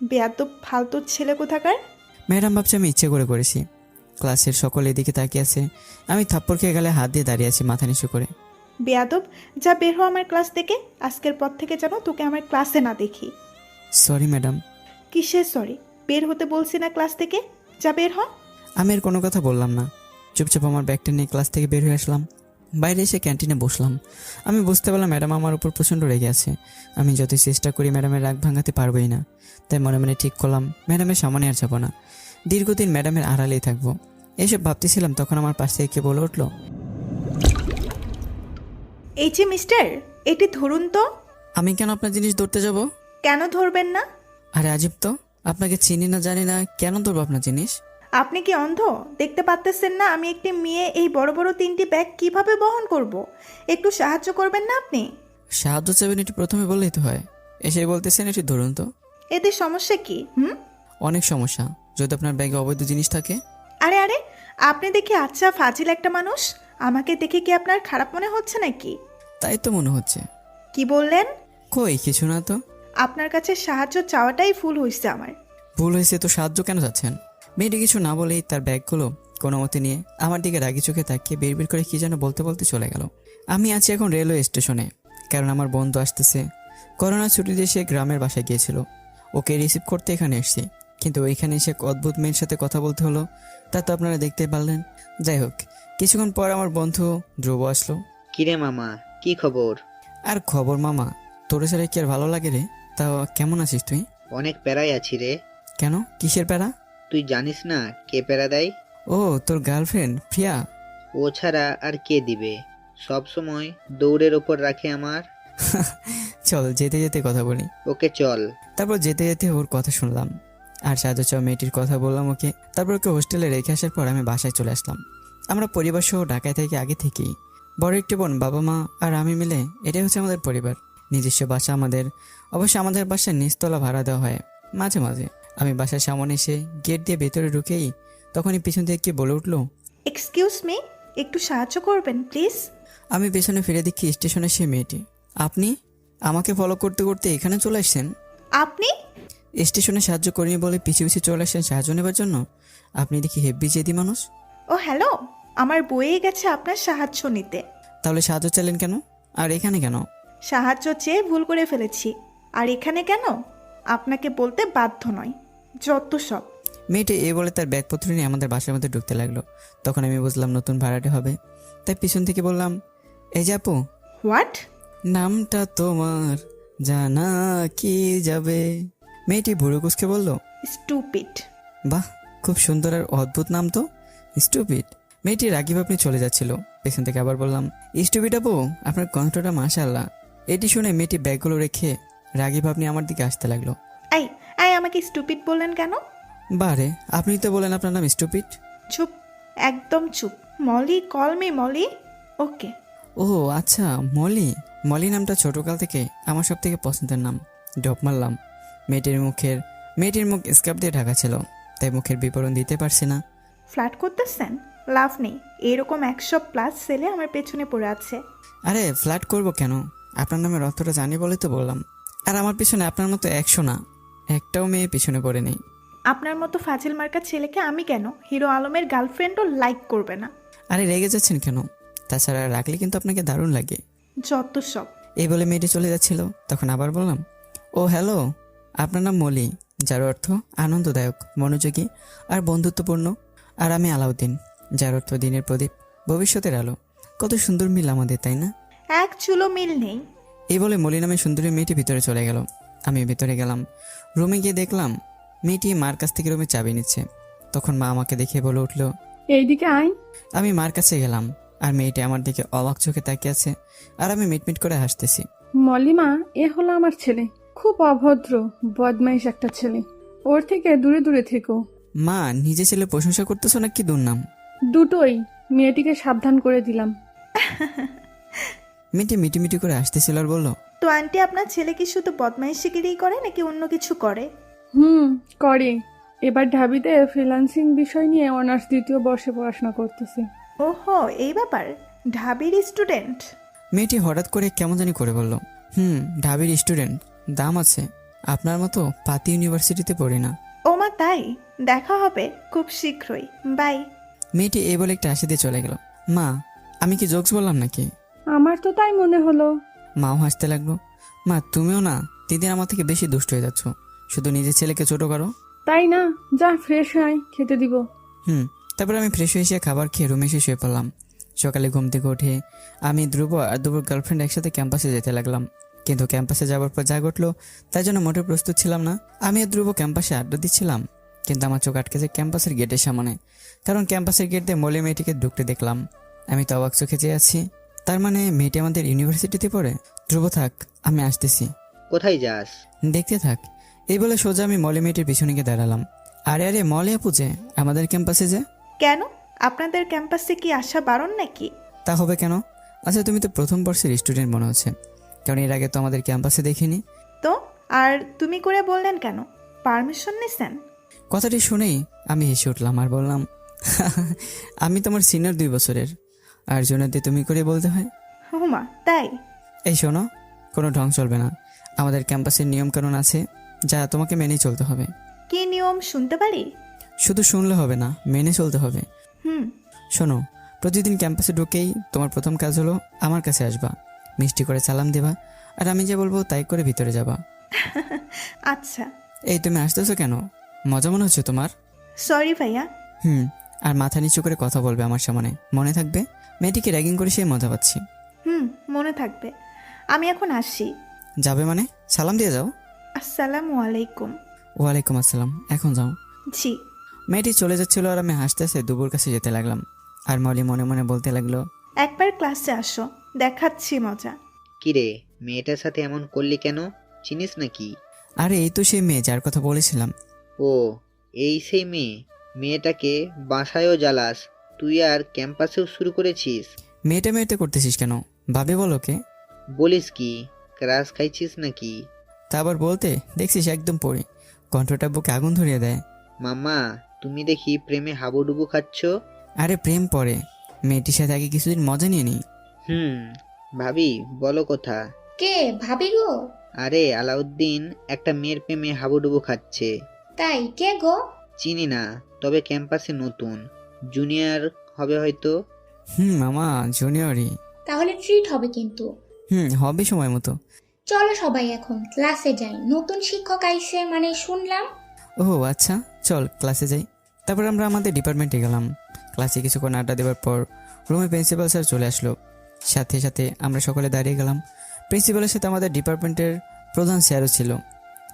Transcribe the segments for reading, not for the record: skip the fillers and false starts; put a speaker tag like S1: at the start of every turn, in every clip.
S1: বেয়াদব ফালতু ছেলে কোথাকার।
S2: ম্যাডাম ভাবছে আমি ইচ্ছে করে করেছি। ক্লাসের সকলে এদিকে তাকিয়ে আছে, আমি থাপ্পড় খেয়ে গেলে হাত দিয়ে দাঁড়িয়ে আছি মাথা নিচু করে।
S1: বেয়াদব, যা বের হ আমার ক্লাস থেকে। আজকের পর থেকে যেন তোকে আমার ক্লাসে না দেখি।
S2: Sorry madam.
S1: কিসের সরি? বের হতে বলছি না ক্লাস থেকে? যা বের হ।
S2: আমি আর কোনো কথা বললাম না, চুপচাপ আমার ব্যাগটা নিয়ে ক্লাস থেকে বের হয়ে আসলাম। বাইরে এসে ক্যান্টিনে বসলাম। আমি বুঝতে পারলাম ম্যাডাম আমার উপর প্রচণ্ড রেগে আছে। আমি যতই চেষ্টা করি ম্যাডামের রাগ ভাঙাতে পারবোই না। তাই মনে মনে ঠিক করলাম ম্যাডামের সামনে আর যাবো না, দীর্ঘদিন ম্যাডামের আড়ালেই থাকবো। এইসব ভাবতেছিলাম তখন আমার পাশ থেকে কে বলে উঠলো,
S1: এই যে মিস্টার, এটি ধরুন তো।
S2: আমি কেন আপনার জিনিস ধরতে যাব?
S1: কেন ধরবেন না?
S2: আরে আজীব তো, আপনাকে চিনি না জানি না, কেন ধরবো আপনার জিনিস?
S1: আপনি কি অন্ধ? দেখতে পাচ্তেছেন না আমি একটি মেয়ে এই বড় বড় 3টি ব্যাগ কিভাবে বহন করব? একটু সাহায্য করবেন না আপনি?
S2: সাহায্য চাইবেন এটি প্রথমে বললেই তো হয়, এসে বলতেছেন এটি ধরুন তো।
S1: এতে সমস্যা কি?
S2: অনেক সমস্যা, যদি আপনার ব্যাগে অবৈধ জিনিস থাকে।
S1: আরে আরে, আপনি দেখি আচ্ছা ফাজিল একটা মানুষ। আমাকে দেখে কি আপনার খারাপ মনে হচ্ছে নাকি?
S2: তাই তো মনে হচ্ছে।
S1: কি বললেন?
S2: কই কিছু না তো।
S1: আপনার কাছে সাহায্য চাওয়াটাই ভুল হয়েছে আমার।
S2: ভুল হয়েছে তো সাহায্য কেন চাচ্ছেন? মেয়েটি কিছু না বলেই তার ব্যাগগুলো কোনো মতে নিয়ে আমার দিকে রাগি চোখে তাকিয়ে বের করে কি যেন বলতে বলতে চলে গেল। আমি আছি এখন রেলওয়ে স্টেশনে, কারণ আমার বন্ধু আসতেছে। করোনার ছুটিতে সে গ্রামের বাসায় গিয়েছিল, ওকে রিসিভ করতে এখানে এসেছি। কিন্তু ওইখানে এসে এক অদ্ভুত মেয়ের সাথে কথা বলতে হলো, তা তো আপনারা দেখতে পারলেন। যাই হোক, কিছুক্ষণ পর আমার বন্ধু ধ্রুব আসলো।
S3: কিরে মামা, কি খবর?
S2: আর খবর মামা, তোর ছাড়া কি আর ভালো লাগে রে? তা কেমন আছিস তুই?
S3: অনেক প্যারায় আছি রে।
S2: কেন, কিসের প্যারা?
S3: তুই জানিস না কে প্যারা দেয়?
S2: ও, তোর গার্লফ্রেন্ড প্রিয়া।
S3: ও ছাড়া আর কে দিবে? সব সময় দৌড়ের ওপর রাখে আমার।
S2: চল যেতে যেতে কথা বলি।
S3: ওকে চল।
S2: তারপর যেতে যেতে ওর কথা শুনলাম, আর সাহায্য চাওয়া মেয়েটির কথা বললাম ওকে। তারপর ওকে হোস্টেলে রেখে আসার পর আমি বাসায় চলে আসলাম। আমরা পরিবার সহ ঢাকায় থেকে আগে থেকেই। বড় একটি বোন, বাবা মা আর আমি মিলে এটাই হচ্ছে আমাদের পরিবার। নিজস্ব বাসা আমাদের। অবশ্য আমাদের বাসায় নিচতলা ভাড়া দেওয়া হয় মাঝে মাঝে। আমি বাসার সামনে এসে গেট দিয়ে ভেতরে ঢুকেই তখনই পিছন থেকে কে বলে উঠলো,
S1: এক্সকিউজ মি, একটু সাহায্য করবেন প্লিজ?
S2: আমি পেছনে ফিরে দেখি স্টেশনে সে মেয়েটি। আপনি আমাকে ফলো করতে করতে এখানে চলে আসছেন?
S1: আপনি?
S2: স্টেশনে সাহায্য করিনি বলে পিছু পিছু চলে আসেন সাহায্য নেবার জন্য? আপনি দেখি হেব্বি জেদি মানুষ।
S1: ও হ্যালো, আমার বয়ে গেছে আপনার সাহায্য নিতে।
S2: তাহলে সাহায্য চাইলেন কেন? আর এখানে কেন?
S1: সাহায্য চেয়ে ভুল করে ফেলেছি। আর এখানে কেন আপনাকে বলতে বাধ্য নয়। যত সব।
S2: মেয়েটি এ বলে তার ব্যাগপত্র নিয়ে আমাদের বাসার মধ্যে ঢুকতে লাগলো। তখন আমি বুঝলাম নতুন ভাড়াটে হবে, তাই পিছন থেকে বললাম, এই যে আপু,
S1: হোয়াট?
S2: নামটা তোমার জানা কি যাবে? মেয়েটি ভুরু কুঁচকে বলল,
S1: স্টুপিড।
S2: বাহ, খুব সুন্দর আর অদ্ভুত নাম তো, স্টুপিড। মেয়েটি রাগি ভাবনি চলে যাচ্ছিল, পেছন থেকে আবার বললাম, স্টুপিড আপু, আপনার কণ্ঠটা মাশাআল্লাহ। এটি শুনে মেয়েটি ব্যাগগুলো রেখে রাগি ভাবনি আমার দিকে আসতে লাগলো।
S1: আই আই আমাকে স্টুপিড বললেন কেন?
S2: বারে, আপনি তো বলেন আপনার নাম স্টুপিড।
S1: চুপ, একদম চুপ। Molly, call me Molly. Okay.
S2: ও আচ্ছা, মলি। মলি নামটা ছোটকাল থেকে আমার সব থেকে পছন্দের নাম। ডপ মারলাম। মেয়েটির মুখ স্কার্ফ দিয়ে ঢাকা ছিল, তাই মুখের বিবরণ দিতে পারছি না।
S1: ফ্ল্যাট করতেছেন? লাভ নেই, এরকম 100+ ছেলে আমার পেছনে পড়ে আছে।
S2: আরে ফ্ল্যাট করব কেন, আপনার নামের অর্থটা জানি বলে তো বললাম। আর আমার পিছনে আপনার মতো 100 না, একটাও মেয়ে পিছনে পড়ে নেই।
S1: আপনার মতো ফাজিল মার্কা ছেলেকে আমি কেন হিরো আলমের গার্লফ্রেন্ডও লাইক করবে না।
S2: আরে রেগে যাচ্ছেন কেন? তাছাড়া রাখলে কিন্তু আপনাকে দারুণ লাগে।
S1: যত সব।
S2: এই বলে মেয়েটি চলে যাচ্ছিল, তখন আবার বললাম, ও হ্যালো, আপনার নাম মলি, যার অর্থ আনন্দদায়ক, মনোযোগী আর বন্ধুত্বপূর্ণ। আর আমি আলাউদ্দিন, যার অর্থ দিনের প্রদীপ, ভবিষ্যতের আলো। কত সুন্দর মিল আমাদের, তাই না?
S1: এক চুলো মিল নেই।
S2: এই বলে মলি নামে সুন্দরী মেয়েটি ভিতরে চলে গেল। আমি ভিতরে গেলাম। রুমে গিয়ে দেখলাম মেয়েটি মার কাছ থেকে রুমে চাবি নিচ্ছে। তখন মা আমাকে দেখে বলে উঠলো,
S4: এইদিকে আয়।
S2: আমি মার কাছে গেলাম, আর মেয়েটি আমার দিকে অবাক চোখে তাকিয়ে আছে, আর আমি মিটমিট করে হাসতেছি।
S4: মলিমা, এ হলো আমার ছেলে। খুব অভদ্র, বদমাইশ একটা ছেলে। ওর থেকে দূরে দূরে থেকো।
S2: মা, নিজে ছেলে প্রশংসা করতেছো নাকি দুর্নাম?
S4: দুটোই। মেয়েটিকে সাবধান করে দিলাম।
S2: মেয়েটি মিটিমিটি করে আসতেছিল আর বলল,
S1: তো আন্টি, আপনার ছেলে কি শুধু বদমাইশিগিরি করে নাকি অন্য কিছু করে?
S4: করে। এবার ঢাবিতে ফ্রিল্যান্সিং বিষয় নিয়ে অনার্স 2য় বর্ষে পড়াশোনা করতেছে।
S1: ওহো, এই ব্যাপার। ঢাবির স্টুডেন্ট?
S2: মেয়েটি হঠাৎ করে কেমন জানি করে বলল, ঢাবির স্টুডেন্ট, দাম আছে। আপনার মতো পাতি ইউনিভার্সিটিতে পড়ি না।
S1: ও মা, তাই? দেখা হবে খুব শীঘ্রই। বাই।
S2: মেয়েটি এই বলে একটা হাসি দিয়ে চলে গেল। মা, আমি কি জোকস বললাম নাকি?
S4: আমার তো তাই মনে হলো।
S2: মাও হাসতে লাগলো। মা, তুমিও না দিদির আমার থেকে বেশি দুষ্ট হয়ে যাচ্ছ, শুধু নিজের ছেলেকে ছোট করো।
S4: তাই না, যা ফ্রেশ হয়, খেতে দিব।
S2: তারপর আমি ফ্রেশ হয়ে এসে খাবার খেয়ে রুমে এসে শুয়ে পড়লাম। সকালে ঘুম থেকে উঠে আমি ধ্রুব আর ধ্রুবর গার্লফ্রেন্ড একসাথে ক্যাম্পাসে যেতে লাগলাম। কিন্তু ক্যাম্পাসে যাওয়ার পর যা ঘটলো তার জন্য মোটেও প্রস্তুত ছিলাম না। আমি আর ধ্রুব ক্যাম্পাসে আড্ডা দিচ্ছিলাম, কিন্তু আমার চোখ আটকেছে ক্যাম্পাসের গেটের সামনে। কারণ ক্যাম্পাসের গেট দিয়ে মলি মেয়েটিকে ঢুকতে দেখলাম। আমি তো অবাক চোখে চেয়ে আছি। তার মানে মেয়েটি আমাদের ইউনিভার্সিটিতে পড়ে? ধ্রুব, থাক, আমি আসতেছি।
S3: কোথায় যাস?
S2: দেখতে থাক। এই বলে সোজা আমি মলি মেয়েটির পিছনে গিয়ে দাঁড়ালাম। আরে আরে, মলি আপু যে আমাদের ক্যাম্পাসে যে।
S1: কেন? আপনাদের ক্যাম্পাসে কি আসা বারণ নাকি?
S2: তা হবে কেন? আচ্ছা, তুমি তো প্রথম বর্ষের স্টুডেন্ট মনে হচ্ছে, কারণ এর আগে তো আমাদের ক্যাম্পাসে দেখিনি।
S1: তো আর তুমি করে বললেন কেন? পারমিশন নিছেন?
S2: কথাটি শুনেই আমি হেসে উঠলাম আর বললাম, আমি তোমার সিনিয়র 2 বছরের, আর জন্যতে তুমি করে বলতে হয়।
S1: হুমা, তাই?
S2: এই শোনো, কোনো ঢং চলবে না। আমাদের ক্যাম্পাসের নিয়মকানুন আছে, যা তোমাকে মেনেই চলতে হবে।
S1: কি নিয়ম শুনতে পারি?
S2: শুধু শুনলে হবে না, মেনে চলতে হবে।
S1: হুম।
S2: শোনো, প্রতিদিন ক্যাম্পাসে ঢুকেই তোমার প্রথম কাজ হলো আমার কাছে আসবা, মিষ্টি করে সালাম দেবা, আর আমি যে বলবো তাই করে ভিতরে যাবা।
S1: আচ্ছা।
S2: এই, তুমি আসতেছো কেন? মজা মনে হচ্ছে তোমার?
S1: সরি ভাইয়া।
S2: আর মাথা নিচু করে কথা বলবে আমার সামনে, মনে থাকবে? মেয়েটিকে র্যাগিং করে সেই মজা পাচ্ছি।
S1: মনে থাকবে। আমি এখন আসি।
S2: যাবে মানে? সালাম দিয়ে যাও।
S1: আসসালামু আলাইকুম।
S2: ওয়ালাইকুম আসসালাম, এখন যাও।
S1: জি।
S2: মেয়েটি চলে যাচ্ছিল আর আমি হাসতে হাসতে দুপুর কাছে যেতে লাগলাম। আর মলি মনে মনে বলতে লাগলো,
S1: একবার ক্লাসে আসো, দেখাচ্ছি মজা।
S3: কিরে, মেয়েটার সাথে এমন করলি কেন? চিনিস নাকি?
S2: আরে এই তো সেই মেয়ে যার কথা বলেছিলাম।
S3: ও, এই সেই মেয়ে। মেয়েটাকে বাসায়ও জ্বালাস, তুই আর ক্যাম্পাসেও শুরু করেছিস?
S2: মেয়েটা মেয়েটা করতেছিস কেন? ভাবে বলো কে?
S3: বলিস কি, ক্রাশ খাইছিস নাকি?
S2: তা আবার বলতে দেখছিস একদম পড়ি, কণ্ঠটা বুকে আগুন ধরিয়ে দেয়।
S3: মাম্মা, তুমি দেখি প্রেমে হাবুডুবু খাচ্ছ।
S2: আরে প্রেম পরে, মেয়েটির সাথে আগে কিছুদিন মজা নিয়ে নিই।
S3: ভাবি, বলো কথা।
S5: কে ভাবি গো?
S3: আরে আলাউদ্দিন একটা মেয়ের প্রেমে হাবুডুবু খাচ্ছে।
S5: তাই, কে গো?
S3: চিনি না, তবে ক্যাম্পাসে নতুন, জুনিয়র হবে হয়তো।
S2: মামা, জুনিয়রই।
S5: তাহলে ট্রিট হবে কিন্তু।
S2: হবে সময় মতো।
S5: চলো সবাই এখন ক্লাসে যাই, নতুন শিক্ষক আইছে মানে শুনলাম।
S2: ও আচ্ছা, চল ক্লাসে যাই। তারপর আমরা আমাদের ডিপার্টমেন্টে গেলাম। ক্লাসে কিছুক্ষণ আড্ডা দেওয়ার পর রুমে প্রিন্সিপাল স্যার চলে আসলো। সাথে সাথে আমরা সকলে দাঁড়িয়ে গেলাম। প্রিন্সিপালের সাথে আমাদের ডিপার্টমেন্টের প্রধান স্যারও ছিল।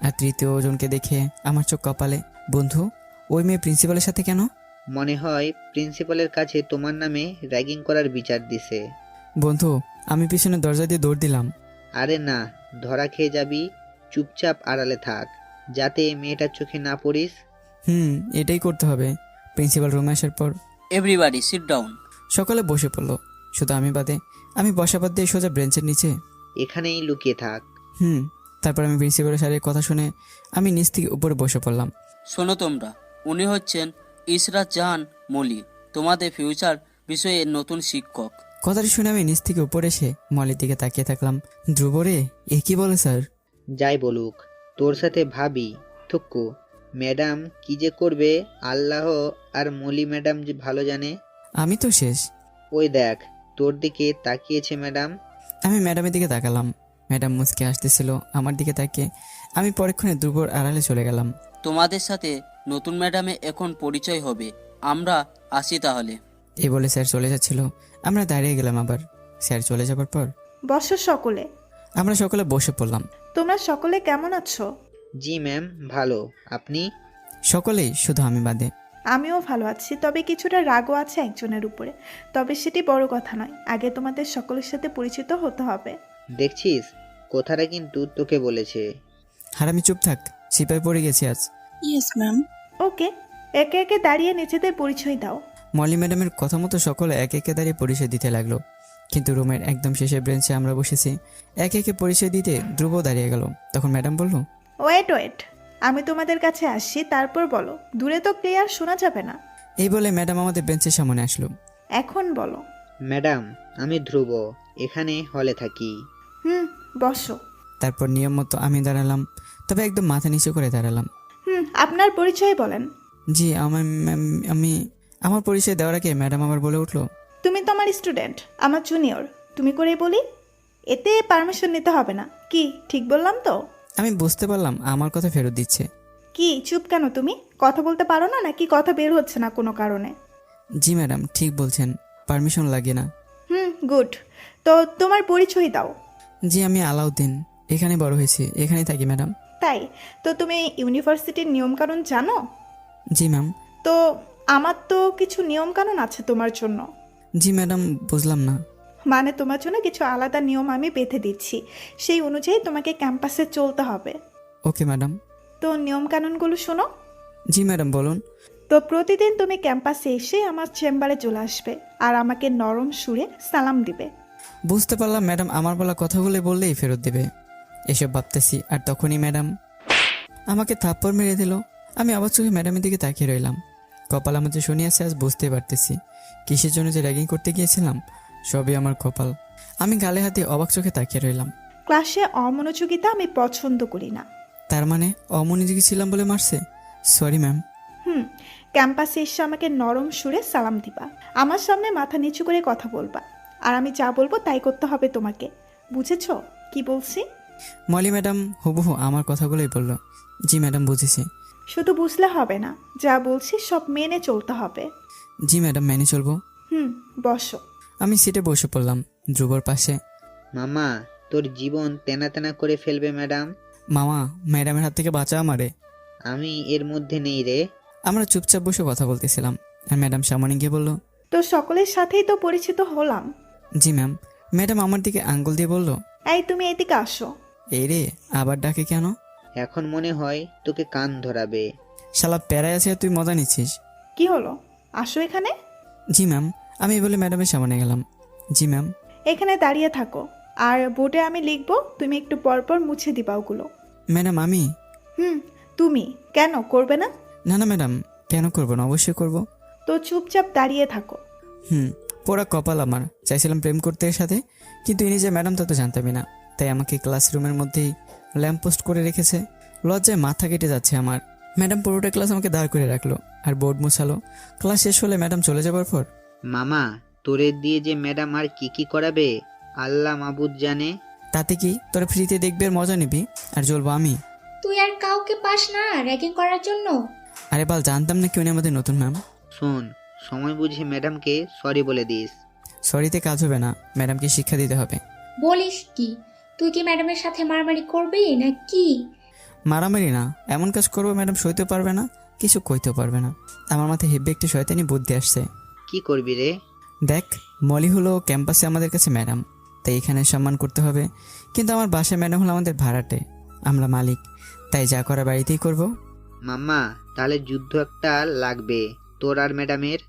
S2: আর তৃতীয় জনকে দেখে আমার চোখ কপালে। বন্ধু, ওই মেয়ে প্রিন্সিপালের সাথে কেন?
S3: মনে হয় প্রিন্সিপালের কাছে তোমার নামে র্যাগিং করার বিচার দিছে।
S2: বন্ধু, আমি পিছনে দরজা দিয়ে দৌড় দিলাম।
S3: আরে না, ধরা খেয়ে যাবি। চুপচাপ আড়ালে থাক, যাতে মেয়েটার চোখে না পড়িস।
S2: এটাই করতে হবে। প্রিন্সিপাল রুমে আসার পর
S6: এভরিবাডি সিট ডাউন।
S2: সকালে বসে পড়লো, শুধু আমি বাদে। আমি বসা বাদ দিয়ে সোজা ব্রেঞ্চের নিচে।
S3: এখানেই লুকিয়ে থাক।
S2: তারপর আমি প্রিন্সিপালের স্যারের কথা শুনে আমি নিচ থেকে উপরে বসে পড়লাম।
S6: শোনো তোমরা, উনি হচ্ছেন ইসরাত জাহান মলি, তোমাদের ফিউচার বিষয়ে নতুন শিক্ষক।
S2: কথাটি শুনে আমি নিচ থেকে উপরে এসে মলের দিকে তাকিয়ে থাকলাম। ধ্রুব রে, এ কি বলে স্যার?
S3: যাই বলুক, তোর সাথে ভাবি থুক্কু ম্যাডাম কি যে করবে আল্লাহ আর মলি ম্যাডাম যে ভালো জানে।
S2: আমি তো শেষ।
S3: ওই দেখ, তোর দিকে তাকিয়েছে ম্যাডাম।
S2: আমি ম্যাডামের দিকে তাকালাম। ম্যাডাম মুচকে আসতেছিল আমার দিকে তাকিয়ে। আমি পরক্ষণে ধ্রুবর আড়ালে চলে গেলাম।
S6: তোমাদের সাথে নতুন ম্যাডামে এখন পরিচয় হবে, আমরা আসি তাহলে।
S2: এই বলে স্যার চলে যাচ্ছিল। আমরা দাঁড়িয়ে গেলাম আবার। স্যার চলে যাবার পর
S1: বসো সকলে।
S2: আমরা সকলে বসে পড়লাম।
S1: তোমরা সকলে কেমন আছো?
S3: জি ম্যাম, ভালো। আপনি?
S2: সকলেই, শুধু আমি বাদে।
S1: আমিও ভালো আছি, তবে কিছুটা রাগও আছে একজনের উপরে। তবে সেটি বড় কথা নয়, আগে তোমাদের সকলের সাথে পরিচিত হতে হবে।
S3: দেখছিস, কথাটা কিন্তু তোকে বলেছে।
S2: হারামি চুপ থাক, সিপাই পড়ে গেছি আজ।
S7: Yes ma'am.
S1: ওকে, একে একে দাঁড়িয়ে নিজেদের পরিচয় দাও।
S2: মলি ম্যাডামের কথা মতো সকলে একে একে দাঁড়িয়ে পরিচয় দিতে লাগলো। কিন্তু রুমের একদম শেষের বেঞ্চে আমরা বসেছি। একে একে পরিচয় দিতে ধ্রুব দাঁড়িয়ে গেল। তখন ম্যাডাম বলল,
S1: ওয়েট, আমি তোমাদের কাছে আসি, তারপর বলো। দূরে তো ক্লিয়ার শোনা যাবে না।
S2: এই বলে ম্যাডাম আমাদের বেঞ্চের সামনে আসলো।
S1: এখন বলো।
S3: ম্যাডাম, আমি ধ্রুব, এখানে হলে থাকি।
S1: বসো।
S2: তারপর নিয়ম মতো আমি দাঁড়ালাম, তবে একদম মাথা নিচু করে দাঁড়ালাম।
S1: আপনার পরিচয় বলেন।
S2: জি আমি আমার পরিচয় দেওয়ার আগে ম্যাডাম আবার বলে উঠলো,
S1: তুমি তো আমার স্টুডেন্ট, আমার জুনিয়র, তুমি করেই বলি। এতে পারমিশন নিতে হবে না, কি ঠিক বললাম তো?
S2: আমি বুঝতে পারলাম আমার কথা ফেরত দিচ্ছে।
S1: কি চুপ কেন তুমি? কথা বলতে পারো না নাকি কথা বের হচ্ছে না কোনো কারণে?
S2: জি ম্যাডাম ঠিক বলছেন, পারমিশন লাগে না।
S1: গুড। তো তোমার পরিচয় দাও।
S2: জি আমি আলাউদ্দিন, এখানে বড় হয়েছি, এখানেই থাকি ম্যাডাম।
S1: তাই? তো তুমি ইউনিভার্সিটির নিয়মকানুন জানো?
S2: জি ম্যাম।
S1: তো আমার তো কিছু নিয়মকানুন আছে তোমার জন্য।
S2: জি ম্যাডাম, বুঝলাম না।
S1: মানে তোমার জন্য কিছু আলাদা নিয়ম আমি বেঁধে দিচ্ছি, সেই অনুযায়ী তোমাকে ক্যাম্পাসে চলতে হবে।
S2: Okay madam.
S1: তো নিয়মকানুনগুলো শোনো।
S2: জি ম্যাডাম বলুন।
S1: তো প্রতিদিন তুমি ক্যাম্পাসে এসে আমার চেম্বারে চলে আসবে আর আমাকে নরম সুরে সালাম দিবে।
S2: বুঝতে পারলাম ম্যাডাম আমার বলা কথাগুলো বললেই ফেরত দেবে, এসব ভাবতেছি, আর তখনই ম্যাডাম আমাকে থাপ্পড় মেরে দিল। আমি আবার চোখে ম্যাডামের দিকে তাকিয়ে রইলাম। কপাল আমার যে শুনিয়েছে আজ বুঝতে পারতেছি, কিসের জন্য যে র্যাগিং করতে গিয়েছিলাম সবই আমার কপাল। আমি গালে হাতে অবাক চোখে তাকিয়ে রইলাম।
S1: ক্লাসে অমনোযোগিতা আমি পছন্দ করি না।
S2: তার মানে অমনোযোগী ছিলাম বলে মারছে? Sorry ma'am.
S1: ক্যাম্পাসে এসে আমাকে নরম সুরে সালাম দিবা, আমার সামনে মাথা নিচু করে কথা বলবা, আর আমি যা বলবো তাই করতে হবে তোমাকে। বুঝেছো কি বলছি?
S2: মলি ম্যাডাম হুবহু আমার কথাগুলোই বলল। জি ম্যাডাম বুঝেছি।
S1: শুধু বুঝলে হবে না, যা বলছি সব মেনে চলতে হবে।
S2: জি ম্যাডাম মেনে চলবো।
S1: বসো।
S2: আমি সিটে বসে পড়লাম ধ্রুবর পাশে।
S3: মামা, তোর জীবন তেনা তেনা করে ফেলবে ম্যাডাম।
S2: মামা ম্যাডামের হাত থেকে বাঁচা আমারে।
S3: আমি এর মধ্যে নেই রে।
S2: আমরা চুপচাপ বসে কথা বলতেছিলাম আর ম্যাডাম সামনে গিয়ে বলল,
S1: তো সকলের সাথেই তো পরিচিত হলাম।
S2: জি ম্যাম। ম্যাডাম আমার দিকে আঙ্গুল দিয়ে বলল,
S1: এই তুমি এদিকে আসো।
S2: এই রে আবার ডাকে কেন?
S3: এখন মনে হয় তোকে কান ধরাবে।
S2: শালা প্যারায় আছে আর তুই মজা নিচ্ছিস।
S1: কি হলো, আসো এখানে।
S2: জি ম্যাম। আমি বলে ম্যাডামের সামনে গেলাম। জি ম্যাম।
S1: এখানে দাঁড়িয়ে থাকো, আর বোর্ডে আমি লিখবো, তুমি একটু পরপর মুছে দিবা ওগুলো।
S2: ম্যাডাম আমি?
S1: তুমি কেন করবে না?
S2: না না ম্যাডাম, কেন করবো না, অবশ্যই করব।
S1: তো চুপচাপ দাঁড়িয়ে থাকো।
S2: পোড়া কপাল আমার, চাইছিলাম প্রেম করতে এর সাথে, কিন্তু ইনি যে ম্যাডাম তা তো জানতামই না। তাই আমাকে ক্লাসরুমের মধ্যেই ল্যাম্প পোস্ট করে রেখেছে। লজ্জায় মাথা কেটে যাচ্ছে আমার। ম্যাডাম পুরোটা ক্লাস আমাকে দাঁড় করে রাখলো আর বোর্ড মুছালো। ক্লাস শেষ হলে ম্যাডাম চলে যাবার পর,
S3: মামা, তোরে দিয়ে যে ম্যাডাম আর কি কি করাবে আল্লাহ মাবুদ জানে।
S2: তাতে কি তোরা ফ্রিতে দেখবি আর মজা নিবি আর জ্বলবো আমি?
S5: তুই আর কাউকে পাস না র্যাগিং করার জন্য?
S2: আরে বাল, জানতাম না কি উনি আমাদের নতুন ম্যাম।
S3: শোন, সময় বুঝে ম্যাডামকে সরি বলে দিস।
S2: সরিতে কাজ হবে না, ম্যাডামকে শিক্ষা দিতে হবে।
S5: বলিস কি? তুই কি ম্যাডামের সাথে মারামারি করবি না কি?
S2: মারামারি না, এমন কাজ করবো ম্যাডাম সইতে পারবে না, কিছু কইতেও পারবে না। আমার মাথায় হেব্বে একটি শয়তানি বুদ্ধি আসছে।
S3: কি করবি রে?
S2: দেখ, মলি হলো ক্যাম্পাসে আমাদের কাছে ম্যাডাম, তাই এখানে সম্মান করতে হবে। কিন্তু আমার বাসায় ম্যাডাম হলো আমাদের ভাড়াটে, আমরা মালিক, তাই যা করা বাড়িতেই করব।
S3: মাম্মা, তাহলে যুদ্ধ একটা লাগবে তোর আর ম্যাডামের।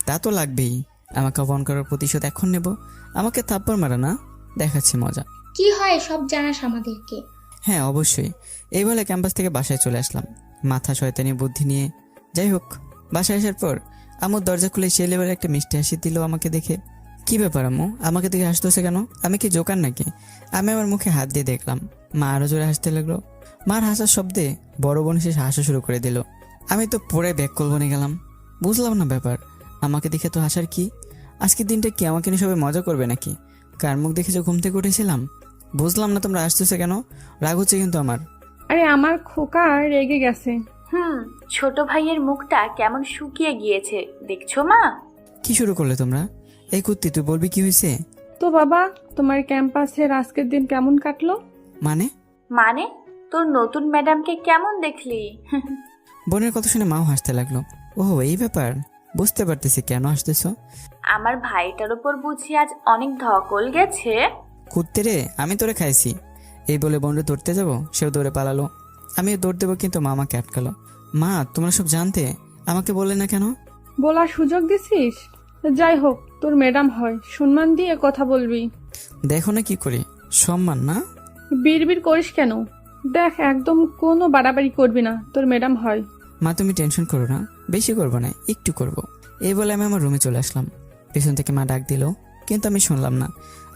S2: তা তো লাগবেই। আমাকে অপমান করার প্রতিশোধ এখন নেব। আমাকে থাপ্পড় মারা না, দেখাচ্ছি মজা।
S5: কি হয় সব জানাস আমাদেরকে।
S2: হ্যাঁ অবশ্যই। এই বলে ক্যাম্পাস থেকে বাসায় চলে আসলাম, মাথা শয়তানি বুদ্ধি নিয়ে। যাই হোক, বাসায় আসার পর আম্মু দরজা খুলে সে লেভেলের একটা মিষ্টি হাসি দিল আমাকে দেখে। কি ব্যাপার আম্মু, আমাকে দেখে হাসতেছে কেন? আমি কি জোকার নাকি? আমি আমার মুখে হাত দিয়ে দেখলাম মা আরো জোরে হাসতে লাগলো। মার হাসার শব্দে বড় বোন সে হাসা শুরু করে দিল। আমি তো পরে ব্যাককল বনে গেলাম। বুঝলাম না ব্যাপার, আমাকে দেখে তো হাসার কি? আজকের দিনটা কি আমাকে নিয়ে সবাই মজা করবে নাকি? কার মুখ দেখে যে ঘুম থেকে উঠেছিলাম? বুঝলাম না তোমরা আসতেছে কেন? রাগ হচ্ছে কিন্তু আমার।
S4: আরে আমার খোকা রেগে গেছে।
S7: ছোট ভাইয়ের মুখটা কেমন শুকিয়ে গিয়েছে দেখছো মা?
S2: কি শুরু করলে তোমরা? এই কুত্তি, তুই বলবি কি হয়েছে?
S4: তো বাবা, তোমার ক্যাম্পাসের আজকের দিন কেমন কাটলো?
S7: মানে তোর নতুন ম্যাডামকে কেমন দেখলি?
S2: বোনের কথা শুনে মাও হাসতে লাগলো। ওহো, এই ব্যাপার, বুঝতে পারতেছি কেন হাসতেছো।
S7: আমার ভাইটার উপর বুঝি আজ অনেক ধকল গেছে।
S2: কুত্তে রে, আমি তোরে খাইছি। এই বলে বোনরে ধরতে যাবো, সেও দৌড়ে পালালো। আমিও দৌড় দেবো, কিন্তু মা আমাকে আটকালো। মা, তোমরা সব জানতে, আমাকে বললে না কেন?
S4: বলার সুযোগ দিছিস? যাই হোক, তোর ম্যাডাম হয়, সম্মান দিয়ে কথা বলবি।
S2: দেখো না কি করি, সম্মান না?
S4: বিড়বিড় করিস কেন? দেখ, একদম কোনো বাড়াবাড়ি করবি না, তোর ম্যাডাম হয়।
S2: মা তুমি টেনশন করো না, বেশি করবো না, একটু করব। এই বলে আমি আমার রুমে চলে আসলাম। পেছন থেকে মা ডাক দিল, কিন্তু আমি শুনলাম না।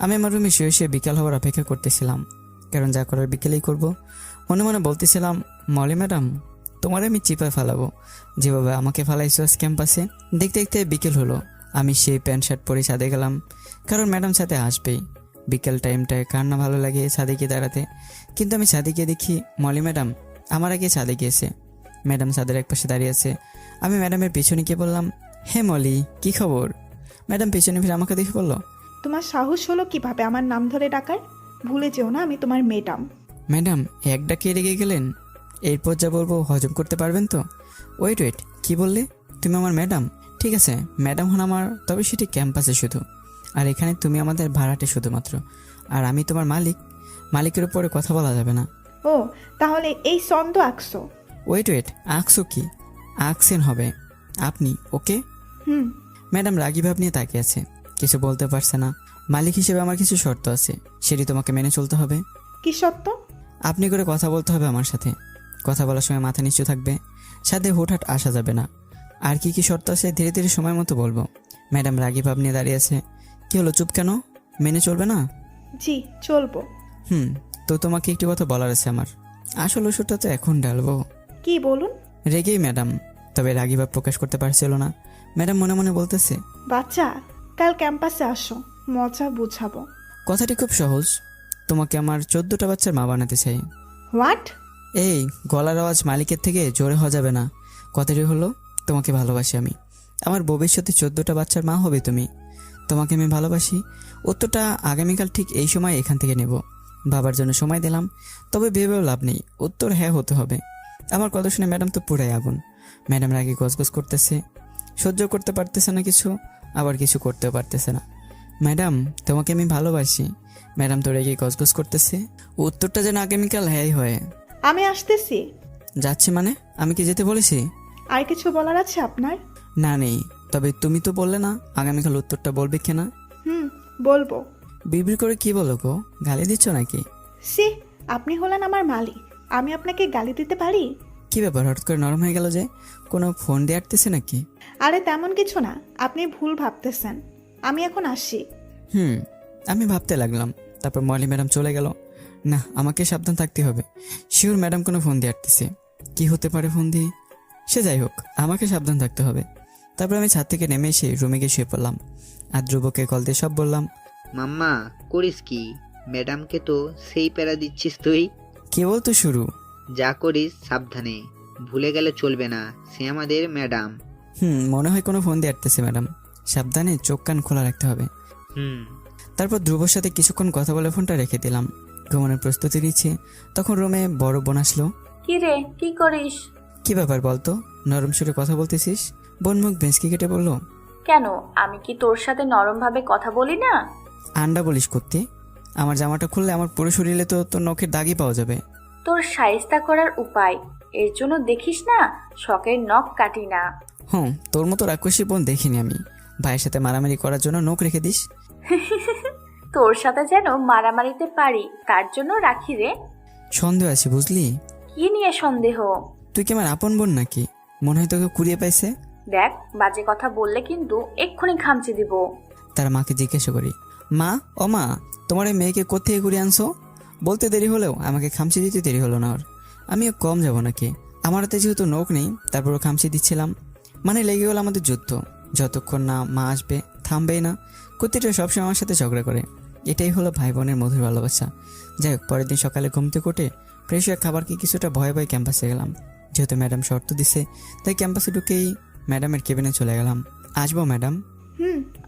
S2: আমি আমার রুমে শুয়ে শুয়ে বিকাল হওয়ার অপেক্ষা করতেছিলাম। কারণ যা করার বিকেলেই করব। মনে মনে বলতেছিলাম, মলি ম্যাডাম তোমার আমি চিপায় ফালাবো, যেভাবে আমাকে ফালাইছো আজ ক্যাম্পাসে। দেখতে দেখতে বিকেল হলো। আমি সেই প্যান্ট শার্ট পরে ছাদে গেলাম, কারণ ম্যাডাম সাথে আসবেই। বিকেল টাইমটায় কার না ভালো লাগে ছাদে গিয়ে দাঁড়াতে। কিন্তু আমি ছাদে গিয়ে দেখি মলি ম্যাডাম আমার আগে ছাদে গিয়েছে। ম্যাডাম ছাদের এক পাশে দাঁড়িয়ে আছে। আমি ম্যাডামের পিছনে গিয়ে বললাম, হে মলি, কি খবর? ম্যাডাম পেছনে ফিরে আমাকে দেখে বলল,
S1: তোমার সাহস হলো কিভাবে আমার নাম ধরে ডাকার? ভুলে যেও না আমি তোমার ম্যাডাম।
S2: ম্যাডাম এক ডাকে রেগে গেলেন? এরপর যা বলবো হজম করতে পারবেন তো? ওয়েট, কি বললে? তুমি আমার ম্যাডাম? ঠিক আছে, ম্যাডাম হন আমার, তবে সেটি ক্যাম্পাসে শুধু। আর এখানে তুমি আমাদের ভাড়াটে শুধুমাত্র। আর আমি তোমার মালিক। মালিকের উপরে কথা বলা যাবে না।
S1: ও, তাহলে এই ছন্দ আঁকছো?
S2: ওয়েট, আঁকছো কি? আঁকছেন হবে আপনি, ওকে?
S1: হুম।
S2: ম্যাডাম রাগী ভাব নিয়ে তাকিয়ে আছে, কিছু বলতে পারছে না। মালিক হিসেবে আমার কিছু শর্ত আছে, সেটি তোমাকে মেনে চলতে হবে।
S1: কি সত্য?
S2: আপনি করে কথা বলতে হবে আমার সাথে। কথা বলার সময় মাথা নিচু থাকবে, সাথে হুটহাট আসা যাবে না। আর কি কি শর্ত আছে ধীরে ধীরে সময় মতো বলবো। ম্যাডাম রাগী ভাব নিয়ে দাঁড়িয়ে আছে। কি হলো, চুপ কেন? মেনে চলবে না?
S1: জি, চলবো।
S2: তো তোমাকে একটি কথা বলার আছে আমার। আসল ওষুধটা তো এখন ঢালবো।
S1: কি বলুন?
S2: রেগেই ম্যাডাম, তবে রাগী ভাব প্রকাশ করতে পারছিল না। ম্যাডাম মনে মনে বলতেছে,
S1: বাচ্চা, কাল ক্যাম্পাসে আসো, মজা বুঝাবো।
S2: কথাটি খুব সহজ। তোমাকে আমার 14টা বাচ্চার মা বানাতে চাই।
S1: হোয়াট?
S2: এই গলার আওয়াজ মালিকের থেকে জোরে হওয়া যাবে না। কথাটি হলো, তোমাকে ভালোবাসি আমি। আমার ভবিষ্যতে 14টা বাচ্চার মা হবে তুমি। তোমাকে আমি ভালোবাসি। উত্তরটা আগামীকাল ঠিক এই সময় এখান থেকে নেব। ভাবার জন্য সময় দিলাম, তবে ভেবেও লাভ নেই, উত্তর হ্যাঁ হতে হবে। আমার কথা শুনে ম্যাডাম তো পুরাই আগুন। ম্যাডাম রাগে গজগজ করতেছে, সহ্য করতে পারতেছে না কিছু, আবার কিছু করতেও পারতেছে না। ম্যাডাম তোমাকে আমি ভালোবাসি। ম্যাডাম তো রেগে গজগজ করতেছে, উত্তরটা যেন আগামীকাল হ্যাঁই হয়।
S1: আমি আসতেছি।
S2: যাচ্ছি মানে? আমি কি যেতে বলেছি?
S1: আর কিছু বলার আছে আপনার?
S2: না নেই, তবে তুমি তো বললে না আগামীকাল উত্তরটা বলবে কিনা।
S1: বলবো।
S2: বিড়বিড় করে কি বলো গো? গালি দিচ্ছ নাকি?
S1: সি, আপনি হলেন আমার মালিক, আমি আপনাকে গালি দিতে পারি?
S2: কি ব্যাপার, হঠাৎ করে নরম হয়ে গেল যে? কোনো ফোন দিয়ে আটতেছে নাকি?
S1: আরে তেমন কিছু না, আপনি ভুল ভাবতেছেন। আমি এখন আসি।
S2: আমি ভাবতে লাগলাম। তারপর মলি ম্যাডাম চলে গেল। না, আমাকে সাবধান থাকতে হবে। শিওর ম্যাডাম কোনো ফোন দিয়ে আটতেছে। কি হতে পারে ফোন দিয়ে? সে যাই হোক, আমাকে সাবধান থাকতে হবে। তারপর আমি ছাদ থেকে নেমে এসে রুমে গিয়ে শুয়ে পড়লাম। আর ধ্রুবকে কল দিয়ে সব বললাম।
S3: মাম্মা, করিস কি? ম্যাডামকে তো সেই প্যারা দিচ্ছিস তুই।
S2: কেবল তো শুরু।
S3: যা করিস সাবধানে, ভুলে গেলে চলবে না, সে আমাদের ম্যাডাম।
S2: মনে হয় কোনো ফোন দিয়ে আটতেছে ম্যাডাম। সাবধানে চোখ কান খোলা রাখতে হবে। তারপর ধ্রুবর সাথে কিছুক্ষণ কথা বলে ফোনটা রেখে দিলাম। ঘুমানোর প্রস্তুতি নিচ্ছি, তখন রুমে বড় বোন আসলো।
S7: কি রে, কি করিস?
S2: কি ব্যাপার বলতো? নরম সুরে কথা বলতেছিস? বোন মুখ ভেঁচকি কেটে বললো,
S7: কেন, আমি কি তোর সাথে নরম ভাবে কথা বলি না?
S2: আন্ডা বলিস করতে? আমার জামাটা খুললে আমার পুরো শরীরে তো তোর নখের দাগই পাওয়া যাবে।
S7: তোর শায়েস্তা করার উপায়, এর জন্য দেখিস না শখের নখ কাটি না।
S2: তোর মতো রাক্ষসী বোন দেখিনি আমি। ভাইয়ের সাথে মারামারি করার জন্য নখ রেখে দিস।
S7: তোর সাথে যেন মারামারিতে পারি তার জন্য রাখি রে।
S2: সন্দেহ আছে বুঝলি?
S7: কি নিয়ে সন্দেহ?
S2: তুই কি আমার আপন বোন নাকি? মনে হয় তোকে কুড়িয়ে পাইছে।
S7: দেখ, বাজে কথা বললে কিন্তু এক্ষুনি খামচি দিব।
S2: তার মাকে জিজ্ঞাসা করি, মা ও মা, তোমার এই মেয়েকে কোথেকে ঘুরিয়ে আনছো? বলতে দেরি হলেও আমাকে খামচি দিতে দেরি হলো না ওর। আমিও কম যাব নাকি? আমার হাতে যেহেতু নখ নেই, তারপরও খামচি দিচ্ছিলাম। মানে লেগে গেল আমাদের যুদ্ধ। যতক্ষণ না মা আসবে থামবেই না। কুত্তিটা সবসময় আমার সাথে ঝগড়া করে। এটাই হলো ভাই বোনের মধুর ভালোবাসা। যাই হোক, পরের দিন সকালে ঘুম থেকে উঠে ফ্রেশ হয়ে খাবারকে কিছুটা ভয়ে ভয়ে ক্যাম্পাসে গেলাম। যেহেতু ম্যাডাম শর্ত দিছে, তাই ক্যাম্পাসে ঢুকেই ম্যাডামের কেবিনে চলে গেলাম। আসবো ম্যাডাম?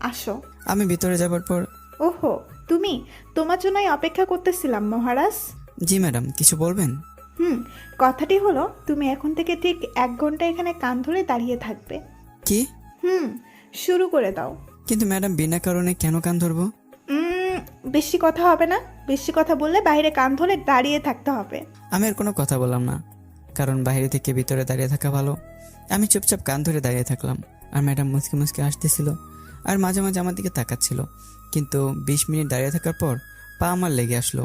S1: আসো।
S2: আমি ভিতরে যাবার পর,
S1: ওহো, তুমি? তোমার জন্যই অপেক্ষা করতেছিলাম মহারাজ।
S2: জি ম্যাডাম, কিছু বলবেন?
S1: কথাটি হলো, তুমি এখন থেকে ঠিক 1 ঘন্টা এখানে কান ধরে দাঁড়িয়ে থাকবে।
S2: কি?
S1: শুরু করে দাও।
S2: কিন্তু ম্যাডাম, বিনা কারণে কেন কান ধরবো?
S1: বেশি কথা হবে না। বেশি কথা বললে বাইরে কান ধরে দাঁড়িয়ে থাকতে হবে।
S2: আমি আর কোনো কথা বললাম না, কারণ বাইরে থেকে ভিতরে দাঁড়িয়ে থাকা ভালো। আমি চুপচাপ কান ধরে দাঁড়িয়ে থাকলাম। আর ম্যাডাম মুচকি মুচকি আসতেছিল আর মাঝে মাঝে আমার দিকে তাকাচ্ছিল। কিন্তু 20 মিনিট দাঁড়িয়ে থাকার পর পা আমার লেগে আসলো,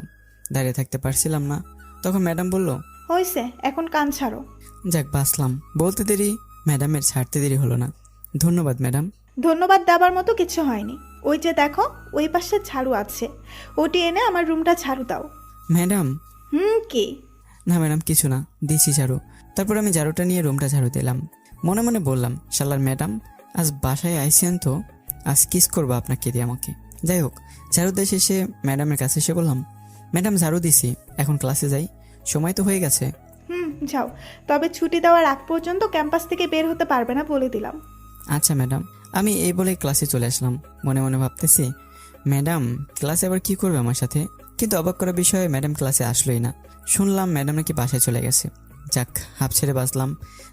S2: দাঁড়িয়ে থাকতে পারছিলাম না। তখন ম্যাডাম বলল,
S1: হয়েছে, এখন কান ছাড়ো।
S2: যাক বাঁচলাম। বলতে দেরি, ম্যাডামের ছাড়তে দেরি হলো না। ধন্যবাদ ম্যাডাম।
S1: ধন্যবাদ দেওয়ার মতো কিছু হয়নি। ওই যে দেখো, ওই পাশে ঝাড়ু আছে, ওটি এনে আমার রুমটা ঝাড়ু দাও।
S2: ম্যাডাম।
S1: কি?
S2: না ম্যাডাম, কিছু না, দিছি ঝাড়ু। তারপর আমি ঝাড়ুটা নিয়ে রুমটা ঝাড়ু দিলাম। মনে মনে বললাম, শালার ম্যাডাম, আজ বাসায় আইসেন তো আজ কিস করবো আপনাকে দিয়ে আমাকে। যাই হোক, ঝাড়ু দিয়ে শেষে ম্যাডামের কাছে এসে বললাম, ম্যাডাম ঝাড়ু দিছি, এখন ক্লাসে যাই, সময় তো হয়ে গেছে।
S1: যাও, তবে ছুটি দেওয়ার আগ পর্যন্ত ক্যাম্পাস থেকে বের হতে পারবে না বলে দিলাম।
S2: আচ্ছা ম্যাডাম। আমি এই বলে ক্লাসে চলে আসলাম। মনে মনে ভাবতেছি, ম্যাডাম ক্লাসে আবার কি করবে আমার সাথে। কিন্তু অবাক করার বিষয়ে ম্যাডাম ক্লাসে আসলোই না। শুনলাম ম্যাডাম নাকি বাসায় চলে গেছে। যাক, হাফ ছেড়ে বাঁচলাম।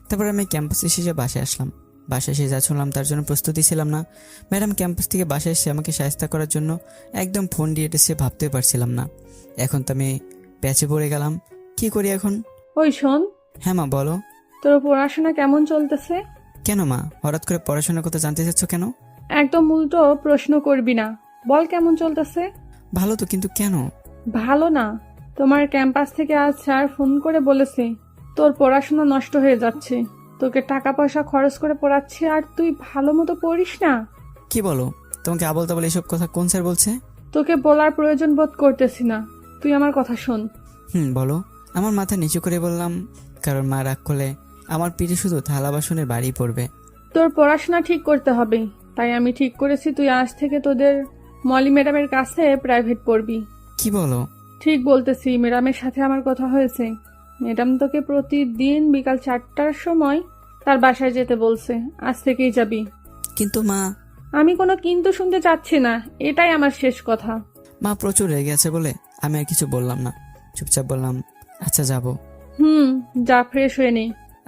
S2: তারপর আমি ক্যাম্পাসে এসে বাসায় আসলাম। বাসায় এসে যা শুনলাম তার জন্য প্রস্তুতি ছিলাম না। ম্যাডাম ক্যাম্পাস থেকে বাসায় এসে আমাকে সাহায্য করার জন্য একদম ফোন দিয়ে এসে ভাবতেই পারছিলাম না। এখন তো আমি প্যাচে পড়ে গেলাম, কি করি এখন?
S4: ওই শোন,
S2: হ্যাঁ মা, বলো।
S4: তোর পড়াশোনা কেমন চলতেছে?
S2: কেন মা, হঠাৎ করে পড়াশোনার কথা জানতে চাচ্ছ কেন?
S4: একদম উল্টো প্রশ্ন করবি না, বল কেমন চলতেছে।
S2: ভালো তো, কিন্তু কেন?
S4: ভালো না? তোমার ক্যাম্পাস থেকে আজ স্যার ফোন করে বলেছে তোর পড়াশোনা নষ্ট হয়ে যাচ্ছে, তোকে টাকা পয়সা খরচ করে পড়াচ্ছে আর তুই ভালো মতো পড়িস না।
S2: কি বলো? তোমাকে আবল তাবল এসব কথা কোন স্যার বলছে?
S4: তোকে বলার প্রয়োজন বোধ করতেছি না, তুই আমার কথা শোন।
S2: বলো। আমার মাথা নিচু করে বললাম, কারণ মা রাগ করলে আমার পিঠে শুধু থালা বাসনের বাড়ি পড়বে।
S4: তোর পড়াশোনা ঠিক করতে হবে, তাই আমি ঠিক করেছি তুই আজ থেকে তোদের মলি ম্যাডামের কাছে প্রাইভেট পড়বি।
S2: কি বলো?
S4: ঠিক বলতেছি, ম্যাডামের সাথে আমার কথা হয়েছে। ম্যাডাম তোকে প্রতিদিন বিকাল 4টার সময় তার বাসায় যেতে বলছে, আজ থেকেই যাবি।
S2: কিন্তু মা।
S4: আমি কোনো কিন্তু শুনতে চাচ্ছি না, এটাই আমার শেষ কথা।
S2: মা প্রচুর রেগে আছে বলে আমি আর কিছু বললাম না, চুপচাপ বললাম, আচ্ছা যাব।
S4: যা, ফ্রেশ হয়ে নে।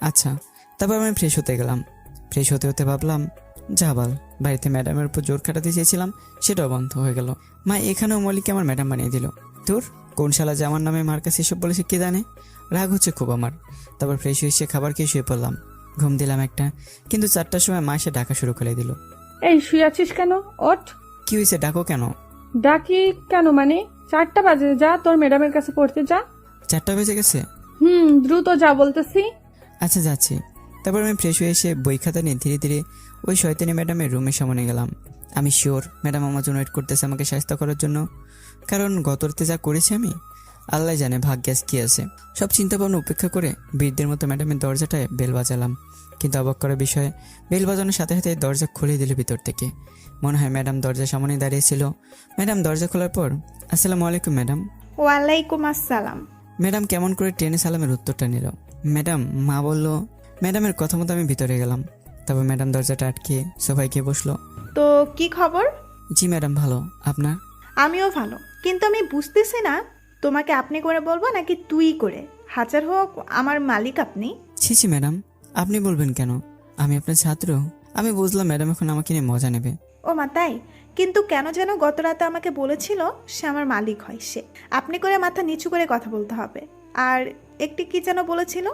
S2: আচ্ছা। তারপর আমি ফ্রেশ হতে গেলাম। ফ্রেশ হতে হতে ভাবলাম, যা বাল, বাড়িতে ম্যাডামের উপর জোর খাটাতে চেয়েছিলাম, সেটাও বন্ধ হয়ে গেল। মা এখানেও মলিকে আমার ম্যাডাম বানিয়ে দিল। তোর কোন শালা যে আমার নামে মার কাছে এসব বলেছে কে জানে। রাগ হচ্ছে খুব আমার। তারপর ফ্রেশ হয়ে এসে খাবার খেয়ে শুয়ে পড়লাম। ঘুম দিলাম একটা, কিন্তু 4টার সময় মা এসে ডাকা শুরু করে দিল।
S4: এই শুয়ে আছিস কেন? ওঠ।
S2: কি হয়েছে, ডাকো কেন?
S4: ডাকি কেন মানে? 4টা বাজে, যা তোর ম্যাডামের কাছে পড়তে যা।
S2: 4টা বেজে গেছে?
S4: দ্রুত যা বলতেছি।
S2: আচ্ছা যাচ্ছি। তারপর আমি ফ্রেশ হয়ে এসে বই খাতা নিয়ে ধীরে ধীরে ওই শয়তানি ম্যাডামের রুমের সামনে গেলাম। আমি শিওর ম্যাডাম আমার জন্য ওয়েট করতেছে আমাকে সাহায্য করার জন্য, কারণ গত রাতে যা করেছি আমি, আল্লাহ জানে ভাগ্যাস কি আছে। সব চিন্তা ভাবনা উপেক্ষা করে বীরদের মতো ম্যাডামের দরজাটায় বেল বাজালাম। কিন্তু অবাক করার বিষয়ে বেল বাজানোর সাথে সাথে দরজা খুলে দিল ভিতর থেকে। মনে হয় ম্যাডাম দরজার সামনে দাঁড়িয়েছিল। ম্যাডাম দরজা খোলার পর, আসসালামু আলাইকুম ম্যাডাম।
S1: ওয়ালাইকুম আসসালাম।
S2: ম্যাডাম কেমন করে ট্রেনে সালামের উত্তরটা নিল। ম্যাডাম, মা বলল। ম্যাডামের কথা মতো আমি ভিতরে গেলাম। তারপর ম্যাডাম দরজাটা আটকে সোফায় গিয়ে বসলো।
S1: তো কি খবর?
S2: জি ম্যাডাম, ভালো। আপনার?
S1: আমিও ভালো, কিন্তু আমি বুঝতেছি না তোমাকে আপনি করে বলবো নাকি তুই করে। হাজার হোক আমার মালিক আপনি।
S2: ছি ছি ম্যাডাম, আপনি বলবেন কেন? আমি আপনার ছাত্র। আমি বুঝলাম ম্যাডাম এখন আমাকে নিয়ে মজা নেবে।
S1: ও মা, তাই? কিন্তু কেন যেন গত রাতে আমাকে বলেছিল সে আমার মালিক হয়, সে আপনি করে মাথা নিচু করে কথা বলতে হবে। আর একটি কি যেন বলেছিল,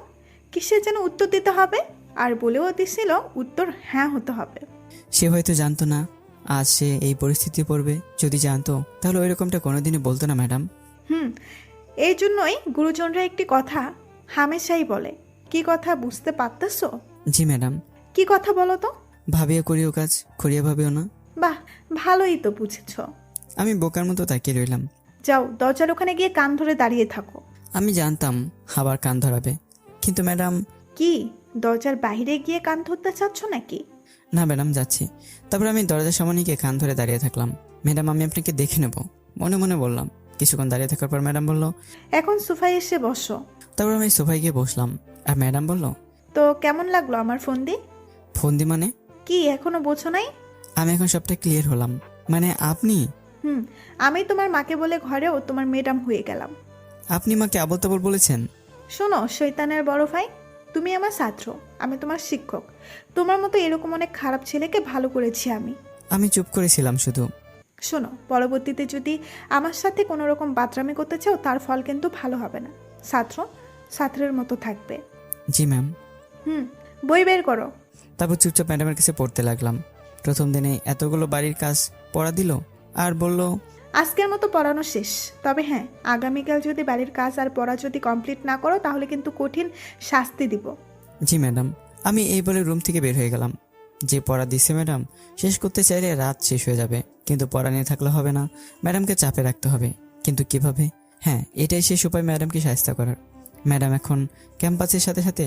S1: কিসের যেন উত্তর দিতে হবে, আর বলেও দিছিল উত্তর হ্যাঁ হতে হবে।
S2: সে হয়তো জানতো না আজ সে এই পরিস্থিতি পড়বে। যদি জানতো তাহলে ওই রকমটা কোনোদিনই বলতো না ম্যাডাম।
S1: এই জন্যই গুরুজনরা একটি কথা হামেশাই বলে। কি কথা বুঝতে পারতেছো?
S2: জি ম্যাডাম।
S1: কি কথা বলো তো?
S2: ভাবিয়া করিও কাজ, করিয়া ভাবিও না।
S1: বাহ, ভালোই তো বুঝেছ।
S2: আমি বোকার মতো তাকিয়ে রইলাম।
S1: যাও, দরজার ওখানে গিয়ে কান ধরে দাঁড়িয়ে থাকো।
S2: আমি জানতাম আবার কান ধরাবে, কিন্তু ম্যাডাম।
S1: কি, দরজার বাইরে গিয়ে কান ধরতে চাচ্ছ নাকি?
S2: না ম্যাডাম, যাচ্ছি। তারপর আমি দরজার সামনে গিয়ে কান ধরে দাঁড়িয়ে থাকলাম। ম্যাডাম, আমি আপনাকে দেখে নেব, মনে মনে বললাম। কিছুক্ষণ দাঁড়িয়ে থাকার পর ম্যাডাম বলল,
S1: এখন সোফায় এসে বসো।
S2: তারপর আমি সোফায় গিয়ে বসলাম। আর ম্যাডাম বলল,
S1: তো কেমন লাগলো আমার ফোন দি?
S2: ফোন দি মানে?
S1: কি এখনো বোঝো নাই?
S2: আমি এখন সবটা ক্লিয়ার হলাম। মানে আপনি?
S1: আমি তোমার মাকে বলে ঘরেও তোমার ম্যাডাম হয়ে গেলাম।
S2: আপনি মাকে আবল তাবল বলেছেন?
S1: শোনো শৈতানের বড় ভাই, তুমি আমার ছাত্র, আমি তোমার শিক্ষক। তোমার মতো এরকম অনেক খারাপ ছেলেকে ভালো করেছি আমি।
S2: আমি চুপ করেছিলাম শুধু।
S1: শোনো, পরবর্তীতে যদি আমার সাথে কোনো রকম বাতরামি করতে চাও তার ফল কিন্তু ভালো হবে না। ছাত্র ছাত্রের মতো থাকবে।
S2: জি ম্যাম।
S1: বই বের করো।
S2: তারপর চুপচাপ ম্যাডামের কাছে পড়তে লাগলাম। প্রথম দিনে এতগুলো বাড়ির কাজ পড়া দিল আর বলল,
S1: আজকের মতো পড়ানো শেষ। তবে হ্যাঁ, আগামীকাল যদি বাড়ির কাজ আর পড়া যদি কমপ্লিট না করো তাহলে কিন্তু কঠিন শাস্তি দিব।
S2: জি ম্যাডাম। আমি এই বলে রুম থেকে বের হয়ে গেলাম। যে পড়া দিচ্ছে ম্যাডাম, শেষ করতে চাইলে রাত শেষ হয়ে যাবে, কিন্তু পড়া নিয়ে থাকলে হবে না, ম্যাডামকে চাপে রাখতে হবে। কিন্তু কিভাবে? হ্যাঁ, এটাই শেষ উপায় ম্যাডামকে সাহায্য করার। ম্যাডাম এখন ক্যাম্পাসের সাথে সাথে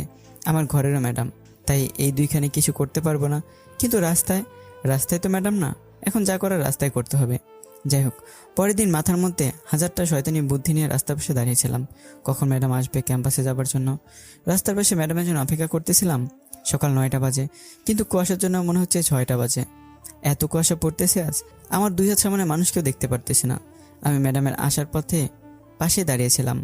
S2: আমার ঘরেরও ম্যাডাম, তাই এই দুইখানে কিছু করতে পারবো না। কিন্তু রাস্তায় তো ম্যাডাম না, এখন যা করার রাস্তায় করতে হবে। যাই হোক, পরের দিন মাথার মধ্যে হাজারটা শয়তানি বুদ্ধি নিয়ে রাস্তার পাশে দাঁড়িয়েছিলাম, কখন ম্যাডাম আসবে ক্যাম্পাসে যাবার জন্য। রাস্তার পাশে ম্যাডামের জন্য অপেক্ষা করতেছিলাম। সকাল 9টা বাজে, কিন্তু কুয়াশার জন্য মনে হচ্ছে 6টা বাজে। এত কুয়াশা পড়তেছে আজ, আমার 2 হাত সামনে মানুষকেও দেখতে পারতেছি না। আমি ম্যাডামের আসার পথে পাশে দাঁড়িয়েছিলাম,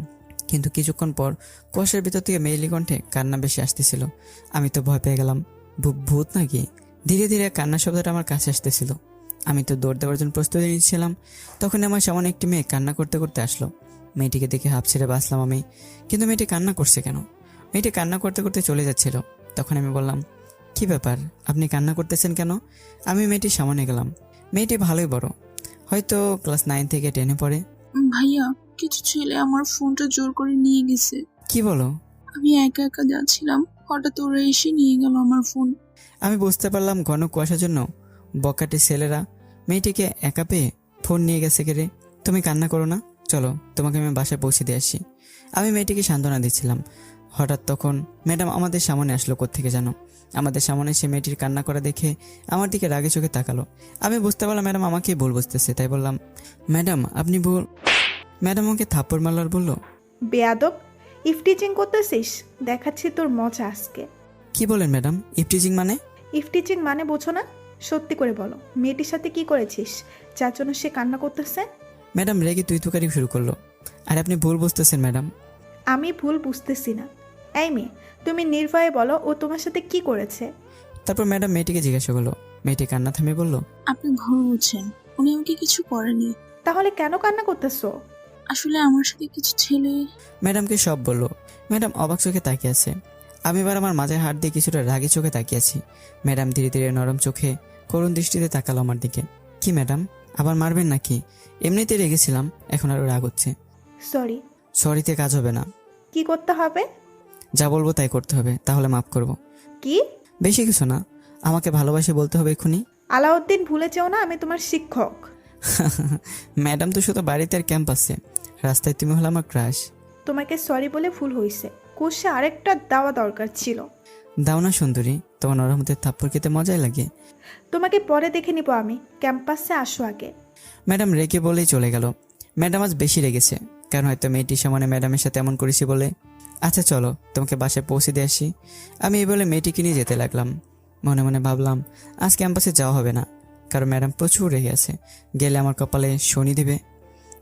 S2: কিন্তু কিছুক্ষণ পর কুয়াশার ভিতর থেকে মেয়েলি কণ্ঠে কান্না বেশি আসতেছিল। আমি তো ভয় পেয়ে গেলাম, ভূত নাকি। ধীরে ধীরে কান্নার শব্দটা আমার কাছে আসতেছিল। আমি তো দৌড় দেওয়ার জন্য প্রস্তুতি নিচ্ছিলাম, তখন আমার সামনে একটি মেয়ে কান্না করতে করতে আসলো। মেয়েটিকে দেখে হাঁপ ছেড়ে বাঁচলাম আমি, কিন্তু মেয়েটি কান্না করছে কেন? মেয়েটি কান্না করতে করতে চলে যাচ্ছিল। তখন আমি বললাম, কি ব্যাপার, আপনি কান্না করতেছেন কেন? আমি মেয়েটির সামনে গেলাম। মেয়েটি ভালোই বড়, হয়তো ক্লাস 9 থেকে 10-এ পড়ে।
S8: ভাইয়া, কিছু ছেলে আমার ফোনটা জোর করে নিয়ে গেছে।
S2: কি বলো?
S8: আমি একা একা যাচ্ছিলাম, হঠাৎ ওরা এসে নিয়ে গেল আমার ফোন।
S2: আমি বুঝতে পারলাম ঘন কুয়াশার জন্য বকাটে ছেলেরা মেয়েটিকে একা পেয়ে ফোন নিয়ে গেছে। কেড়ে, তুমি কান্না করো না, চলো তোমাকে আমি বাসায় পৌঁছে দিয়ে আসি। আমি মেয়েটিকে সান্ত্বনা দিচ্ছিলাম। হঠাৎ তখন ম্যাডাম আমাদের সামনে আসলো। কোত্থেকে জানো? আমাদের সামনে সে মেয়েটির কান্না করা দেখে আমার দিকে রাগে চোখে তাকালো। আমি বুঝতে পারলাম ম্যাডাম আমাকেই ভুল বুঝতেছে, তাই বললাম, ম্যাডাম আপনি ভুল। ম্যাডাম আমাকে থাপ্পড় মারল আর বলল,
S1: বেয়াদব, ইফটিচিং করতেছিস? দেখাচ্ছি তোর মজা আজকে।
S2: কি বলেন ম্যাডাম? ইফটিজিং মানে?
S1: ইফটিচিং মানে বোঝো না? সত্যি করে বলো, মেয়েটির সাথে কি করেছিস যার জন্য সে কান্না করতেছে?
S2: ম্যাডাম রেগে তুই তুকারি শুরু করলো। আর আপনি ভুল বুঝতেছেন ম্যাডাম।
S1: আমি ভুল বুঝতেছি না। এই মেয়ে, তুমি নির্ভয়ে বলো ও তোমার সাথে কি করেছে।
S2: তারপর ম্যাডাম মেয়েটিকে জিজ্ঞাসা করলো। মেয়েটি কান্না থামিয়ে বলল,
S8: আপনি ভুল বুঝছেন, উনি আমাকে কিছু করেনি।
S1: তাহলে কেন কান্না করতেছো?
S8: আসলে আমার সাথে কিছু ছেলে।
S2: ম্যাডামকে সব বললো। ম্যাডাম অবাক চোখে তাকিয়ে আছে। আমি এবার আমার মাঝে হাত দিয়ে কিছুটা রাগি চোখে তাকিয়ে আছি। ম্যাডাম ধীরে ধীরে নরম চোখে করুণ দৃষ্টিতে তাকালো আমার দিকে। কি ম্যাডাম, আবার মারবেন নাকি? এমনিতেই রেগেছিলাম, এখন আরো রাগ হচ্ছে।
S1: সরি।
S2: সরিতে কাজ হবে না,
S1: কি করতে হবে?
S2: যা বলবো তাই করতে হবে, তাহলে মাফ করব।
S1: কি?
S2: বেশি কিছু না, আমাকে ভালোবাসে বলতে হবে এক্ষুনি।
S1: আলাউদ্দিন, ভুলে যেও না আমি তোমার শিক্ষক।
S2: ম্যাডাম তো শুধু বাড়িতে আর ক্যাম্পাসে, রাস্তায় তুমি হলো আমার ক্রাশ।
S1: তোমাকে সরি বলে ভুল হয়েছে, কোষে আরেকটা দেওয়া দরকার ছিল।
S2: দাও না সুন্দরী, তোমার নরম হাতের থাপ্পড় খেতে মজাই লাগে।
S1: তোমাকে পরে দেখে নিব আমি, ক্যাম্পাসে আসো আগে।
S2: ম্যাডাম রেগে বলেই চলে গেল। ম্যাডাম আজ বেশি রেগেছে, কারণ হয়তো মেয়েটির সামনে ম্যাডামের সাথে এমন করেছি বলে। আচ্ছা চলো তোমাকে বাসায় পৌঁছে দিয়ে আসি। আমি এই বলে মেয়েটিকে নিয়ে যেতে লাগলাম। মনে মনে ভাবলাম আজ ক্যাম্পাসে যাওয়া হবে না, কারণ ম্যাডাম প্রচুর রেগে আছে, গেলে আমার কপালে শনি দেবে।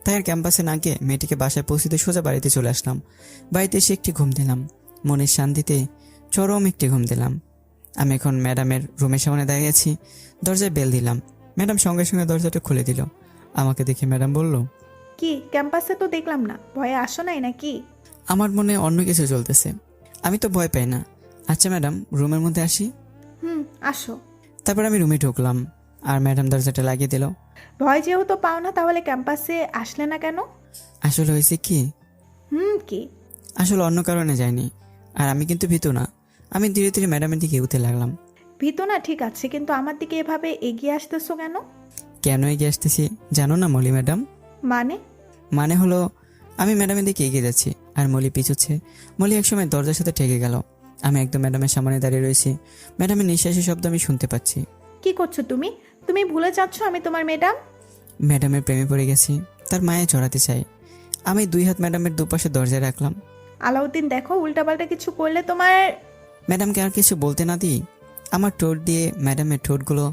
S2: তাই আর ক্যাম্পাসে না গিয়ে মেয়েটিকে বাসায় পৌঁছে দিয়ে সোজা বাড়িতে চলে আসলাম। বাড়িতে এসে একটি ঘুম দিলাম, মনের শান্তিতে চরম একটি ঘুম দিলাম। আমি এখন ম্যাডামের রুমের সামনে দাঁড়িয়ে আছি। দরজায় বেল দিলাম, ম্যাডাম সঙ্গে সঙ্গে দরজাটা খুলে দিল। আমাকে দেখে ম্যাডাম বলল,
S1: কি ক্যাম্পাসে তো দেখলাম না, ভয়ে আসো নাই নাকি?
S2: আমার মনে অন্য কিছু চলতেছে। আমি তো ভয় পাই না। আচ্ছা ম্যাডাম, রুমের মধ্যে আসি।
S1: আসো।
S2: তারপর আমি রুমে ঢুকলাম আর ম্যাডাম দরজাটা লাগিয়ে দিল।
S1: ভয় যেহেতু পাও না, তাহলে ক্যাম্পাসে আসলে না কেন?
S2: আসলে হয়েছে কি,
S1: কি?
S2: আসলে অন্য কারণে যায়নি। আর আমি কিন্তু ভীতু না। আমি ধীরে ধীরে ম্যাডামের দিকে এগোতে লাগলাম।
S1: ভীতু না ঠিক আছে, কিন্তু আমার দিকে এভাবে এগিয়ে আসতেছো কেন?
S2: কেন এগিয়ে আসতেছি জানো না মলি ম্যাডাম?
S1: মানে
S2: হলো আমি ম্যাডামের দিকে এগিয়ে যাচ্ছি আর মলি পিছুচ্ছে। মলি একসময় দরজার সাথে ঠেকে গেল। আমি একদম ম্যাডামের সামনে দাঁড়িয়ে রয়েছি। ম্যাডামের নিঃশ্বাসের শব্দ আমি শুনতে পাচ্ছি।
S1: কি করছো তুমি? তুমি ভুলে যাচ্ছ আমি তোমার ম্যাডাম।
S2: ম্যাডামের প্রেমে পড়ে গেছি, তার মায়ে চড়াতে চাই। আমি 2 হাত ম্যাডামের দুপাশে দরজায় রাখলাম।
S1: আলাউদ্দিন, দেখো উল্টাপাল্টা কিছু করলে তোমার।
S2: ম্যাডামকে আর কিছু বলতে না দিই আমার ঠোঁট দিয়ে ম্যাডামের ঠোঁটগুলো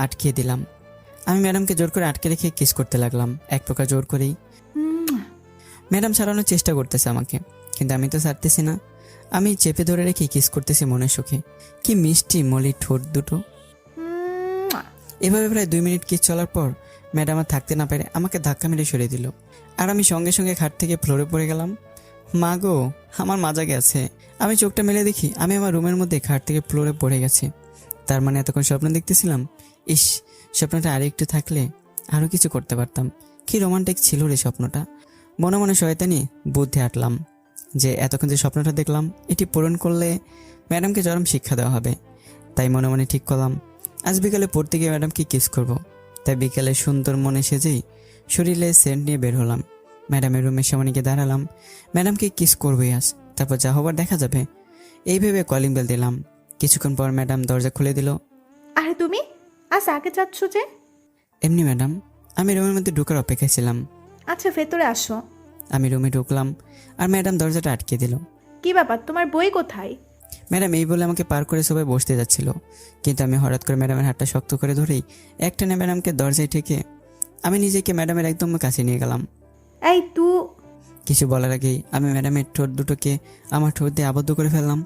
S2: আটকিয়ে দিলাম। আমি ম্যাডামকে জোর করে আটকে রেখে কিস করতে লাগলাম, এক প্রকার জোর করেই। ম্যাডাম ছাড়ানোর চেষ্টা করতেছে আমাকে, কিন্তু আমি তো ছাড়তেছি না। আমি চেপে ধরে রেখে কিস করতেছি মনের সুখে। কি মিষ্টি মলির ঠোঁট দুটো। এভাবে প্রায় 2 মিনিট কিস চলার পর ম্যাডাম আর থাকতে না পেরে আমাকে ধাক্কা মেরে সরিয়ে দিল, আর আমি সঙ্গে সঙ্গে খাট থেকে ফ্লোরে পড়ে গেলাম। মা গো, আমার মাজা গেছে। আমি চোখটা মেলে দেখি আমি আমার রুমের মধ্যে খাট থেকে ফ্লোরে পড়ে গেছি। তার মানে এতক্ষণ স্বপ্ন দেখতেছিলাম। ইস, স্বপ্নটা আর একটু থাকলে আরও কিছু করতে পারতাম। কি রোমান্টিক ছিল রে স্বপ্নটা। মনে মনে শয়তানি বুদ্ধি আটলাম যে এতক্ষণ যে স্বপ্নটা দেখলাম এটি পূরণ করলে ম্যাডামকে চরম শিক্ষা দেওয়া হবে। তাই মনে মনে ঠিক করলাম আজ বিকালে পড়তে গিয়ে ম্যাডামকে কিস করব। তাই বিকালে সুন্দর মনে সেজেই শরীরে সেন্ট নিয়ে বের হলাম। ম্যাডামের রুমের সামনে গিয়ে দাঁড়ালাম। ম্যাডামকে কিস করবোই আজ, তারপর যা হবার দেখা যাবে, এই ভেবে কলিং বেল দিলাম। কিছুক্ষণ পর ম্যাডাম দরজা খুলে দিল।
S1: আরে তুমি আজ আগে যাচ্ছ যে?
S2: এমনি ম্যাডাম, আমি রুমের মধ্যে ঢোকার অপেক্ষায় ছিলাম।
S1: আচ্ছা, ভেতরে আসো।
S2: আমি রুমে ঢুকলাম আর ম্যাডাম দরজাটা আটকে দিল।
S1: কি ব্যাপার, তোমার বই কোথায়?
S2: ম্যাডাম এই বলে আমাকে পার করে সবাই বসতে যাচ্ছিল, কিন্তু আমি হঠাৎ করে ম্যাডামের হাতটা শক্ত করে ধরেই একটানে ম্যাডামকে দরজায় ঠেকে আমি নিজেকে ম্যাডামের একদম কাছে নিয়ে গেলাম।
S1: এই
S2: কিছু বলার আগেই আমি ম্যাডামের ঠোঁট দুটোকে আমার ঠোঁট দিয়ে আবদ্ধ করে ফেললাম।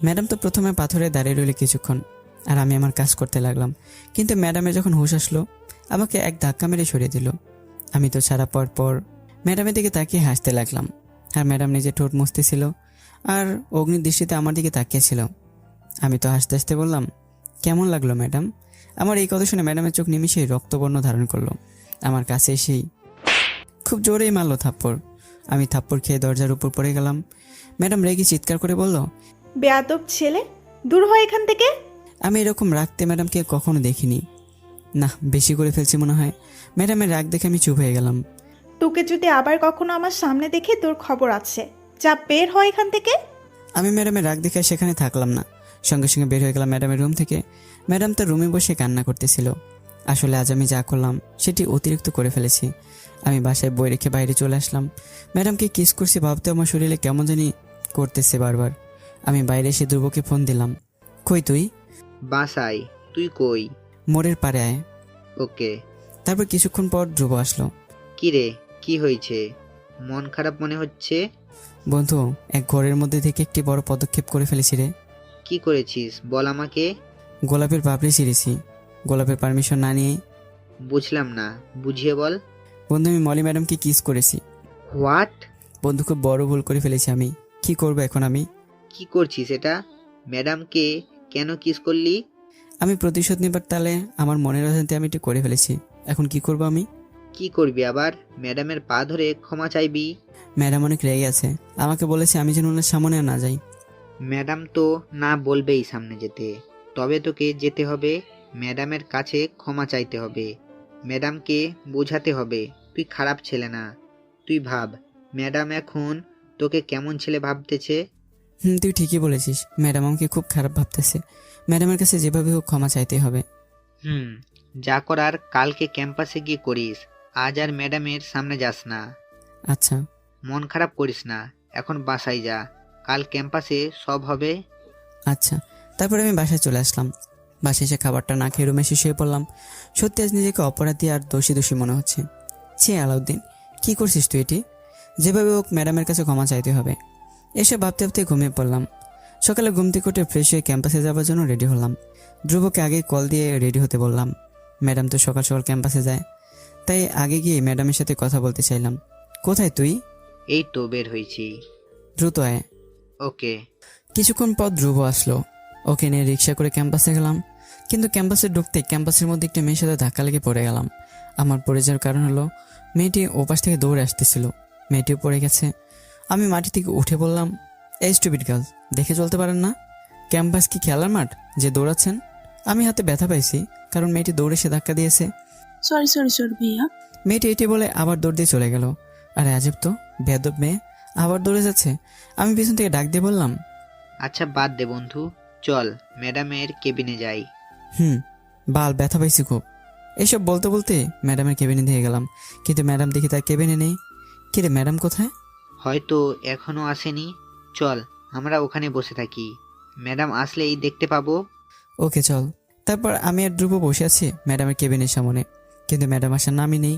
S2: ম্যাডাম তো প্রথমে পাথরে দাঁড়িয়ে রইল কিছুক্ষণ, আর আমি আমার কাজ করতে লাগলাম। কিন্তু ম্যাডামের যখন হুঁশ আসলো, আমাকে এক ধাক্কা মেরে সরিয়ে দিল। আমি তো ছাড়া পর পর ম্যাডামের দিকে তাকিয়ে হাসতে লাগলাম, আর ম্যাডাম নিজে ঠোঁট মুছতেছিল আর অগ্নির দৃষ্টিতে আমার দিকে তাকিয়েছিল। আমি তো হাসতে হাসতে বললাম, কেমন লাগলো ম্যাডাম? আমার এই কথা শুনে ম্যাডামের চোখ নিমিশেই রক্তবর্ণ ধারণ করলো। আমার কাছে এসেই খুব জোরেই মারলো থাপ্পড়। আমি থাপ্পড় খেয়ে দরজার উপর পড়ে গেলাম। ম্যাডাম রেগে চিৎকার করে বলল,
S1: বেয়াদব ছেলে, দূর হয় এখান থেকে।
S2: আমি এরকম রাগতে ম্যাডামকে কখনো দেখিনি। না, বেশি করে ফেলছি মনে হয়। ম্যাডামের রাগ দেখে আমি চুপ হয়ে গেলাম।
S1: তোকে যদি আবার কখনো আমার সামনে দেখি, তোর খবর আছে। যা, বের হয় এখান থেকে।
S2: আমি ম্যাডামের রাগ দেখে সেখানে থাকলাম না, সঙ্গে সঙ্গে বের হয়ে গেলাম ম্যাডামের রুম থেকে। ম্যাডাম তার রুমে বসে কান্না করতেছিল। আসলে আজ আমি যা করলাম সেটি অতিরিক্ত করে ফেলেছি। আমি বাসায় বই রেখে বাইরে চলে আসলাম। ম্যাডামকে কিস করছি ভাবতে আমার শরীরে কেমন জানি করতেছে বারবার। আমি বাইরে এসে ধ্রুবকে ফোন দিলাম। কই তুই?
S3: বাসায়। তুই কই?
S2: মোড়ের পাড়ে আয়।
S3: ওকে।
S2: তারপর কিছুক্ষণ পর ধ্রুব আসলো।
S3: কি রে, কি হয়েছে? মন খারাপ মনে হচ্ছে।
S2: বন্ধু, এক ঘরের মধ্যে থেকে একটি বড় পদক্ষেপ করে ফেলেছি রে।
S3: কি করেছিস বল আমাকে।
S2: গোলাপের পাপড়ি ছিঁড়েছি, গোলাপের পারমিশন না নিয়েই।
S3: বুঝলাম না, বুঝিয়ে বল।
S2: বন্ধু, আমি মলি ম্যাডামকে কিস করেছি।
S3: হোয়াট?
S2: বন্ধু, খুব বড় ভুল করে ফেলেছি আমি। কি করবো এখন আমি?
S3: কি করছিস এটা? ম্যাডামকে কেন কিস করলি?
S2: আমি প্রতিশোধ নেবার তালে আমার মনের অশান্তি আমি এটি করে ফেলেছি। এখন কি করব আমি?
S3: কি করবি আবার? ম্যাডামের পা ধরে ক্ষমা চাইবি।
S2: ম্যাডাম অনেক রেগে আছে, আমাকে বলেছে আমি যেন ওনার সামনে না যাই।
S3: ম্যাডাম তো না বলবেই সামনে যেতে, তবে তোকে যেতে হবে। ম্যাডামের কাছে ক্ষমা চাইতে হবে, ম্যাডামকে বোঝাতে হবে তুই খারাপ ছেলে না। তুই ভাব, ম্যাডাম এখন তোকে কেমন ছেলে ভাবতেছে।
S2: তুই ঠিকই বলেছিস, ম্যাডাম আমাকে খুব খারাপ ভাবতেছে। ম্যাডামের কাছে যেভাবে হোক ক্ষমা চাইতে হবে।
S3: যা করার কালকে ক্যাম্পাসে গিয়ে করিস, আজ আর ম্যাডামের সামনে যাস না।
S2: আচ্ছা।
S3: মন খারাপ করিস না, এখন বাসায় যা, কাল ক্যাম্পাসে সব হবে।
S2: আচ্ছা। তারপরে আমি বাসায় চলে আসলাম। বাসায় এসে খাবারটা না খেয়ে রুমে শুয়ে পড়লাম। সত্যি আজ নিজেকে অপরাধী আর দোষী দোষী মনে হচ্ছে। আলাউদ্দিন, কি করছিস তুই এটি? যেভাবে হোক ম্যাডামের কাছে ক্ষমা চাইতে হবে। এসব ভাবতে ভাবতে ঘুমিয়ে পড়লাম। সকালে ঘুম থেকে উঠে ফ্রেশ হয়ে ক্যাম্পাসে যাওয়ার জন্য রেডি হলাম। ধ্রুবকে আগে কল দিয়ে রেডি হতে বললাম। ম্যাডাম তো সকাল সকাল ক্যাম্পাসে যায়, তাই আগে গিয়ে ম্যাডামের সাথে কথা বলতে চাইলাম। কোথায় তুই?
S3: এই তো বের হয়েছি।
S2: দ্রুত আয়।
S3: ওকে।
S2: কিছুক্ষণ পর ধ্রুব আসলো। ওকে নিয়ে রিক্সা করে ক্যাম্পাসে গেলাম। কিন্তু ক্যাম্পাসে ঢুকতে ক্যাম্পাসের মধ্যে একটা মেয়ের সাথে ধাক্কা লেগে পড়ে গেলাম। আমার পড়ে যাওয়ার কারণ হলো মেয়েটি ওপাশ থেকে দৌড়ে আসতেছিল। মেয়েটিও পড়ে গেছে। আমি মাটি থেকে উঠে বললাম, এই স্টুপিড গার্ল, দেখে চলতে পারেন না? ক্যাম্পাস কি খেলার মাঠ যে দৌড়াচ্ছেন? আমি হাতে ব্যথা পাইছি কারণ মেয়েটি দৌড়ে সে ধাক্কা দিয়েছে।
S8: সরি ভাইয়া।
S2: মেয়েটি এটি বলে আবার দৌড় দিয়ে চলে গেল। আরে আজব তো, বেয়াদব মেয়ে আবার দৌড়ে যাচ্ছে। আমি পিছন থেকে ডাক দিয়ে বললাম,
S3: আচ্ছা বাদ দে বন্ধু, চল ম্যাডামের কেবিনে যাই।
S2: বাল ব্যথা পাইছি খুব। এসব বলতে বলতে ম্যাডামের কেবিনে দিয়ে গেলাম, কিন্তু ম্যাডাম দেখি তার কেবিনে নেই। কিরে, ম্যাডাম কোথায়?
S3: হয়তো এখনো আসেনি, চল আমরা ওখানে বসে থাকি, ম্যাডাম আসলেই দেখতে পাবো।
S2: ওকে চল। তারপর আমি আর ধ্রুব বসে আছি ম্যাডামের কেবিনের সামনে, কিন্তু ম্যাডাম আসার নামই নেই।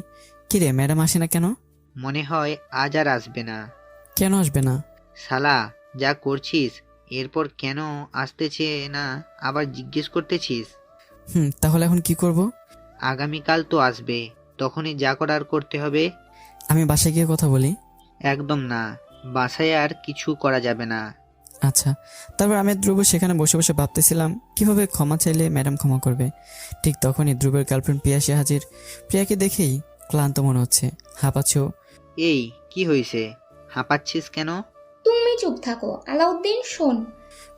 S2: কিরে, ম্যাডাম আসে না কেন?
S3: মনে হয় আজ আর আসবে না।
S2: কেন আসবে না?
S3: শালা, যা করছিস এরপর কেন আসতেছে না আবার জিজ্ঞেস করতেছিস?
S2: তাহলে এখন কি করব?
S3: আগামীকাল তো আসবে, তখনই যা করার করতে হবে।
S2: আমি বাসায় গিয়ে কথা বলি।
S3: একদম না, বাসায় আর কিছু করা যাবে না।
S2: আচ্ছা। তারপর আমি আর ধ্রুব সেখানে বসে বসে ভাবতেছিলাম কিভাবে ক্ষমা চাইলে ম্যাডাম ক্ষমা করবে। ঠিক তখনই ধ্রুবের গার্লফ্রেন্ড প্রিয়া এসে হাজির। প্রিয়াকে দেখেই ক্লান্ত মনে হচ্ছে, হাঁপাচ্ছ।
S3: এই কি হয়েছে, হাঁপাচ্ছিস কেন?
S5: তুমি চুপ থাকো। আলাউদ্দিন শোন,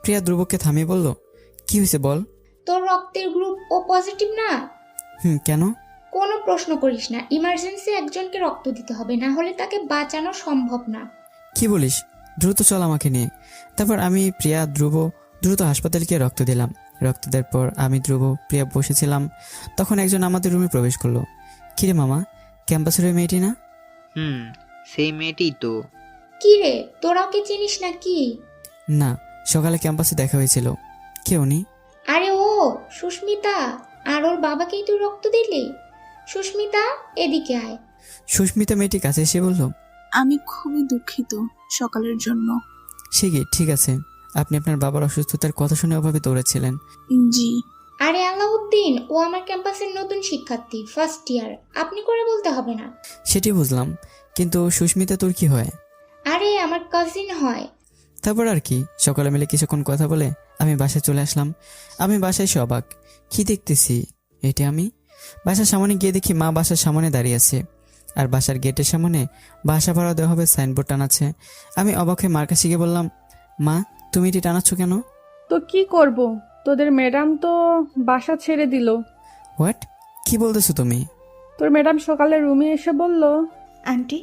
S2: প্রিয়া ধ্রুবকে থামিয়ে বলল, কি হয়েছে বল।
S5: তোর রক্তের গ্রুপ ও পজিটিভ না।
S2: কেন?
S5: কোনো প্রশ্ন করিস না, ইমার্জেন্সি একজনকে রক্ত দিতে হবে, না হলে তাকে বাঁচানো সম্ভব না।
S2: কি বলিস? দ্রুত চল আমাকে নিয়ে। তারপর আমি, প্রিয়া, ধ্রুব দ্রুত হাসপাতালে গিয়ে রক্ত দিলাম। রক্ত দেওয়ার পর আমি, ধ্রুব, প্রিয়া বসেছিলাম। তখন একজন আমাদের রুমে প্রবেশ করলো। কিরে মামা, ক্যাম্পাসের ওই মেয়েটি না?
S3: সেই মেয়েটিই তো।
S5: কি রে, তোরা ওকে চিনিস না কি?
S2: না, সকালে ক্যাম্পাসে দেখা হয়েছিল। কে উনি?
S5: আরে ও সুস্মিতা, আর ওর বাবাকেই তুই রক্ত দিলি? সুস্মিতা, এদিকে আয়।
S2: সুস্মিতা মেয়েটি কাছে এসে বলল,
S8: আমি খুবই দুঃখিত সকালের জন্য।
S2: সে কি, ঠিক আছে। আপনি আপনার বাবার অসুস্থতার কথা শুনে ওভাবে দৌড়াচ্ছিলেন?
S8: জি।
S5: আরে আলাউদ্দিন, ও আমার ক্যাম্পাসের নতুন শিক্ষার্থী, ফার্স্ট ইয়ার, আপনি করে বলতে হবে না।
S2: সেটি বুঝলাম, কিন্তু সুস্মিতা তোর কি হয়?
S5: আরে আমার কাজিন হয়।
S2: তারপর আর কি, সকালে মিলে কিছুক্ষণ কথা বলে আমি বাসায় চলে আসলাম। আমি বাসায় এসে অবাক, কি দেখতেছি, এটা আমি বাসার সামনে গিয়ে দেখি মা বাসার সামনে দাঁড়িয়ে আছে, আর বাসার গেটের সামনে বাসা ভাড়া দেওয়া হবে সাইনবোর্ড টানাচ্ছে। আমি অবাক হয়ে মার কাছে গিয়ে বললাম, মা তুমি এটি টানাচ্ছ কেন?
S4: তো কি করব, তোদের ম্যাডাম তো বাসা ছেড়ে দিল।
S2: হোয়াট, কি বলতেছো তুমি?
S4: তোর ম্যাডাম সকালে রুমে এসে বলল,
S1: আন্টি,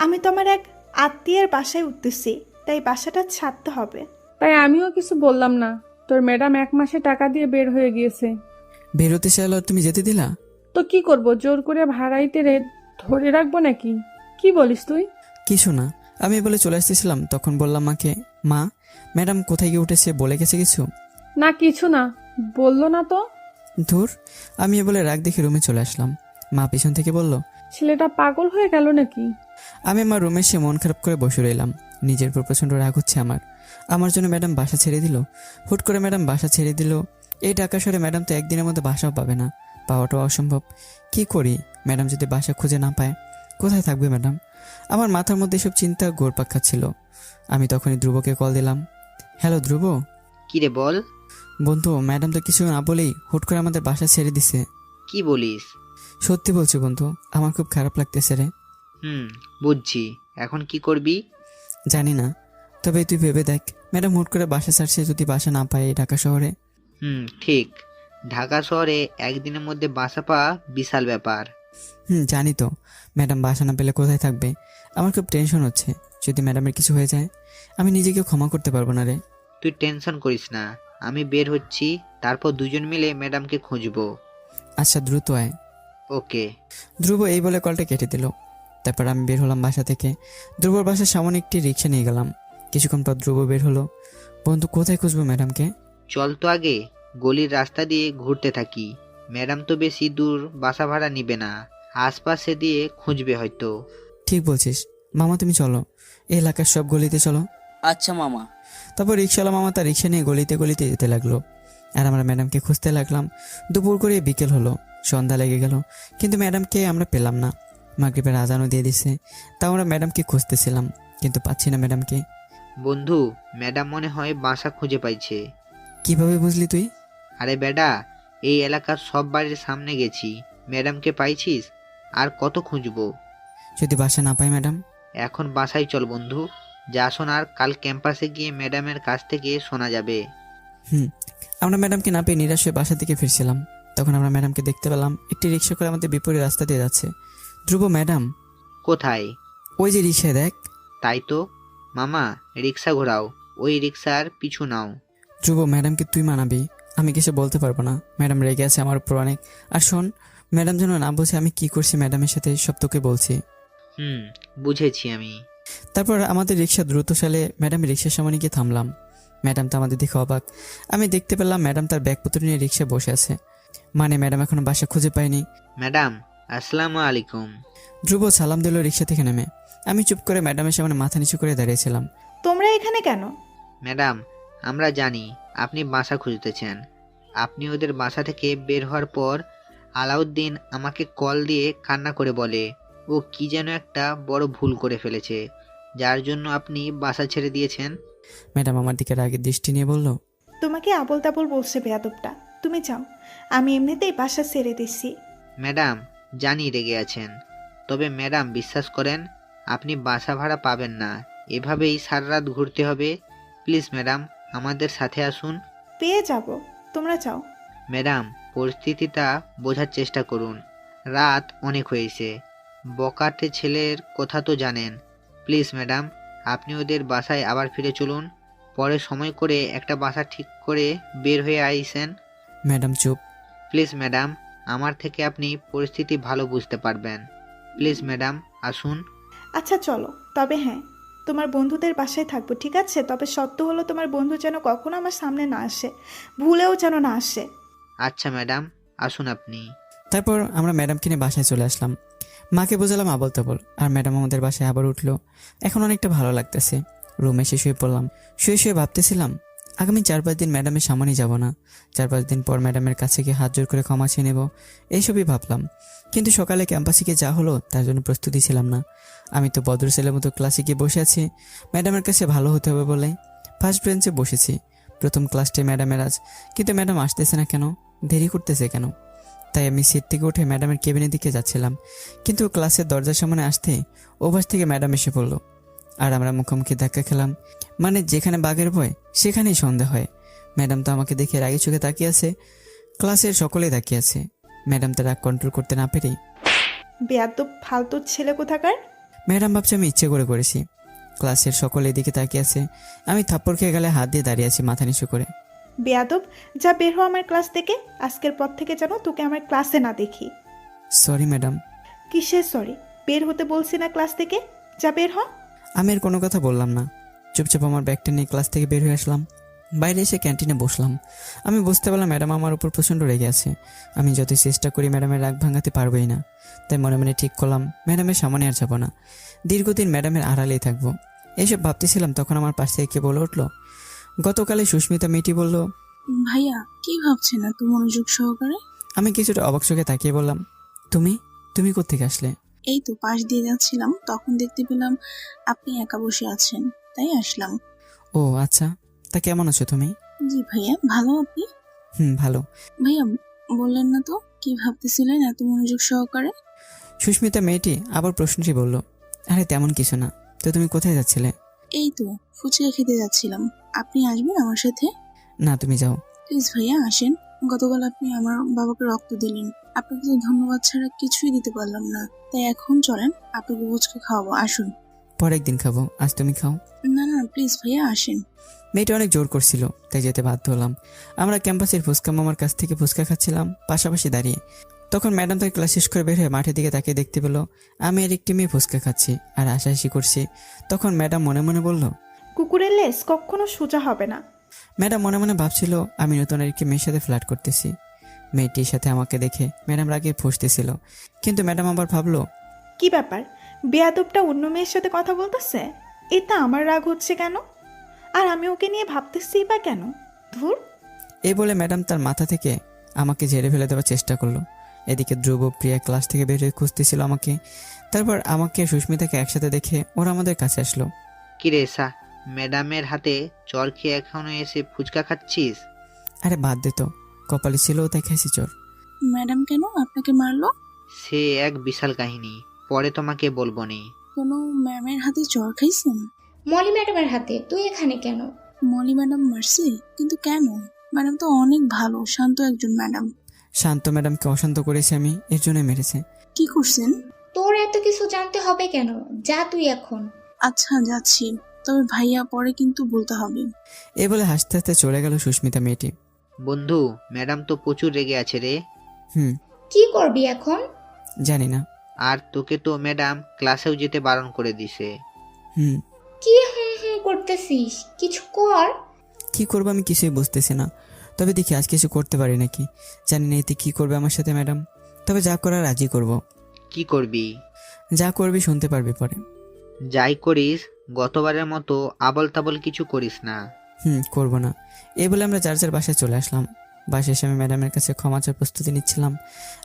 S1: আমি তো আমার এক আত্মীয়ের বাসায় উঠতেছি, তাই বাসাটা ছাড়তে হবে।
S4: তাই আমিও কিছু বললাম না। তোর ম্যাডাম 1 মাসে টাকা দিয়ে বের হয়ে গিয়েছে।
S2: বেরোতে চাইলো, তুমি যেতে দিলা?
S4: তো কি করব, জোর করে ভাড়াইতে ধরে রাখবো নাকি? কি বলিস তুই?
S2: কিছু না, আমি বলে চলে আসতেছিলাম, তখন বললাম মাকে, মা ম্যাডাম কোথায় গিয়ে উঠেছে, বলে গেছে কিছু?
S4: না কিছু না, বললো না তো।
S2: ধুর, আমি বলে রাগ দেখে রুমে চলে আসলাম। মা পিছন থেকে বলল,
S4: ছেলেটা পাগল হয়ে গেল নাকি?
S2: আমি আমার রুমে এসে মন খারাপ করে বসে রইলাম। নিজের উপর প্রচণ্ড রাগ হচ্ছে আমার জন্য ম্যাডাম বাসা ছেড়ে দিল। হুট করে ম্যাডাম বাসা ছেড়ে দিল। এই ঢাকা শহরে ম্যাডাম তো একদিনের মধ্যে বাসাও পাবে না, পাওয়াটাও অসম্ভব। কি করি, ম্যাডাম যদি বাসা খুঁজে না পায়, কোথায় থাকবে ম্যাডাম? আমার মাথার মধ্যে এসব চিন্তা ঘুরপাক খাচ্ছিল। আমি তখনই ধ্রুবকে কল দিলাম। হ্যালো ধ্রুব।
S3: কি রে বল।
S2: বন্ধু, ম্যাডাম তো কিছু না বলেই হুট করে আমাদের বাসা ছেড়ে দিছে।
S3: কি বলিস?
S2: সত্যি বলছি বন্ধু, আমার খুব খারাপ লাগতেছে রে।
S3: বুঝছি। এখন কি করবি?
S2: জানি না, তবে তুই ভেবে দেখ, ম্যাডাম হুট করে বাসা ছাড়ছে, যদি বাসা না পায় এই ঢাকা শহরে।
S3: ঠিক। ঢাকা শহরে একদিনের মধ্যে বাসা পাওয়া বিশাল ব্যাপার।
S2: জানি তো, ম্যাডাম বাসা না পেলে কোথায় থাকবে। আমার খুব টেনশন হচ্ছে, যদি ম্যাডামের কিছু হয়ে যায় আমি নিজেকে ক্ষমা করতে পারবো না রে।
S3: তুই টেনশন করিস না, আমি বের হচ্ছি, তারপর দুজন মিলে ম্যাডামকে খুঁজবো।
S2: আচ্ছা দ্রুত আয়।
S3: ওকে।
S2: ধ্রুব এই বলে কলটা কেটে দিল। তারপর আমি বের হলাম বাসা থেকে। ধ্রুবর বাসার সামনে একটি রিক্সা নিয়ে গেলাম। কিছুক্ষণ পর ধ্রুব বের হলো। বন্ধু, কোথায় খুঁজবো ম্যাডামকে?
S3: চল তো আগে গলির রাস্তা দিয়ে ঘুরতে থাকি। ম্যাডাম তো বেশি দূর বাসা ভাড়া নিবে না, আশপাশে দিয়ে খুঁজবে হয়তো।
S2: ঠিক বলছিস মামা, তুমি চলো, এই এলাকার সব গলিতে চলো।
S6: আচ্ছা মামা।
S2: তারপর রিক্সাওয়ালা মামা তার রিক্সা নিয়ে গলিতে গলিতে যেতে লাগলো, আর আমরা ম্যাডামকে খুঁজতে লাগলাম। দুপুর করে বিকেল হলো, সন্ধ্যা লেগে গেল, কিন্তু ম্যাডামকে আমরা পেলাম না। মাগরিবের আজানও দিয়ে দিছে, তাও আমরা ম্যাডামকে খুঁজতেছিলাম, কিন্তু পাচ্ছি না ম্যাডামকে।
S3: বন্ধু, ম্যাডাম মনে হয় বাসা খুঁজে পাইছে।
S2: কিভাবে বুঝলি তুই?
S3: আরে বেডা, এই এলাকার সব বাড়ির সামনে গেছি, ম্যাডামকে পাইছিস? আর কত খুঁজবো?
S2: যদি বাসা না পাই ম্যাডাম?
S3: এখন বাসায় চল বন্ধু, যা শোনার কাল ক্যাম্পাসে গিয়ে ম্যাডামের কাছ থেকে শোনা যাবে।
S2: আমরা ম্যাডামকে না পেয়ে নিরাশ হয়ে বাসা থেকে ফিরছিলাম, তখন আমরা ম্যাডামকে দেখতে পেলাম একটি রিক্সা করে আমাদের বিপরীত রাস্তা দিয়ে যাচ্ছে। ধ্রুব, ম্যাডাম
S3: কোথায়?
S2: ওই যে রিক্সায় দেখ।
S3: তাই তো মামা, রিক্সা ঘোরাও, ওই রিক্সার পিছু নাও।
S2: ধ্রুব, ম্যাডামকে তুই মানাবি, আমি কিছু বলতে পারবো না, ম্যাডাম রেগে আছে আমার উপর অনেক। আর শোন, ম্যাডাম যেন না বুঝে আমি কি করছি ম্যাডামের সাথে, সব তোকে বলছি।
S3: বুঝেছি আমি।
S2: তারপর আমাদের রিক্সা দ্রুত সালে ম্যাডামের রিক্সার সামনে গিয়ে থামলাম। ম্যাডাম তো আমাদের দেখে অবাক। আমি দেখতে পেলাম ম্যাডাম তার ব্যাগপত্র নিয়ে রিক্সায় বসে আছে, মানে ম্যাডাম এখনো বাসা খুঁজে পায়নি।
S3: ম্যাডাম, আসসালামু আলাইকুম।
S2: ধ্রুব সালাম দিল রিক্সা থেকে নেমে। আমি চুপ করে ম্যাডামের সামনে মাথা নিচু করে দাঁড়িয়েছিলাম।
S1: তোমরা এখানে কেন?
S3: ম্যাডাম, আমরা জানি আপনি বাসা খুঁজতেছেন। আপনি ওদের বাসা থেকে বের হওয়ার পর আলাউদ্দিন আমাকে কল দিয়ে কান্না করে বলে ও কি যেন একটা বড় ভুল করে ফেলেছে, যার জন্য আপনি বাসা ছেড়ে দিয়েছেন।
S2: ম্যাডাম আমার দিকে রাগের দৃষ্টি নিয়ে বলল,
S1: তোমাকে আবল তাবল বলছে বেয়াদবটা, তুমি যাও, আমি এমনিতেই বাসা ছেড়ে দিচ্ছি।
S3: ম্যাডাম, জানি রেগে আছেন, তবে ম্যাডাম বিশ্বাস করেন আপনি বাসা ভাড়া পাবেন না, এভাবেই সারা রাত ঘুরতে হবে। প্লিজ ম্যাডাম, আমাদের সাথে আসুন।
S1: পেয়ে যাব, তোমরা যাও।
S3: ম্যাডাম, পরিস্থিতিটা বোঝার চেষ্টা করুন, রাত অনেক হয়েছে। বকাটে ছেলের কথা তো জানেন। প্লিজ ম্যাডাম, আপনি ওদের বাসায় আবার ফিরে চলুন। পরে সময় করে একটা বাসা ঠিক করে বের হয়ে আইসেন।
S2: ম্যাডাম চুপ।
S3: প্লিজ ম্যাডাম, আমার থেকে আপনি পরিস্থিতি ভালো বুঝতে পারবেন। প্লিজ ম্যাডাম, আসুন।
S1: আচ্ছা চলো, তবে হ্যাঁ, তোমার বন্ধুদের বাসায় থাকবো, ঠিক আছে? তবে সত্য হলো তোমার বন্ধু যেন কখনো আমার সামনে না আসে, ভুলেও যেন না আসে।
S3: আচ্ছা ম্যাডাম, আসুন আপনি।
S2: তারপর আমরা ম্যাডামকে নিয়ে বাসায় চলে আসলাম। মাকে বোঝালাম আবল তাবল, আর ম্যাডাম আমাদের বাসায় আবার উঠলো। এখন অনেকটা ভালো লাগতেছে। রুমে এসে শুয়ে পড়লাম। শুয়ে শুয়ে ভাবতেছিলাম আগামী 4-5 দিন ম্যাডামের সামনেই যাব না। 4-5 দিন পর ম্যাডামের কাছে গিয়ে হাত জোর করে ক্ষমা চেয়ে নেব, এইসবই ভাবলাম। কিন্তু সকালে ক্যাম্পাসে গিয়ে যা হলো তার জন্য প্রস্তুতি ছিলাম না। আমি তো বদর ছেলের মতো ক্লাসে গিয়ে বসে আছি ম্যাডামের কাছে ভালো হতে হবে বলে। ফার্স্ট বেঞ্চে বসেছি, প্রথম ক্লাসটাই ম্যাডামের আজ। কিন্তু ম্যাডাম আসতেছে না কেন, দেরি করতেছে কেন? তাই আমি সিট থেকে উঠে ম্যাডামের কেবিনের দিকে যাচ্ছিলাম, কিন্তু ক্লাসের দরজার সামনে আসতে ওভাস থেকে ম্যাডাম এসে পড়লো। আর আমরা মুখোমুখি ধাক্কা খেলাম। মানে যেখানে বাঘের ভয় সেখানেই সন্দেহ হয়। ম্যাডাম তো আমাকে দেখে রাগি চোখে তাকিয়ে আছে, ক্লাসের সকলেই তাকিয়ে আছে। ম্যাডাম তো রাগ কন্ট্রোল করতে না পেরেই,
S1: বেয়াদব ফালতু ছেলে কোথাকার!
S2: ম্যাডাম ভাবছে আমি ইচ্ছে করে করেছি। ক্লাসের সকলে এদিকে তাকিয়ে আছে, আমি থাপ্পড় খেয়ে গেলে হাত দিয়ে দাঁড়িয়ে আছি মাথা নিচু করে।
S1: বেয়াদব, যা বের হ আমার ক্লাস থেকে। আজকের পর থেকে যেন তোকে আমার ক্লাসে না দেখি।
S2: Sorry madam.
S1: কিসের সরি? বের হতে বলছি না ক্লাস থেকে? যা বের হ।
S2: আমি আর কোনো কথা বললাম না, চুপচাপ আমার ব্যাগটা নিয়ে ক্লাস থেকে বের হয়ে আসলাম। বাইরে এসে ক্যান্টিনে বসলাম। আমি বুঝতে পারলাম ম্যাডাম আমার উপর প্রচণ্ড রেগে আছে। আমি যতই চেষ্টা করি ম্যাডামের রাগ ভাঙাতে পারবোই না। তাই মনে মনে ঠিক করলাম ম্যাডামের সামনে আর যাবো না, দীর্ঘদিন ম্যাডামের আড়ালেই থাকবো। এইসব ভাবতেছিলাম তখন আমার পাশ থেকে কে বলে উঠলো, গতকালে সুস্মিতা মেয়েটি বলল।
S8: ভাইয়া কি ভাবছেন এত মনোযোগ সহকারে?
S2: আমি কিছুটা অবাক চোখে তাকিয়ে বললাম, তুমি তুমি কোত্থেকে আসলে?
S8: এই তো পাশ দিয়ে যাচ্ছিলাম, তখন দেখতে পেলাম আপনি একা বসে আছেন, তাই আসলাম।
S2: ও আচ্ছা, তা কেমন আছো তুমি?
S8: জি ভাইয়া, ভালো। আপনি?
S2: ভালো।
S8: ভাইয়া বললেন না তো কি ভাবতেছিলেন এত মনোযোগ সহকারে?
S2: সুস্মিতা মেয়েটি আবার প্রশ্নটি বলল, আরে তেমন কিছু না, তো তুমি কোথায় যাচ্ছিলে?
S8: এই তো ফুচকা খেতে যাচ্ছিলাম, আপনি আসবেন আমার সাথে?
S2: না তুমি যাও।
S8: প্লিজ ভাইয়া আসেন। গতকাল আপনি আমার বাবাকে রক্ত দিলেন, আপনাকে তো ধন্যবাদ ছাড়া কিছুই দিতে পারলাম না, তাই এখন চলেন আপনাকে ফুচকা খাওয়াবো, আসুন।
S2: পরে একদিন খাবো, আজ তুমি খাও।
S8: না না প্লিজ ভাইয়া আসেন।
S2: মেয়েটা অনেক জোর করছিল, তাই যেতে বাধ্য হলাম। আমরা ক্যাম্পাসের ফুচকা মামার কাছ থেকে ফুচকা খাচ্ছিলাম পাশাপাশি দাঁড়িয়ে। তখন ম্যাডাম তার ক্লাস শেষ করে বের হয়ে মাঠের দিকে তাকিয়ে দেখতে পেলো আমি আর একটি মেয়ে ফুচকা খাচ্ছি আর হাসাহাসি করছি। তখন ম্যাডাম মনে মনে বলল,
S1: কুকুরের লেজ কখনো সোজা হবে না।
S2: ম্যাডাম মনে মনে ভাবছিল আমি নতুন আর একটি মেয়ের সাথে ফ্লার্ট করতেছি। মেয়েটির সাথে আমাকে দেখে ম্যাডাম রাগে ফুঁসতেছিল, কিন্তু ম্যাডাম আবার ভাবলো,
S1: কি ব্যাপার, বেয়াদবটা অন্য মেয়ের সাথে কথা বলতেছে, এটা আমার রাগ হচ্ছে কেন? আর আমি ওকে নিয়ে ভাবতেছি বা কেন? ধুর।
S2: এই বলে ম্যাডাম তার মাথা থেকে আমাকে ঝেড়ে ফেলে দেওয়ার চেষ্টা করলো। এদিকে ধ্রুব প্রিয়া ক্লাস থেকে বের হয়ে খুঁজতেছিল আমাকে। তারপর আমাকে সুস্মিতাকে একসাথে দেখে ওরা আমাদের কাছে আসলো।
S3: কিরে ম্যাডামের হাতে চর খেয়ে এখনো এসে ফুচকা খাচ্ছিস?
S2: আরে বাদ দে তো, কপালে ছিল তাই খাইছি চোর।
S8: ম্যাডাম কেন আপনাকে মারলো?
S3: সে এক বিশাল কাহিনী, পরে তোমাকে বলবো নি।
S8: কোনো ম্যামের হাতে চড় খাইছেন?
S5: মলি ম্যাডামের হাতে। তুই এখানে কেন?
S8: মলি ম্যাডাম মারছে? কিন্তু কেন? ম্যাডাম তো অনেক ভালো, শান্ত একজন ম্যাডাম।
S2: শান্ত ম্যাডামকে অশান্ত করেছি আমি, এর জন্য মেরেছে।
S8: কি করছেন?
S5: তোর এত কিছু জানতে হবে কেন? যা তুই এখন।
S8: আচ্ছা যাচ্ছি, তবে ভাইয়া পরে কিন্তু বলতে হবে।
S2: এ বলে হাসতে হাসতে চলে গেল সুস্মিতা মেয়েটি।
S3: বন্ধু, ম্যাডাম তো প্রচুর রেগে আছে রে।
S5: কি করবি এখন?
S2: জানি না।
S3: আর তোকে তো ম্যাডাম ক্লাসেও যেতে বারণ করে দিছে।
S5: কি হুম হুম করতেছিস? কিছু কর।
S2: কি করবো আমি কিছুই বুঝতেছি না, তবে দেখি আজ কিছু করতে পারি নাকি। জানি না এতে কি করবে আমার সাথে ম্যাডাম, তবে যা করার আজই করব।
S3: কি করবি?
S2: যা করবি শুনতে পারবি পরে।
S3: যাই করিস গতবারের মতো আবল তাবল কিছু করিস না।
S2: করব না। এই বলে আমরা যার যার বাসায় চলে আসলাম। বাসায় এসে আমি ম্যাডামের কাছে ক্ষমা চাওয়ার প্রস্তুতি নিচ্ছিলাম।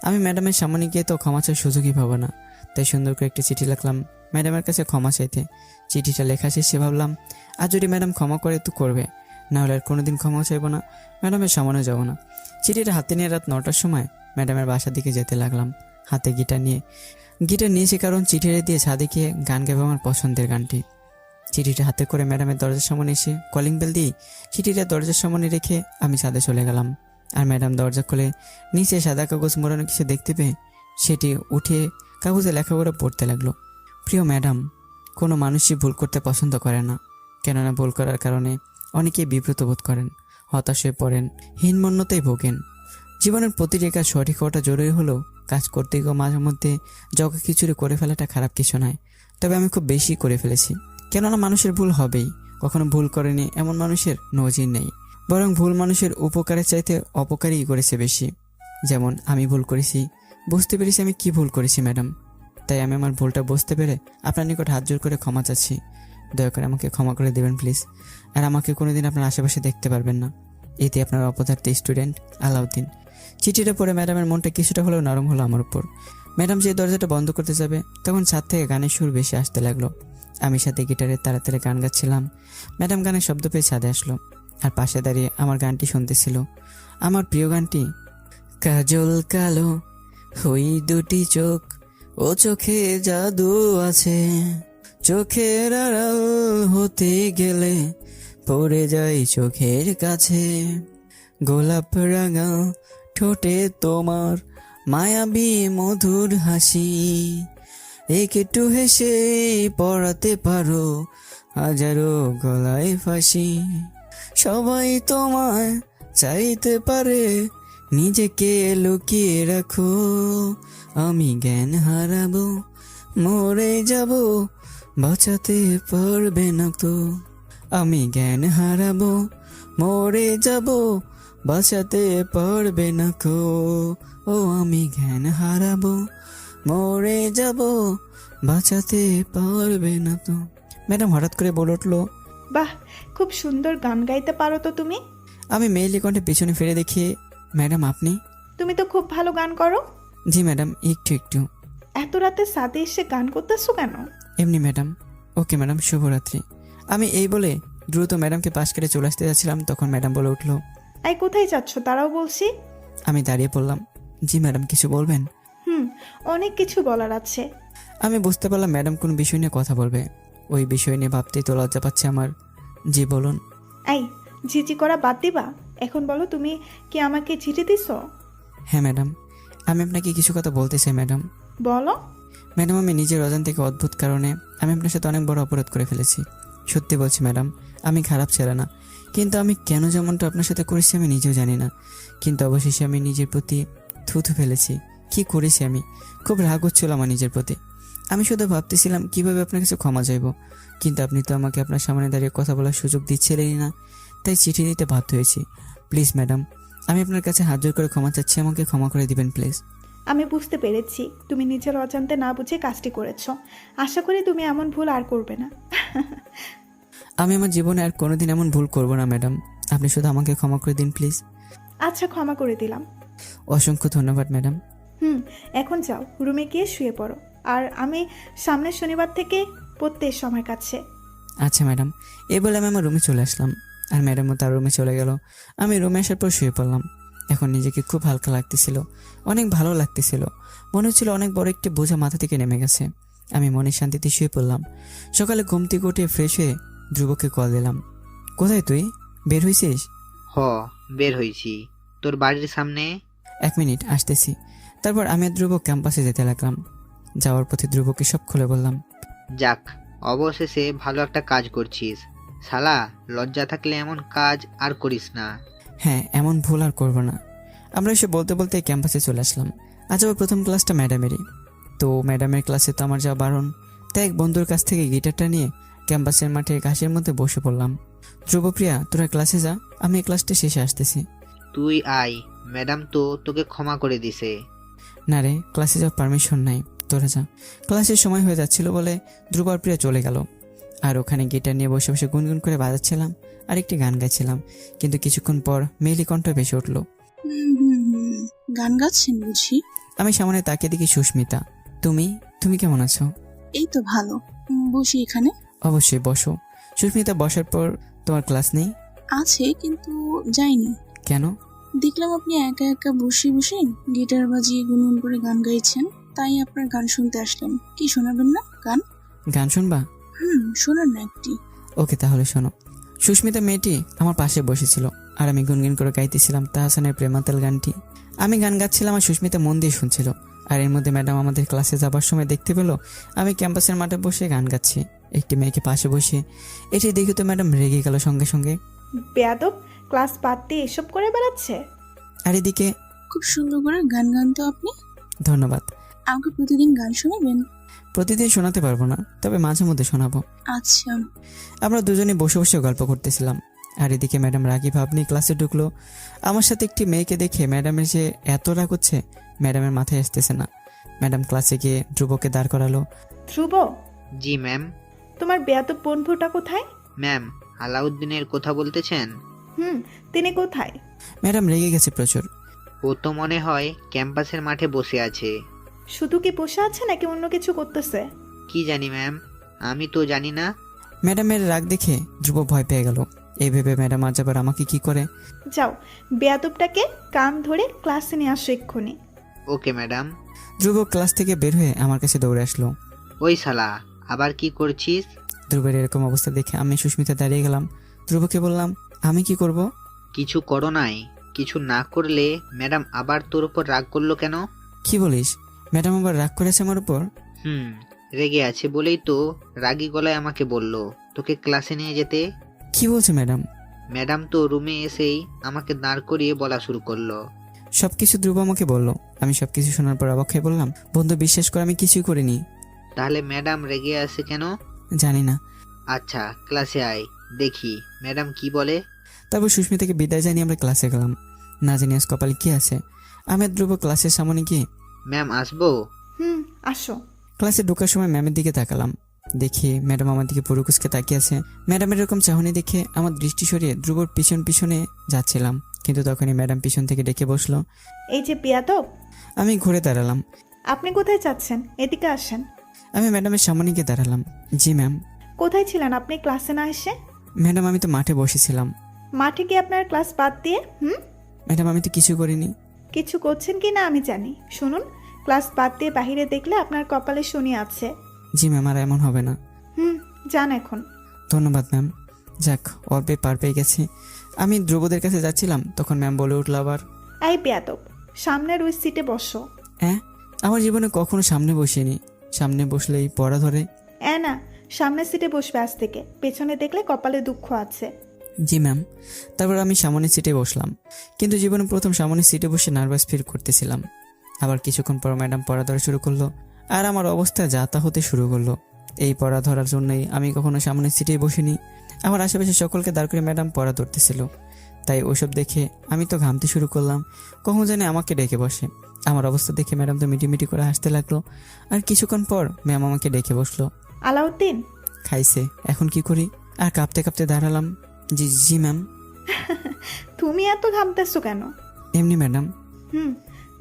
S2: আমি ম্যাডামের সামনে গিয়ে তো ক্ষমা চাওয়ার সুযোগই পাবো না, তাই সুন্দর করে একটি চিঠি লিখলাম ম্যাডামের কাছে ক্ষমা চাইতে। চিঠিটা লেখা শেষে ভাবলাম আর যদি ম্যাডাম ক্ষমা করে তো করবে, না হলে আর কোনোদিন ক্ষমাও চাইবো না, ম্যাডামের সামনে যাবো না। চিঠিটা হাতে নিয়ে রাত 9টার সময় ম্যাডামের বাসার দিকে যেতে লাগলাম, হাতে গিটার নিয়েছি কারণ চিঠিটা দিয়ে ছাদে গিয়ে গান গাইবো আমার পছন্দের গানটি। চিঠিটা হাতে করে ম্যাডামের দরজার সামনে এসে কলিং বেল দিয়ে চিঠিটা দরজার সামনে রেখে আমি ছাদে চলে গেলাম। আর ম্যাডাম দরজা খুলে নিচে সাদা কাগজ মোড়ানো কিছু দেখতে পেয়ে সেটি উঠে কাগজে লেখা করে পড়তে লাগলো। প্রিয় ম্যাডাম, কোনো মানুষই ভুল করতে পছন্দ করে না, কেননা ভুল করার কারণে অনেকেই বিব্রত বোধ করেন, হতাশ হয়ে পড়েন, হীনমন্যতায় ভোগেন। জীবনের প্রতিটি কাজ সঠিক হওয়াটা জরুরি হলেও কাজ করতে গিয়ে মাঝে মধ্যে জগা খিচুড়ি করে ফেলাটা খারাপ কিছু নয়। তবে আমি খুব বেশি করে ফেলেছি, কেননা মানুষের ভুল হবেই। কখনো ভুল করেনি এমন মানুষের নজির নেই, বরং ভুল মানুষের উপকারের চাইতে অপকারই করেছে বেশি। যেমন আমি ভুল করেছি, বুঝতে পেরেছি আমি কি ভুল করেছি ম্যাডাম। তাই আমি আমার ভুলটা বুঝতে পেরে আপনার নিকট হাত জোর করে ক্ষমা চাচ্ছি। দয়া করে আমাকে ক্ষমা করে দেবেন প্লিজ। আর আমাকে কোনোদিন আপনার আশেপাশে দেখতে পারবেন না। এতে আপনার অপদার্থ স্টুডেন্ট আলাউদ্দিন। চিঠিটা পড়ে ম্যাডামের মনটা কিছুটা হলেও নরম হলো আমার উপর। ম্যাডাম যে দরজাটা বন্ধ করতে যাবে তখন ছাদ থেকে গানের সুর বেশি আসতে লাগলো। আমি সাথে গিটারে তাড়াতাড়ি গান গাচ্ছিলাম। ম্যাডাম গানের শব্দ পেয়ে ছাদে আসলো আর পাশে দাঁড়িয়ে আমার গানটি শুনতেছিল, আমার প্রিয় গানটি। কাজল কালো ওই দুটি চোখ, ও চোখে জাদু আছে, চোখের আড়াল হতে গেলে পড়ে যাই চোখের কাছে। গোলাপ রাঙা ঠোঁটে তোমার মায়াবী মধুর হাসি, একটু হেসে পড়াতে পারো হাজারো গলায় ফাঁসি। সবাই তোমায় চাইতে পারে, নিজেকে লুকিয়ে রাখো। আমি জ্ঞান হারাবো, মরে যাব, বাঁচাতে পারবে না তো। আমি জ্ঞান হারাবো, মরে যাব, বাঁচাতে পারবে না কো। ও আমি জ্ঞান হারাবো, মরে যাব, বাঁচাতে পারবে না তো। ম্যাডাম হঠাৎ করে বলে উঠলো,
S1: বাহ, খুব সুন্দর গান গাইতে পারো তো তুমি।
S2: আমি মেইলি কণ্ঠে পিছনে ফিরে দেখি, ম্যাডাম আপনি?
S1: তুমি তো খুব ভালো গান করো।
S2: জি ম্যাডাম, একটু একটু।
S1: এত রাতে সাথে এসে গান করতেছো কেন?
S2: এমনি ম্যাডাম। ওকে ম্যাডাম, শুভরাত্রি। আমি এই বলে দ্রুত ম্যাডামকে পাশ কেটে চলে আসতে যাচ্ছিলাম, তখন ম্যাডাম বলে উঠলো,
S1: আই কোথায় যাচ্ছ তারাও বলছি।
S2: আমি দাঁড়িয়ে পড়লাম। জি ম্যাডাম, কিছু বলবেন?
S1: অনেক কিছু বলার আছে।
S2: আমি বুঝতে পারলাম ম্যাডাম কোন বিষয় নিয়ে কথা বলবে। ওই বিষয় নিয়ে ভাবতেই তো লজ্জা পাচ্ছে আমার। জি বলুন।
S1: এই ঝিঝি করা বাদ দিবা, এখন বলো তুমি কি আমাকে চিঠি দিছো?
S2: হ্যাঁ ম্যাডাম, আমি আপনাকে কিছু কথা বলতে চাই ম্যাডাম।
S1: বলো।
S2: ম্যাডাম, আমি নিজের অজান থেকে অদ্ভুত কারণে আমি আপনার সাথে অনেক বড় অপরাধ করে ফেলেছি। সত্যি বলছি ম্যাডাম, আমি খারাপ ছেলে না, কিন্তু আমি কেন যেমনটা আপনার সাথে করেছি আমি নিজেও জানি না। কিন্তু অবশেষে আমি নিজের প্রতি থুথু ফেলেছি। কি করেছি আমি? খুব রাগ হচ্ছিল আমার নিজের প্রতি। আমি শুধু ভাবতেছিলাম কিভাবে আপনার কাছে ক্ষমা চাইবো, কিন্তু আপনি তো আমাকে আপনার সামনে দাঁড়িয়ে কথা বলার সুযোগ দিচ্ছিলেনই না, তাই চিঠি দিতে বাধ্য হয়েছি। প্লিজ ম্যাডাম, আমি আপনার কাছে হাত জোর করে ক্ষমা চাচ্ছি, আমাকে ক্ষমা করে দিবেন প্লিজ।
S1: আমি বুঝতে পেরেছি তুমি নিজের অজান্তে না বুঝে কাজটি করেছো। আশা করি তুমি এমন ভুল আর করবে না।
S2: আমি আমার জীবনে আর কোনোদিন এমন ভুল করবো না ম্যাডাম, আপনি শুধু আমাকে ক্ষমা করে দিন প্লিজ।
S1: আচ্ছা, ক্ষমা করে দিলাম।
S2: অসংখ্য ধন্যবাদ ম্যাডাম।
S1: এখন যাও, রুমে গিয়ে শুয়ে পড়ো। আর আমি সামনের শনিবার থেকে পড়তে এসো আমার কাছে।
S2: আচ্ছা ম্যাডাম। এই বলে আমি আমার রুমে চলে আসলাম, আর ম্যাডামও তার রুমে চলে গেল। আমি রুমে আসার পর শুয়ে পড়লাম। এখন নিজেকে খুব হালকা লাগতেছিল, অনেক ভালো লাগতেছিল। মনে হচ্ছিল অনেক বড় একটি বোঝা মাথা থেকে নেমে গেছে। আমি মনের শান্তিতে শুয়ে পড়লাম। সকালে ঘুম থেকে উঠে ফ্রেশ হয়ে ধ্রুবকে কল দিলাম। কোথায় তুই? বের হয়েছিস?
S3: বের হয়েছি, তোর বাড়ির সামনে।
S2: 1 মিনিট, আসতেছি। তারপর আমি আর ধ্রুব ক্যাম্পাসে যেতে লাগলাম। যাওয়ার পথে ধ্রুবকে সব খুলে বললাম।
S3: যাক, অবশেষে ভালো একটা কাজ করছিস। শালা, লজ্জা থাকলে এমন কাজ আর করিস না।
S2: হ্যাঁ, এমন ভুল আর করবো না। আমরা এসে বলতে বলতে ক্যাম্পাসে চলে আসলাম। আজ আবার প্রথম ক্লাসটা ম্যাডামেরই। তো ম্যাডামের ক্লাসে তো আমার যাওয়া বারণ, তাই এক বন্ধুর কাছ থেকে গিটারটা নিয়ে ক্যাম্পাসের মাঠে ঘাসের মধ্যে বসে পড়লাম। ধ্রুবপ্রিয়া, তোরা ক্লাসে যা, আমি এই ক্লাসটা শেষে আসতেছি।
S3: তুই আয়, ম্যাডাম তো তোকে ক্ষমা করে দিছে।
S2: না রে, ক্লাসে যাওয়ার পারমিশন নাই, তোরা যা। ক্লাসের সময় হয়ে যাচ্ছিল বলে ধ্রুব আর প্রিয়া চলে গেল। আর ওখানে গিটার নিয়ে বসে বসে গুনগুন করে বাজাচ্ছিলাম আর একটি গান গাইছিলাম। কিন্তু কিছুক্ষণ পর মেইলি কণ্ঠ ভেসে উঠল।
S8: গান গাচ্ছেন বুঝি?
S2: আমি সামনে তাকিয়ে দেখি সুস্মিতা। তুমি কেমন আছো?
S8: এই তো ভালো। বসি এখানে।
S2: অবশ্যই বসো। সুস্মিতা, বসার পর তোমার ক্লাস নেই?
S8: আছে, কিন্তু যাইনি।
S2: কেন?
S8: দেখলাম আপনি একা একা বসে বসে গিটার বাজিয়ে গুনগুন করে গান গাইছেন, তাই আপনার গান শুনতে আসলাম। কি শোনাবেন না গান?
S2: গান শুনবা?
S8: শোনান না একটি।
S2: ওকে, তাহলে শোনো। সুস্মিতা মেয়েটি আমার পাশে বসেছিল আর আমি গুনগুন করে গাইতেছিলাম তাহসানের প্রেমাতাল গানটি। আমি গান গাচ্ছিলাম আর সুস্মিতা মন দিয়ে শুনছিল আর এর মধ্যে ম্যাডাম আমাদের ক্লাসে যাবার সময় দেখতে পেলো আমি ক্যাম্পাসের মাঠে বসে গান গাচ্ছি, একটি মেয়েকে পাশে বসে। এটি দেখে তো ম্যাডাম রেগে গেল সঙ্গে সঙ্গে।
S1: বেয়াদব, ক্লাস বাদ দিয়ে এসব করে বেড়াচ্ছে।
S2: আর এদিকে
S8: খুব সুন্দর করে গান গান তো আপনি।
S2: ধন্যবাদ।
S8: আমাকে প্রতিদিন গান শোনাবেন?
S2: প্রতিদিন শোনাতে পারবো না, তবে মাঝে মধ্যে শোনাবো।
S8: আচ্ছা।
S2: আমরা দুজনে বসে বসে গল্প করতেছিলাম। আর এদিকে ম্যাডাম রাগী ভাব নিয়ে ক্লাসে ঢুকলো। আমার সাথে একটি মেয়েকে দেখে ম্যাডামের যে এত রাগ হচ্ছে ম্যাডামের মাথায় আসতেছে না। ম্যাডাম ক্লাসে গিয়ে ধ্রুবকে দাঁড় করালো।
S1: ধ্রুব,
S3: জি ম্যাম।
S1: তোমার বেয়াদব বন্ধুটা কোথায়?
S3: ম্যাম, আলাউদ্দিনের কথা বলতেছেন?
S1: তিনি কোথায়?
S2: ম্যাডাম রেগে গেছে প্রচুর।
S3: ও তো মনে হয় ক্যাম্পাসের মাঠে বসে আছে।
S1: শুধু কি বসে আছে নাকি অন্য কিছু করতেছে?
S3: কি জানি ম্যাম, আমি তো জানি না।
S2: ম্যাডামের রাগ দেখে ধ্রুব ভয় পেয়ে গেল। এই ভেবে ম্যাডাম আজ আবার আমাকে কি করে।
S1: যাও, বেয়াদবটাকে কান ধরে ক্লাসে নিয়ে আসো এক্ষুনি।
S3: Okay madam.
S2: ধ্রুব ক্লাস থেকে বের হয়ে আমার কাছে দৌড়ে আসলো।
S3: ওই শালা, আবার কি করছিস?
S2: ধ্রুবের এরকম অবস্থা দেখে আমি সুস্মিতা দাঁড়িয়ে গেলাম। ধ্রুবকে বললাম, আমি কি করব?
S3: কিছু করো নাই। কিছু না করলে ম্যাডাম আবার তোর উপর রাগ করলো কেন?
S2: কি বলিস? ম্যাডাম আবার রাগ করেছে আমার উপর?
S3: রেগে আছে বলেই তো রাগী গলায় আমাকে বলল তোকে ক্লাসে নিয়ে যেতে।
S2: কি বলছে ম্যাডাম?
S3: ম্যাডাম তো রুমে এসেই আমাকে দাঁড় করিয়ে বলা শুরু করলো।
S2: সবকিছু ধ্রুব আমাকে বললো। আমি সবকিছু শোনার পর অবাক হয়ে বললাম, বন্ধু বিশ্বাস করে আমি কিছুই করিনি।
S3: তাহলে ম্যাডাম রেগে আছে কেন?
S2: জানি না।
S3: আচ্ছা, ক্লাসে আয়, দেখি ম্যাডাম কি বলে।
S2: তারপর সুস্মিতাকে বিদায় জানিয়ে আমরা ক্লাসে গেলাম। না জানি আজ কপালে কি আছে। আমি আর ধ্রুব ক্লাসের সামনে গিয়ে,
S3: ম্যাম আসবো?
S1: আসো।
S2: ক্লাসে ঢোকার সময় ম্যামের দিকে তাকালাম। দেখি ম্যাডাম আমার দিকে পুরুকুসকে তাকিয়ে আছে। ম্যাডামের এরকম চাহনি দেখে আমার দৃষ্টি সরিয়ে ধ্রুবর পিছন পিছনে যাচ্ছিলাম, কিন্তু তখনই ম্যাডাম পিছন থেকে ডেকে বসলো।
S1: এই যে বেয়াদব,
S2: আমি ঘুরে দাঁড়ালাম।
S1: আপনি কোথায় যাচ্ছেন? এদিকে আসেন।
S2: আমি ম্যাডামের সামনে গিয়ে দাঁড়ালাম। জি ম্যাম।
S1: কোথায় ছিলেন আপনি ক্লাসে না এসে?
S2: ম্যাডাম আমি তো মাঠে বসেছিলাম।
S1: মাঠে কি আপনার ক্লাস বাদ দিয়ে?
S2: ম্যাডাম আমি তো কিছু করিনি।
S1: কিছু করছেন কি না আমি জানি। শুনুন, ক্লাস বাদ দিয়ে বাহিরে দেখলে আপনার কপালে শনি আছে।
S2: জি ম্যাম, আর এমন হবে না।
S1: যান এখন।
S2: ধন্যবাদ ম্যাম। যাক, অল্পে পার পেয়ে গেছি। আমি ধ্রুবদের কাছে যাচ্ছিলাম, তখন ম্যাম বলে উঠল আবার,
S1: এই বেয়াদব, সামনের ওই সিটে বসো।
S2: হ্যাঁ, আমার জীবনে কখনো সামনে বসিনি। সামনে বসলেই পড়া ধরে।
S1: না, সামনের সিটে বসবে আজ থেকে। পেছনে দেখলে কপালে দুঃখ আছে।
S2: জি ম্যাম। তারপর আমি সামনের সিটে বসলাম, কিন্তু জীবনে প্রথম সামনের সিটে বসে নার্ভাস ফিল করতেছিলাম। আবার কিছুক্ষণ পর ম্যাডাম পড়া ধরা শুরু করলো, আর আমার অবস্থা যা তা হতে শুরু করলো। এই পড়া ধরার জন্যই আমি কখনো সামনের সিটেই বসিনি। আমার আশেপাশে সকলকে দাঁড় করে ম্যাডাম পড়া ধরতেছিল, তাই ওসব দেখে আমি তো ঘামতে শুরু করলাম। কখন জানি আমাকে ডেকে বসে। আমার অবস্থা দেখে ম্যাডাম তো মিটিমিটি করে হাসতে লাগলো। আর কিছুক্ষণ পর ম্যাম আমাকে ডেকে বসলো।
S1: আলাউদ্দিন,
S2: খাইছে, এখন কি করি? আর কাঁপতে কাঁপতে দাঁড়ালাম। জি জি ম্যাম।
S1: তুমি এত ঘামতেছো কেন?
S2: এমনি ম্যাডাম।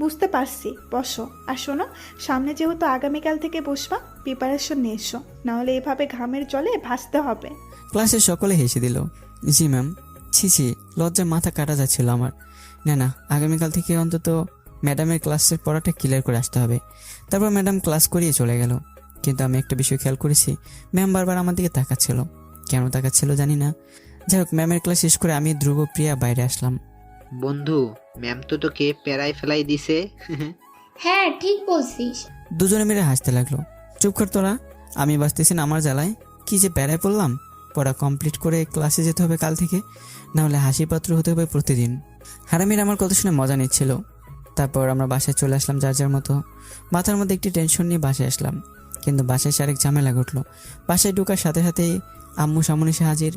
S1: বুঝতে পারছি, বসো। আর শোনো, সামনে যেহেতু আগামীকাল থেকে বসবা, প্রিপারেশন নিয়ে এসো, নাহলে এভাবে ঘামের জলে ভাসতে হবে।
S2: ক্লাসের সকলে হেসে দিল। জি ম্যাম। ছি, লজ্জায় মাথা কাটা যাচ্ছিল আমার। না, আগামীকাল থেকে অন্তত ম্যাডামের ক্লাসের পড়াটা ক্লিয়ার করে আসতে হবে। তারপর ম্যাডাম ক্লাস করিয়ে চলে গেল, কিন্তু আমি একটা বিষয় খেয়াল করেছি, ম্যাম বারবার আমার দিকে তাকাচ্ছিল। কেন তাকাচ্ছিল জানি না। যাই হোক, ম্যামের ক্লাস শেষ করে আমি, ধ্রুব, প্রিয়া বাইরে আসলাম।
S3: বন্ধু, ম্যাম তো তোকে প্যারায় ফেলাই দিছে।
S5: হ্যাঁ, ঠিক বলছিস।
S2: দুজনে মিলে হাসতে লাগলো। চুপ কর তোরা, আমি বাঁচতেছি না আমার জ্বালায়। কি যে প্যারায় পড়লাম। পড়া কমপ্লিট করে ক্লাসে যেতে হবে কাল থেকে, না হলে হাসি পাত্র হতে হবে প্রতিদিন। হারামির আমার কথা শুনে মজা নিচ্ছিল। তারপর আমরা বাসায় চলে আসলাম যার যার মতো। মাথার মধ্যে একটি টেনশন নিয়ে বাসায় আসলাম, কিন্তু বাসায় এসে আরেক ঝামেলা ঘটলো। বাসায় ঢোকার সাথে সাথেই আম্মু সামনে এসে হাজির,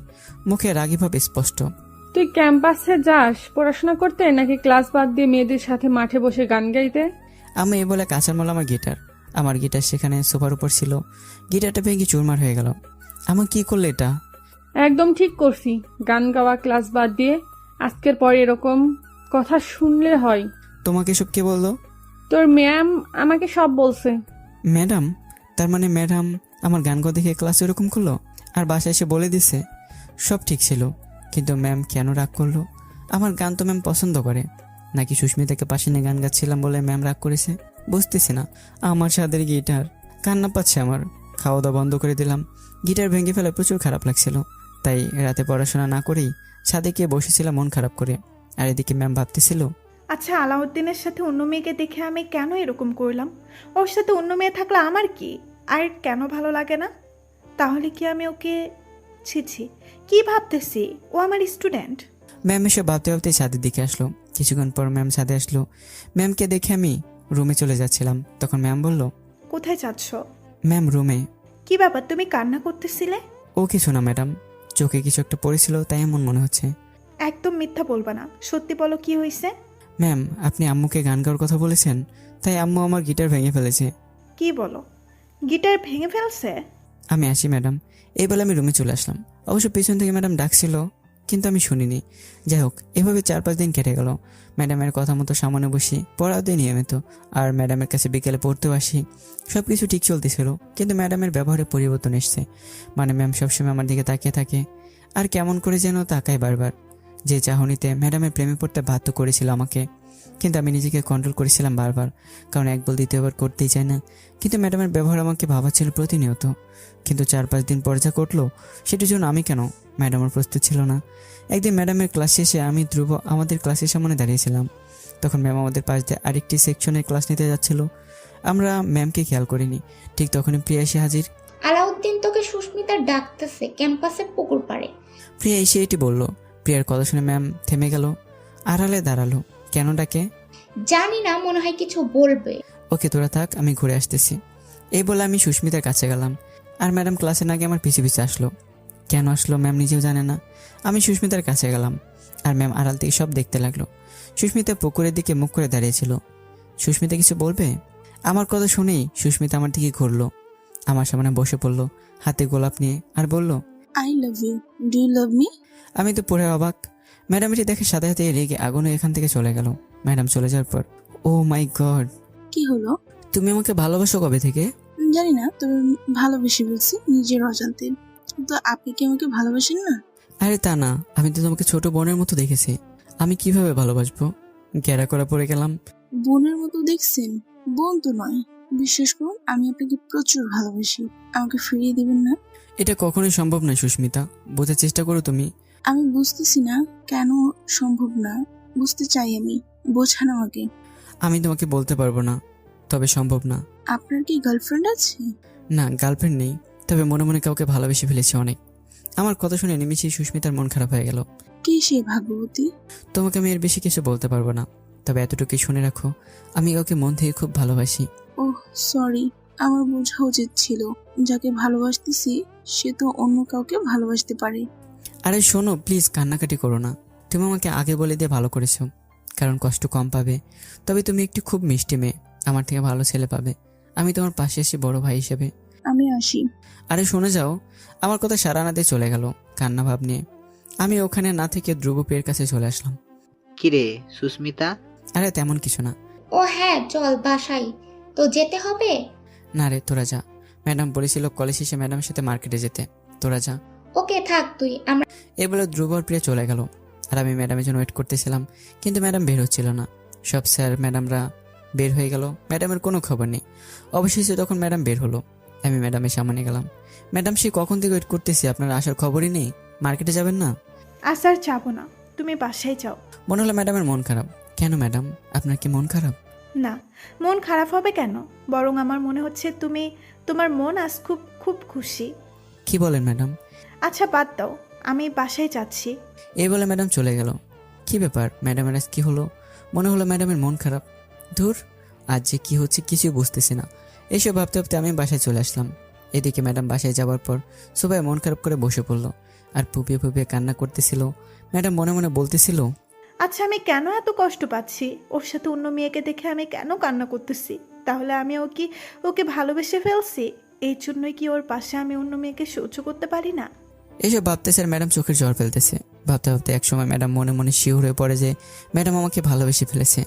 S2: মুখে রাগীভাবে স্পষ্ট।
S4: তুই ক্যাম্পাসে যাস পড়াশোনা করতে নাকি ক্লাস বাদ দিয়ে মেয়েদের সাথে মাঠে বসে গান গাইতে?
S2: আমি এ বলে কাঁচার মাল আমার গিটার সেখানে সোফার উপর ছিল। গিটারটা ভেঙে চুরমার হয়ে গেল। আমার কি করলে এটা?
S4: একদম ঠিক করছি, গান গাওয়া ক্লাস বাদ দিয়ে। আজকের পর এরকম কথা শুনলে হয়।
S2: তোমাকে সব কে বললো?
S4: তোর ম্যাম আমাকে সব বলছে।
S2: ম্যাডাম? তার মানে ম্যাডাম আমার গান গা দেখে ক্লাস এরকম করলো আর বাসায় এসে বলে দিছে? সব ঠিক ছিল, কিন্তু ম্যাম কেন রাগ করলো? আমার গান তো ম্যাম পছন্দ করে, নাকি সুস্মিতাকে পাশে নিয়ে গান গাচ্ছিলাম বলে ম্যাম রাগ করেছে? বুঝতেছি না। আমার সাদের গিটার, কান্না পাচ্ছে আমার। খাওয়া দাওয়া বন্ধ করে দিলাম। গিটার ভেঙে ফেলে প্রচুর খারাপ লাগছিল, তাই রাতে পড়াশোনা না করেই ছাদে গিয়ে বসেছিলাম মন খারাপ করে। আর এদিকে ম্যাম ভাবতেছিল,
S1: আচ্ছা, আলাউদ্দিনের সাথে অন্য মেয়েকে দেখে আমি কেন এরকম করলাম? ওর সাথে অন্য মেয়ে থাকলে আমার কি? আর কেন ভালো লাগে না? তাহলে কি আমি ওকে ছি ছি, কি ভাবতেছি? ও আমার স্টুডেন্ট।
S2: ম্যাম এসে ভাবতে ভাবতে ছাদের দিকে আসলো। কিছুক্ষণ পর ম্যাম ছাদে আসলো। ম্যামকে দেখে আমি রুমে চলে যাচ্ছিলাম, তখন ম্যাম বলল,
S1: কোথায় যাচ্ছ?
S2: ম্যাম রুমে।
S1: কি ব্যাপার, তুমি কান্না করতেছিলে?
S2: ও কিছু না ম্যাডাম, চোখে কিছু একটা পড়েছিল তাই এমন মনে হচ্ছে।
S1: একদম মিথ্যা বলবা না, সত্যি বলো কি হয়েছে?
S2: ম্যাম আপনি আম্মুকে গান গাওয়ার কথা বলেছেন, তাই আম্মু আমার গিটার ভেঙে ফেলেছে।
S1: কি বলো, গিটার ভেঙে ফেলছে?
S2: আমি আসি ম্যাডাম। এই বলে আমি রুমে চলে আসলাম। অবশ্য পেছন থেকে ম্যাডাম ডাকছিল, কিন্তু আমি শুনিনি। যাই হোক, এভাবে 4-5 দিন কেটে গেল। ম্যাডামের কথা মতো সামনে বসি, পড়াতে নিয়মিত, আর ম্যাডামের কাছে বিকেলে পড়তেও আসি। সব কিছু ঠিক চলতেছিল, কিন্তু ম্যাডামের ব্যবহারে পরিবর্তন এসছে। মানে ম্যাম সবসময় আমার দিকে তাকিয়ে থাকে, আর কেমন করে যেন তাকায় বারবার। যে চাহনিতে ম্যাডামের প্রেমে পড়তে বাধ্য করেছিল আমাকে, কিন্তু আমি নিজেকে কন্ট্রোল করেছিলাম বারবার, কারণ এক বল দ্বিতীয়বার করতেই চাই না। কিন্তু ম্যাডামের ব্যবহার আমাকে ভাবাচ্ছিল প্রতিনিয়ত। কিন্তু 4-5 দিন পর যা ঘটলো, সেটার জন্য আমি কেন, ম্যাডামের প্রস্তুত ছিল না। একদিন ম্যাডামের ক্লাস শেষে আমি ধ্রুব আমাদের ক্লাসের সামনে দাঁড়িয়েছিলাম। তখন ম্যাম আমাদের পাশ দিয়ে আরেকটি সেকশনের ক্লাস নিতে যাচ্ছিল। আমরা ম্যামকে খেয়াল করিনি। ঠিক তখনই প্রিয়া এসে হাজির।
S5: আলাউদ্দিন তোকে সুস্মিতা ডাকতেছে ক্যাম্পাসে পুকুর পাড়ে।
S2: প্রিয়া এসে এটি বলল। প্রিয়ার কথা শুনে ম্যাম থেমে গেল, আড়ালে দাঁড়ালো। কেন ডাকে?
S5: জানি না, মনে হয় কিছু বলবে।
S2: ওকে তোরা থাক, আমি ঘুরে আসতেছি। এই বলে আমি সুস্মিতার কাছে গেলাম, আর ম্যাডাম ক্লাসের আগে আমার পিছে পিছে আসলো। কেন আসলো ম্যাম নিজেও জানে না। আমি সুস্মিতার কাছে গেলাম, আর ম্যাম আড়াল থেকে সব দেখতে লাগলো। সুস্মিতা পুকুরের দিকে মুখ করে দাঁড়িয়েছিল। সুস্মিতা কিছু বলবে? আমার কথা শুনেই সুস্মিতা আমার দিকে ঘুরলো, আমার সামনে বসে পড়লো হাতে গোলাপ নিয়ে, আর বলল,
S8: I love you, do you love me?
S2: আমি তো পড়ে অবাক। ম্যাডাম এটি দেখে সাথে সাথে রেগে আগুনে এখান থেকে চলে গেল। ম্যাডাম চলে যাওয়ার পর, ও মাই গড,
S8: কি হলো?
S2: তুমি আমাকে ভালোবাসো কবে থেকে?
S8: জানি না, তবে ভালোবেসে বলছি নিজের অজান্তে। তো আপনি কি আমাকে ভালোবাসেন না?
S2: আরে তা না, আমি তো তোমাকে ছোট বোনের মতো দেখেছি। আমি কিভাবে ভালোবাসবো? গ্যারা করা পড়ে গেলাম।
S8: বোনের মতো দেখছেন? বোন তো নয়। বিশ্বাস করুন, আমি আপনাকে প্রচুর ভালোবাসি। আমাকে ফিরিয়ে দিবেন না?
S2: এটা কখনোই সম্ভব নয় সুস্মিতা, বোঝার চেষ্টা করো তুমি।
S8: আমি বুঝতেছি না কেন সম্ভব না। বুঝতে চাই আমি, বোঝান আমাকে।
S2: আমি তোমাকে বলতে পারবো না, তবে সম্ভব না।
S8: আপনার কি গার্লফ্রেন্ড আছে?
S2: না, গার্লফ্রেন্ড নেই, তবে মনে মনে কাউকে ভালোবেসে ফেলেছি অনেক। আমার কথা শুনে নিমিষেই সুস্মিতার মন খারাপ হয়ে গেল।
S8: কি সে ভাগ্যবতী?
S2: তোমাকে আমি এর বেশি কিছু বলতে পারবো না, তবে এতটুকুই শুনে রাখো, আমি কাউকে মন থেকে খুব ভালোবাসি।
S8: ওহ সরি, আমার বোঝা উচিত ছিল। যাকে ভালোবাসতেছি সে তো অন্য কাউকে ভালোবাসতে পারে।
S2: আরে শোনো প্লিজ, কান্নাকাটি করো না। তুমি আমাকে আগে বলে দিয়ে ভালো করেছো, কারণ কষ্ট কম পাবে। তবে তুমি একটি খুব মিষ্টি মেয়ে, আমার থেকে ভালো ছেলে পাবে। আমি তোমার পাশে এসে বড় ভাই হিসেবে।
S8: আমি আসি।
S2: আরে শুনে যাও। আমার কথা সারা না দিয়ে চলে গেল কান্না ভাব নিয়ে। আমি ওখানে না থেকে ধ্রুব পেয়ের কাছে চলে আসলাম।
S3: কিরে সুস্মিতা?
S2: আরে তেমন কিছু না।
S5: ও হ্যাঁ, চল বাসায় তো যেতে হবে।
S2: না রে, তোরা যা। ম্যাডাম বলেছিল কলেজ শেষে ম্যাডামের সাথে মার্কেটে যেতে, তোরা যা।
S5: ওকে থাক তুই, আমরা
S2: এই বলে ধ্রুব আর প্রিয়া চলে গেল, আর আমি ম্যাডামের জন্য ওয়েট করতেছিলাম। কিন্তু ম্যাডাম বের হচ্ছিল না। সব স্যার ম্যাডামরা বের হয়ে গেল, ম্যাডামের কোনো খবর নেই। অবশেষে তখন ম্যাডাম বের হলো, আমি ম্যাডামের সামনে গেলাম। ম্যাডাম সে কখন থেকে ওয়েট করতেছি, আপনার আসার খবরই নেই। মার্কেটে যাবেন না?
S1: আসার যাবো না, তুমি বাসায় যাও।
S2: মনে হলো ম্যাডামের মন খারাপ। কেন ম্যাডাম, আপনার কি মন খারাপ?
S1: না, মন খারাপ হবে কেন? বরং আমার মনে হচ্ছে তোমার মন আজ খুব খুব খুশি।
S2: কি বলেন ম্যাডাম?
S1: আচ্ছা বাদ দাও, আমি বাসায় যাচ্ছি।
S2: এই বলে ম্যাডাম চলে গেল। কি ব্যাপার, ম্যাডামের আজ কি হলো? মনে হলো ম্যাডামের মন খারাপ। ধুর, আজ যে কি হচ্ছে কিছুই বুঝতেছি না। এইসব ভাবতে ভাবতে আমি বাসায় চলে আসলাম। এদিকে ম্যাডাম বাসায় যাওয়ার পর সবাই মন খারাপ করে বসে পড়লো, আর ফুপিয়ে ফুপিয়ে কান্না করতেছিল। ম্যাডাম মনে মনে বলতেছিল,
S1: আচ্ছা আমি কেন এত কষ্ট পাচ্ছি? ওর সাথে অন্য মেয়েকে দেখে আমি কেন কান্না করতেছি? তাহলে আমি ওকে ভালোবেসে ফেলছি, এই জন্যই কি ওর পাশে আমি অন্য মেয়েকে সহ্য করতে পারি না?
S2: এইসব ভাবতেছে আর ম্যাডাম চোখের জল ফেলতেছে। ভাবতে ভাবতে একসময় ম্যাডাম মনে মনে শিওর হয়ে পড়ে যে ম্যাডাম আমাকে ভালোবেসে ফেলেছে।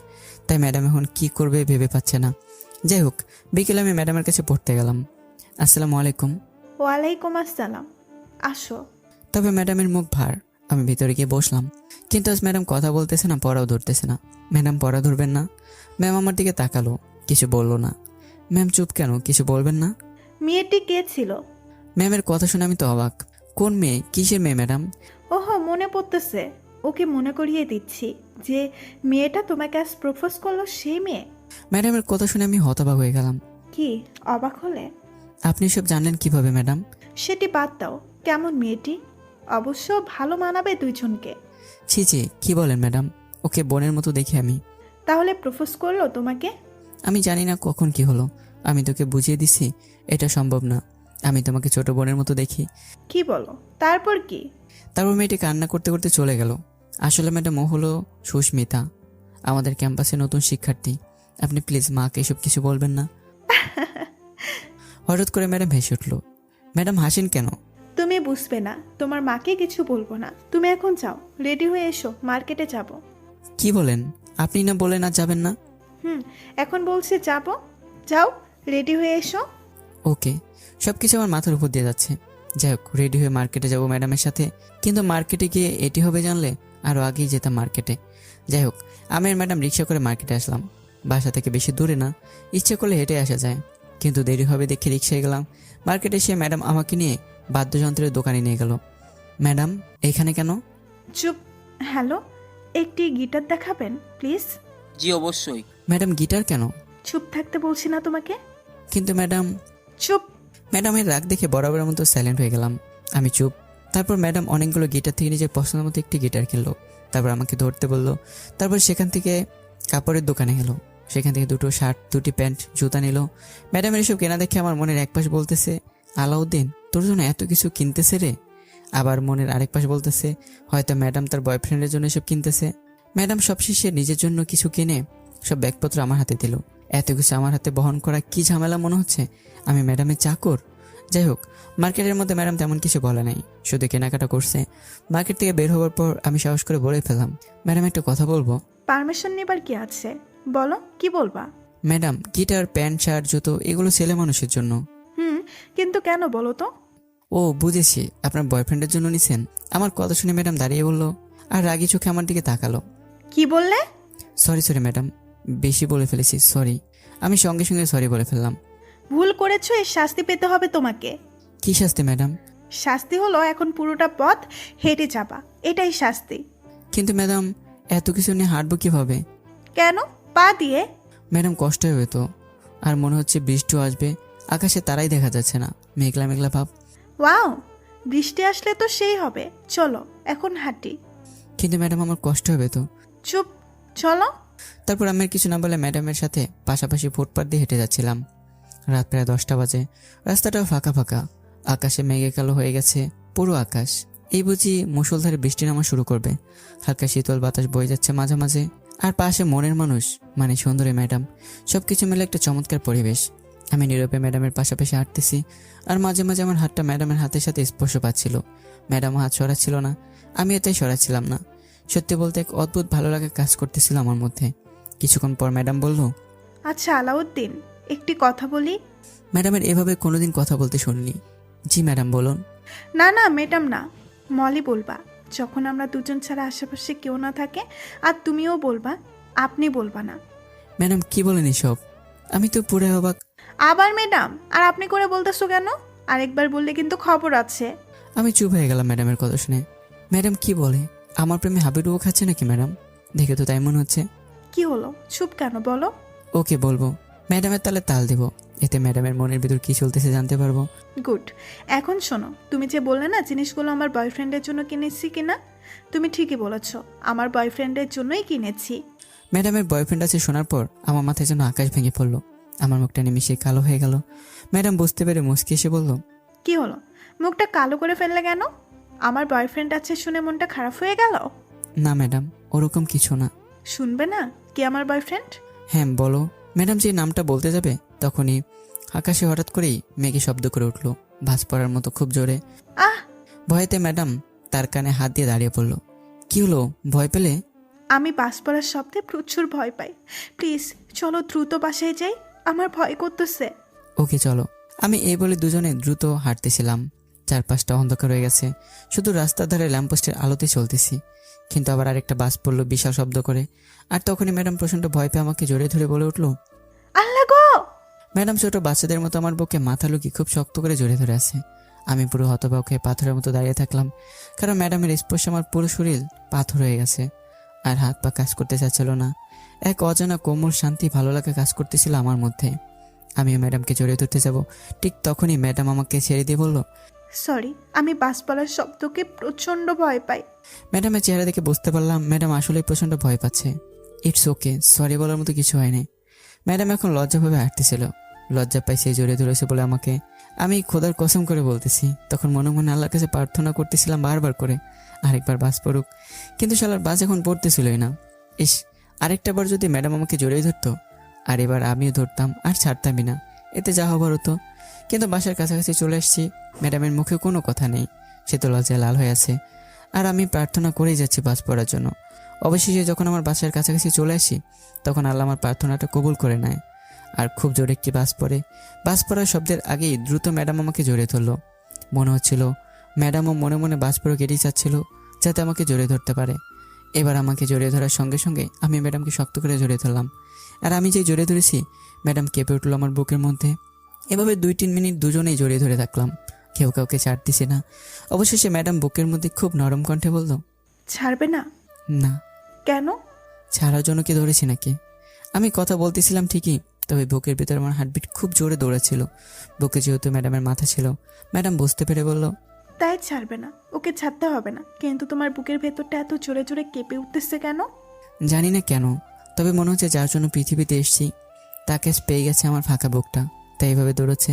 S2: তাই ম্যাডাম এখন কি করবে ভেবে পাচ্ছে না। যাই হোক, বিকেলে আমি ম্যাডামের কাছে পড়তে গেলাম। আসসালামু আলাইকুম।
S1: ওয়ালাইকুম আসসালাম, আসো।
S2: তবে ম্যাডামের মুখ ভার। আমি ভিতরে গিয়ে বসলাম, কিন্তু আজ ম্যাডাম কথা বলতেছে না, পড়াও ধরতেছে না। ম্যাডাম পড়া ধরবেন না? ম্যাম আমার দিকে তাকালো, কিছু বললো না। ম্যাম চুপ কেন, কিছু বলবেন না?
S1: মেয়েটি কে ছিল?
S2: ম্যামের কথা শুনে আমি তো অবাক। কোন মেয়ে, কিসের মেয়ে ম্যাডাম?
S1: ওহো, মনে পড়তেছে, ওকে মনে করিয়ে দিচ্ছি যে মেয়েটা তোমাকে আজ প্রপোজ করলো সেই মেয়ে।
S2: ম্যাডামের কথা শুনে আমি হতবাক হয়ে গেলাম।
S1: কি অবাক হলে?
S2: আপনি সব জানলেন কিভাবে ম্যাডাম?
S1: সেটি বাদ দাও, কেমন মেয়েটি? অবশ্য ভালো মানাবে দুইজনকে।
S2: ছি ছি, কি বলেন ম্যাডাম? ওকে বোনের মতো দেখি আমি।
S1: তাহলে প্রপোজ করলো তোমাকে?
S2: আমি জানি না কখন কি হলো। আমি তোকে বুঝিয়ে দিছি এটা সম্ভব না, আমি তোমাকে ছোট বোনের মতো দেখি।
S1: কি বলো? তারপর কি?
S2: তারপর মেয়েটি কান্না করতে করতে চলে গেল। আসলে ম্যাডাম ও হলো সুস্মিতা, আমাদের ক্যাম্পাসে নতুন শিক্ষার্থী। আপনি প্লিজ মাকে এসব কিছু বলবেন না। হঠাৎ করে ম্যাডাম হেসে উঠল। ম্যাডাম হাসেন কেন?
S1: তুমি বুঝবে না, তোমার মাকে কিছু বলবো না। তুমি এখন যাও, রেডি হয়ে এসো, মার্কেটে যাব।
S2: কি বলেন? আপনি না বলেন আর যাবেন না?
S1: এখন বলছে যাব। যাও, রেডি হয়ে এসো।
S2: ওকে। সব কিছু আমার মাথার উপর দিয়ে যাচ্ছে। যাই হোক, রেডি হয়ে মার্কেটে যাব ম্যাডামের সাথে। কিন্তু মার্কেটে গিয়ে এটি হবে জানলে আরও আগেই যেতাম মার্কেটে। যাই হোক, আমি আর ম্যাডাম রিক্সা করে মার্কেটে আসলাম। বাসা থেকে বেশি দূরে না, ইচ্ছে করলে হেঁটে আসা যায়, কিন্তু দেরি হবে দেখে রিক্সায় গেলাম। মার্কেটে এসে ম্যাডাম আমাকে নিয়ে বাদ্যযন্ত্রের দোকানে নিয়ে গেল। ম্যাডাম এইখানে কেন?
S1: চুপ। হ্যালো, একটি গিটার দেখাবেন প্লিজ?
S6: জি অবশ্যই।
S2: ম্যাডাম গিটার কেন?
S1: চুপ থাকতে বলছি না তোমাকে?
S2: কিন্তু ম্যাডাম।
S1: চুপ।
S2: ম্যাডামের রাগ দেখে বরাবরের মতো সাইলেন্ট হয়ে গেলাম। আমি চুপ। তারপর ম্যাডাম অনেকগুলো গিটার থেকে নিজের পছন্দ মতো একটি গিটার কিনলো। তারপর আমাকে ধরতে বললো। তারপর সেখান থেকে কাপড়ের দোকানে গেল। সেখান থেকে দুটো শার্ট, দুটি প্যান্ট, জুতা নিল। ম্যাডামের এসব কেনা দেখে আমার মনের এক পাশ বলতেছে, আলাউদ্দিন তোর জন্য এত কিছু কিনতেছে রে। আবার মনের আরেক পাশ বলতেছে, হয়তো ম্যাডাম তার বয়ফ্রেন্ডের জন্য এসব কিনতেছে। ম্যাডাম সবশেষে নিজের জন্য কিছু কিনে সব ব্যাগপত্র আমার হাতে দিল। এত কিছু আমার হাতে বহন করা কি ঝামেলা মনে হচ্ছে, আমি ম্যাডামের চাকর। যাই হোক, মার্কেটের মধ্যে ম্যাডাম তেমন কিছু বলে নাই, শুধু কেনাকাটা করছে। মার্কেট থেকে বের হওয়ার পর আমি সাহস করে বলে ফেললাম, ম্যাডাম একটা কথা বলবো?
S1: পারমিশন নেবার কি আছে, বলো কি বলবা?
S2: ম্যাডাম গিটার, প্যান্ট, শার্ট, জুতো এগুলো ছেলে মানুষের জন্য।
S1: কিন্তু কেন বলো তো?
S2: ও বুঝেছি, আপনার বয়ফ্রেন্ডের জন্য নিছেন। আমার কথা শুনে ম্যাডাম দাঁড়িয়ে বললো আর রাগি চোখে আমার দিকে তাকালো।
S1: কি বললে?
S2: সরি ম্যাডাম, বেশি বলে ফেলেছি, সরি। আমি সঙ্গে সঙ্গে সরি বলে ফেললাম।
S1: ভুল করেছো, এর শাস্তি পেতে হবে তোমাকে।
S2: কি শাস্তি ম্যাডাম?
S1: শাস্তি হলো এখন পুরোটা পথ হেঁটে যাবা, এটাই শাস্তি।
S2: কিন্তু ম্যাডাম এত কিছু নিয়ে হাঁটবো কিভাবে?
S1: কেন? পা দিয়ে।
S2: ম্যাডাম কষ্ট হবে তো। আর মনে হচ্ছে বৃষ্টিও আসবে, আকাশে তারাই দেখা যাচ্ছে না, মেঘলা মেঘলা ভাব।
S1: ওয়াও, বৃষ্টি আসলে তো সেই হবে। চলো এখন হাঁটি।
S2: কিন্তু ম্যাডাম আমার কষ্ট হবে তো।
S1: চুপ, চলো।
S2: তারপর আমি আর কিছু না বলে ম্যাডামের সাথে পাশাপাশি ফুটপাথ দিয়ে হেঁটে যাচ্ছিলাম। রাত প্রায় 10টা বাজে। রাস্তাটাও ফাঁকা ফাঁকা, আকাশে মেঘে কালো হয়ে গেছে পুরো আকাশ। এই বুঝি মুষলধারে বৃষ্টি নামা শুরু করবে। হালকা শীতল বাতাস বয়ে যাচ্ছে মাঝে মাঝে। আর পাশে মনের মানুষ মানে সুন্দরী ম্যাডাম, সবকিছু মিলে একটা চমৎকার পরিবেশ। আমি নীরবে ম্যাডামের পাশাপাশি হাঁটতেছি, আর মাঝে মাঝে আমার হাতটা ম্যাডামের হাতের সাথে স্পর্শ পাচ্ছিল। ম্যাডামও হাত সরাচ্ছিল না, আমিও তাই সরাচ্ছিলাম না। সত্যি বলতে এক অদ্ভুত ভালো লাগা কাজ করতেছিল আমার মধ্যে। কিছুক্ষণ পর ম্যাডাম বলল,
S1: আচ্ছা আলাউদ্দিন, একটি কথা বলি।
S2: ম্যাডামের এভাবে কোনোদিন কথা বলতে শুনিনি। জি ম্যাডাম বলুন।
S1: না না ম্যাডাম না, মলি বলবা। যখন আমরা দুজন ছাড়া আশেপাশে কেউ না থাকে, আর তুমিও বলবা, আপনি বলবা না।
S2: ম্যাডাম কি বলেন এসব? আমি তো পুরো অবাক।
S1: আবার ম্যাডাম আর আপনি করে বলতেছো কেন? আরেকবার বললে কিন্তু খবর আছে।
S2: আমি চুপ হয়ে গেলাম ম্যাডামের কথা শুনে। ম্যাডাম কি বলে? আমার প্রেমে হাবিডুবো খাচ্ছে নাকি ম্যাডাম? দেখে তো তাই মনে হচ্ছে।
S1: কি হলো, চুপ কেন বলো?
S2: ওকে বলবো, ম্যাডামের তালে তাল দেব, এতে ম্যাডামের মনের ভিতর কি চলতেছে জানতে পারবো।
S1: গুড। এখন শোনো, তুমি যে বললে না জিনিসগুলো আমার বয়ফ্রেন্ডের জন্য কিনেছি কিনা, তুমি ঠিকই বলেছো, আমার বয়ফ্রেন্ডের জন্যই কিনেছি।
S2: ম্যাডামের বয়ফ্রেন্ড আছে শোনার পর আমার মাথায় যেন আকাশ ভেঙে পড়লো। আমার মুখটা নিমিশে কালো হয়ে গেল। ম্যাডাম বুঝতে পেরে মুচকি এসে বলল,
S1: কি হলো, মুখটা কালো করে ফেললে কেন? আমার বয়ফ্রেন্ড আছে শুনে মনটা খারাপ হয়ে গেল?
S2: না ম্যাডাম, ওরকম কিছু না।
S1: শুনবে না কি আমার বয়ফ্রেন্ড?
S2: হ্যাঁ বলো। ম্যাডাম যে নামটা বলতে যাবে তখনই আকাশে হঠাৎ করেই মেঘে শব্দ করে উঠলো, ভাঁজ পড়ার মতো খুব জোরে।
S1: আহ!
S2: ভয়েতে ম্যাডাম তার কানে হাত দিয়ে দাঁড়িয়ে পড়ল। কি হলো, ভয় পেলে?
S1: আমি বাস পড়ার শব্দে প্রচুর ভয় পাই। প্লিজ চলো দ্রুত বাসায় যাই, আমার ভয় করতেছে।
S2: ওকে চলো। আমি এই বলে দুজনে দ্রুত হাঁটতেছিলাম। চারপাশটা অন্ধকার হয়ে গেছে, শুধু রাস্তার ধারে ল্যাম্পপোস্টের আলোতে চলতেছি। কিন্তু আবার আরেকটা বাস পড়লো বিশাল শব্দ করে। আর তখনই ম্যাডাম প্রচন্ড ভয় পেয়ে আমাকে জড়িয়ে ধরে বলে উঠলো,
S1: আল্লাহ গো!
S2: ম্যাডাম ছোট বাচ্চাদের মতো আমার বুকে মাথা লুকিয়ে খুব শক্ত করে জড়িয়ে ধরে আছে। আমি পুরো হতবাক হয়ে পাথরের মতো দাঁড়িয়ে থাকলাম, কারণ ম্যাডামের স্পর্শে আমার পুরো শরীর পাথর হয়ে গেছে, আর হাত পা কাজ করতে চাচ্ছিল না। এক অজানা কোমল শান্তি ভালো লাগা কাজ করতেছিল আমার মধ্যে। আমিও ম্যাডামকে জড়িয়ে ধরতে যাব, ঠিক তখনই ম্যাডাম আমাকে ছেড়ে দিয়ে বলল,
S1: সরি, আমি বাস পড়ার শব্দকে প্রচণ্ড ভয় পাই।
S2: ম্যাডামের চেহারা দেখে বুঝতে পারলাম ম্যাডাম আসলেই প্রচণ্ড ভয় পাচ্ছে। ইটস ওকে, সরি বলার মতো কিছু হয়নি। ম্যাডাম এখন লজ্জাভাবে হাঁটতেছিল, লজ্জা পাই সে জড়িয়ে ধরেছে বলে আমাকে। আমি খোদার কসম করে বলতেছি, তখন মনে মনে আল্লাহর কাছে প্রার্থনা করতেছিলাম বারবার করে, আরেকবার বাস পড়ুক। কিন্তু শালার বাস এখন পড়তেছিলই না। ইস, আরেকটা বার যদি ম্যাডাম আমাকে জড়িয়ে ধরতো, আর এবার আমিও ধরতাম আর ছাড়তামই না, এতে যা হবার হতো। কিন্তু বাসার কাছাকাছি চলে আসছি, ম্যাডামের মুখে কোনো কথা নেই, সে তো লজ্জায় লাল হয়ে আছে। আর আমি প্রার্থনা করেই যাচ্ছি বাস পড়ার জন্য। অবশেষে যখন আমার বাসার কাছাকাছি চলে আসি, তখন আল্লাহ আমার প্রার্থনাটা কবুল করে নেয়, আর খুব জোরে একটি বাস পড়ে। বাস পড়ার শব্দের আগেই দ্রুত ম্যাডাম আমাকে জড়িয়ে ধরলো। মনে হচ্ছিল ম্যাডামও মনে মনে বাস পড়ে কেটেই চাচ্ছিল যাতে আমাকে জড়িয়ে ধরতে পারে। এবার আমাকে জড়িয়ে ধরার সঙ্গে সঙ্গে আমি ম্যাডামকে শক্ত করে জড়িয়ে ধরলাম। আর আমি যে জড়িয়ে ধরেছি, ম্যাডাম কেঁপে উঠলো আমার বুকের মধ্যে। এভাবে 2-3 মিনিট দুজনেই জড়িয়ে ধরে থাকলাম, কেউ কাউকে ছাড় দিছে না। অবশেষে ম্যাডাম বুকের মধ্যে খুব নরম কণ্ঠে বলল,
S1: ছাড়বে না?
S2: না।
S1: কেন?
S2: ছাড়ার জন্য কি ধরেছি নাকি? আমি কথা বলতেছিলাম ঠিকই, তবে বুকের ভিতরে আমার হার্টবিট খুব জোরে দৌড়াচ্ছিল। বুকে যেহেতু ম্যাডামের মাথা ছিল, ম্যাডাম বুঝতে পেরে বলল,
S1: তাই ছাড়বে না? ওকে ছাড়তে হবে না, কিন্তু তোমার বুকের ভেতরটা এত জোরে জোরে কেঁপে উঠতেছে কেন?
S2: জানি না কেন, তবে মনে হচ্ছে যার জন্য পৃথিবীতে এসেছি তাকে পেয়ে গেছে আমার ফাঁকা বুকটা, তাই এভাবে দৌড়চ্ছে।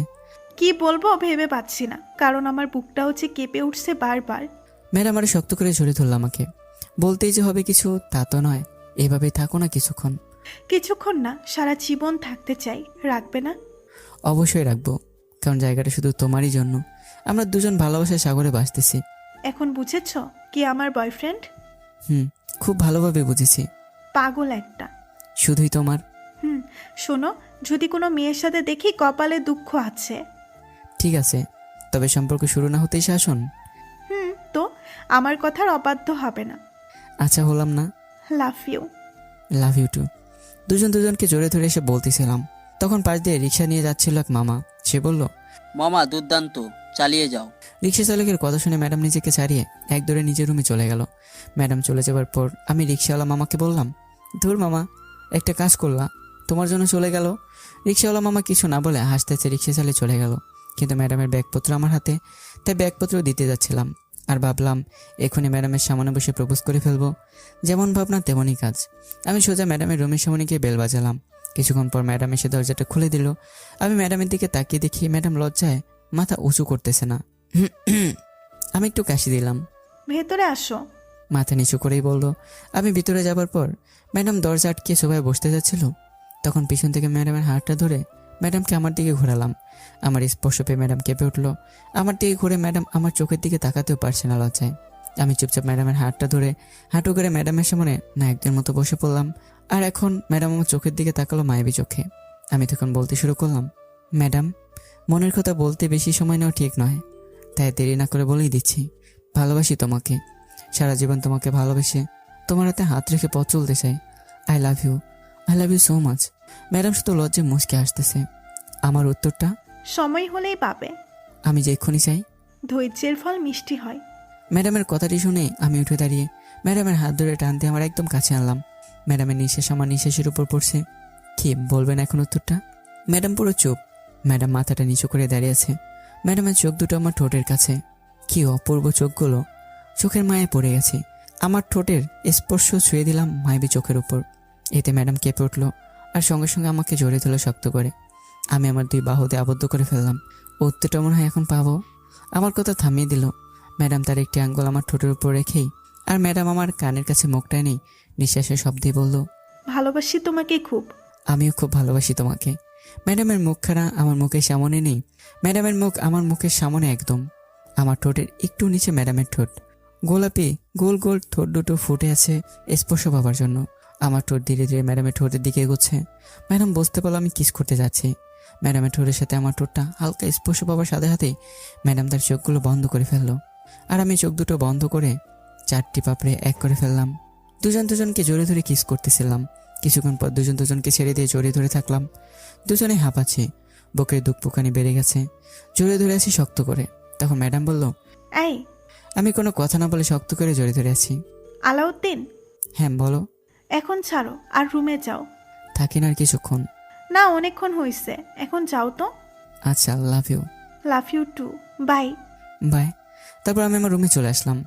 S1: কি বলবো ভেবে পাচ্ছি না, কারণ আমার বুকটা হচ্ছে কেঁপে উঠছে বারবার।
S2: ম্যাডাম আরো শক্ত করে জড়িয়ে ধরল আমাকে। বলতেই যে হবে কিছু তা তো নয়, এভাবেই থাকো না কিছুক্ষণ।
S1: কিছুক্ষণ না, সারা জীবন থাকতে চাই, রাখবে না?
S2: অবশ্যই রাখবো, কারণ জায়গাটা শুধু তোমারই জন্য। আমরা দুজন ভালোবাসার সাগরে ভাসতেছি।
S1: এখন বুঝেছ কি আমার বয়ফ্রেন্ড?
S2: খুব ভালোভাবে বুঝেছি।
S1: পাগল একটা।
S2: শুধুই তোমার?
S1: শোনো, যদি কোনো মেয়ের সাথে দেখি কপালে দুঃখ আছে।
S2: ঠিক আছে, তবে সম্পর্ক শুরু না হতেই শাসন।
S1: তো আমার কথার অবাধ্য হবে না।
S2: আচ্ছা, হলাম না?
S1: Love you.
S2: Love you too. দুজন দুজনকে জোরে ধরে এসে বলতেছিলাম, তখন পাশ দিয়ে রিক্সা নিয়ে যাচ্ছিল এক মামা। সে বলল,
S6: মামা দুর্দান্ত, চালিয়ে যাও।
S2: রিক্সা চালকের কথা শুনে ম্যাডাম নিজেকে ছাড়িয়ে এক দৌড়ে নিজের রুমে চলে গেল। ম্যাডাম চলে যাবার পর আমি রিক্সাওয়ালা মামাকে বললাম, ধুর মামা, একটা কাজ করলা, তোমার জন্য চলে গেল। রিক্সাওয়ালা মামা কিছু না বলে হাসতে হাসতে রিক্সা চালিয়ে চলে গেল। কিন্তু ম্যাডামের ব্যাগপত্র আমার হাতে, তাই ব্যাগপত্র দিতে যাচ্ছিলাম, আর ভাবলাম এখনই ম্যাডামের সামনে বসে প্রপোজ করে ফেলবো। যেমন ভাবনা তেমনই কাজ। আমি সোজা ম্যাডামের রুমের সামনে গিয়ে বেল বাজালাম। কিছুক্ষণ পর ম্যাডাম এসে দরজাটা খুলে দিল। আমি ম্যাডামের দিকে তাকিয়ে দেখি ম্যাডাম লজ্জায় মাথা উঁচু করতেছে না। আমি একটু কাশি দিলাম।
S1: ভেতরে আসো।
S2: মাথা নিচু করেই বলল। আমি ভিতরে যাবার পর ম্যাডাম দরজা আটকে সবাই বসতে যাচ্ছিল, তখন পিছন থেকে ম্যাডামের হাতটা ধরে ম্যাডামকে আমার দিকে ঘোরালাম। আমার স্পর্শ পেয়ে ম্যাডাম কেঁপে উঠলো। আমার দিকে ঘুরে ম্যাডাম আমার চোখের দিকে তাকাতেও পারছে না লজ্জায়। আমি চুপচাপ ম্যাডামের হাতটা ধরে হাঁটু করে ম্যাডামের সামনে নায়কদের মতো বসে পড়লাম। আর এখন ম্যাডাম আমার চোখের দিকে তাকালো মায়াবী চোখে। আমি তখন বলতে শুরু করলাম, ম্যাডাম, মনের কথা বলতে বেশি সময় নেওয়া ঠিক নয়, তাই দেরি না করে বলেই দিচ্ছি, ভালোবাসি তোমাকে। সারা জীবন তোমাকে ভালোবেসে তোমার হাতে হাত রেখে পথ চলতে চাই। I love you so much. Madam শুধু লজ্জায় মুচকে আসতেছে। আমার উত্তরটা,
S1: সময় হলেই পাবে।
S2: আমি যে এক্ষুনি চাই।
S1: ধৈর্যের ফল মিষ্টি হয়।
S2: ম্যাডামের কথাটি শুনে আমি উঠে দাঁড়িয়ে ম্যাডামের হাত ধরে টানতে আমার একদম কাছে আনলাম। ম্যাডামের নিঃশ্বাস আমার নিঃশ্বাসের উপর পড়ছে। কি বলবেন এখন উত্তরটা? ম্যাডাম পুরো চুপ। ম্যাডাম মাথাটা নিচু করে দাঁড়িয়ে আছে। ম্যাডামের চোখ দুটো আমার ঠোঁটের কাছে। কি অপূর্ব চোখগুলো, চোখের মায়ে পড়ে গেছে। আমার ঠোঁটের স্পর্শ ছুঁয়ে দিলাম মায়াবী চোখের উপর। এতে ম্যাডাম কেঁপে উঠলো আর সঙ্গে সঙ্গে আমাকে জড়িয়ে ধরলো শক্ত করে। আমি আমার দুই বাহুতে আবদ্ধ করে ফেললাম। উত্তরটা মনে হয় এখন পাবো। আমার কথা থামিয়ে দিল। ম্যাডাম তার একটি আঙ্গুল আমার ঠোঁটের উপর রেখেই, আর ম্যাডাম আমার কানের কাছে মুখটা নেই নিঃশ্বাসের শব্দে বলল,
S1: ভালোবাসি তোমাকে খুব।
S2: আমিও খুব ভালোবাসি তোমাকে। ম্যাডামের মুখখানা আমার মুখের সামনে নেই, ম্যাডামের মুখ আমার মুখের সামনে একদম। আমার ঠোঁটের একটু নিচে ম্যাডামের ঠোঁট। গোলাপি গোল গোল ঠোঁট দুটো ফুটে আছে স্পর্শ পাবার জন্য। আমার ঠোঁট ধীরে ধীরে ম্যাডামের ঠোঁটের দিকে এগোচ্ছে। ম্যাডাম বুঝতে পারলো আমি কিস করতে যাচ্ছি। ম্যাডামের ঠোঁটের সাথে আমার ঠোঁটটা হালকা স্পর্শ পাবার সাথে সাথেই ম্যাডাম তার চোখগুলো বন্ধ করে ফেললো। আর আমি চোখ দুটো বন্ধ করে 4টি পাপড়ে এক করে ফেললাম। দুজন দুজনকে জড়িয়ে ধরে কিস করতেছিলাম। কিছুক্ষণ পর দুজন দুজনকে ছেড়ে দিয়ে জড়িয়ে ধরে থাকলাম। দুজনে হাঁপাচ্ছি, বুকের দুঃখপুকানি বেড়ে গেছে। জড়িয়ে ধরে আছি শক্ত করে। তখন ম্যাডাম বলল,
S1: এই,
S2: আমি কোনো কথা না বলে শক্ত করে জড়িয়ে ধরে আছি।
S1: আলাউদ্দিন,
S2: হ্যাঁ বলো।
S1: এখন ছাড়ো আর রুমে যাও।
S2: থাকি না আর কিছুক্ষণ।
S1: না, অনেকক্ষণ হয়েছে, এখন যাও তো।
S2: আচ্ছা, love you.
S1: Love you too, bye.
S2: Bye. তারপর আমি আমার রুমে চলে আসলাম।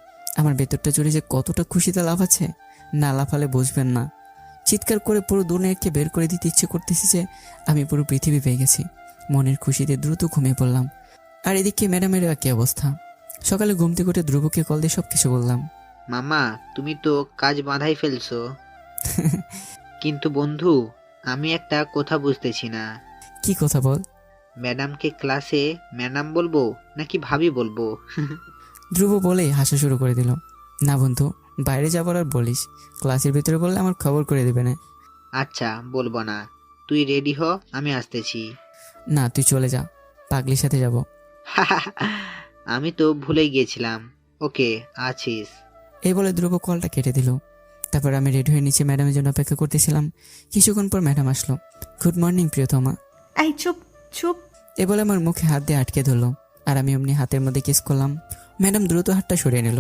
S2: আমার ভেতরটা জুড়ে যে কতটা খুশিতে লাভ আছে, না লাফালে বুঝবেন না। চিৎকার করে পুরো দুনিয়াকে বের করে দিতে ইচ্ছে করতেছি যে আমি পুরো পৃথিবী পেয়ে গেছি। মনের খুশিতে দ্রুত ঘুমিয়ে পড়লাম। আর এদিকে ম্যাডামের কি অবস্থা। সকালে ঘুম থেকে উঠে ধ্রুবকে কল দিয়ে সব কিছু বললাম।
S3: মামা, তুমি তো কাজ বাঁধাই ফেলছো। কিন্তু বন্ধু, আমি একটা কথা বুঝতেছি না।
S2: কি কথা বল।
S3: ম্যাডামকে ক্লাসে ম্যাডাম বলবো নাকি ভাবি বলবো?
S2: ধ্রুব বলেই হাসা শুরু করে দিল। না বন্ধু, বাইরে যাবার আর বলিস, ক্লাসের ভিতরে বললে আমার খবর করে দেবে না।
S3: আচ্ছা, বলবো না। তুই রেডি হ, আমি আসতেছি।
S2: না, তুই চলে যা, পাগলির সাথে যাব।
S3: আমি তো ভুলেই গিয়েছিলাম। ওকে, আছিস?
S2: এই বলে ধ্রুব কলটা কেটে দিল। তারপর আমি রেডি হয়ে নিচে ম্যাডামের জন্য অপেক্ষা করতেছিলাম। কিছুক্ষণ পর ম্যাডাম আসলো। গুড মর্নিং প্রিয়তমা।
S1: এই চুপ চুপ।
S2: এ বলে আমার মুখে হাত দিয়ে আটকে ধরলো, আর আমি অমনি হাতের মধ্যে কিস করলাম। ম্যাডাম দ্রুত হাতটা সরিয়ে নিল।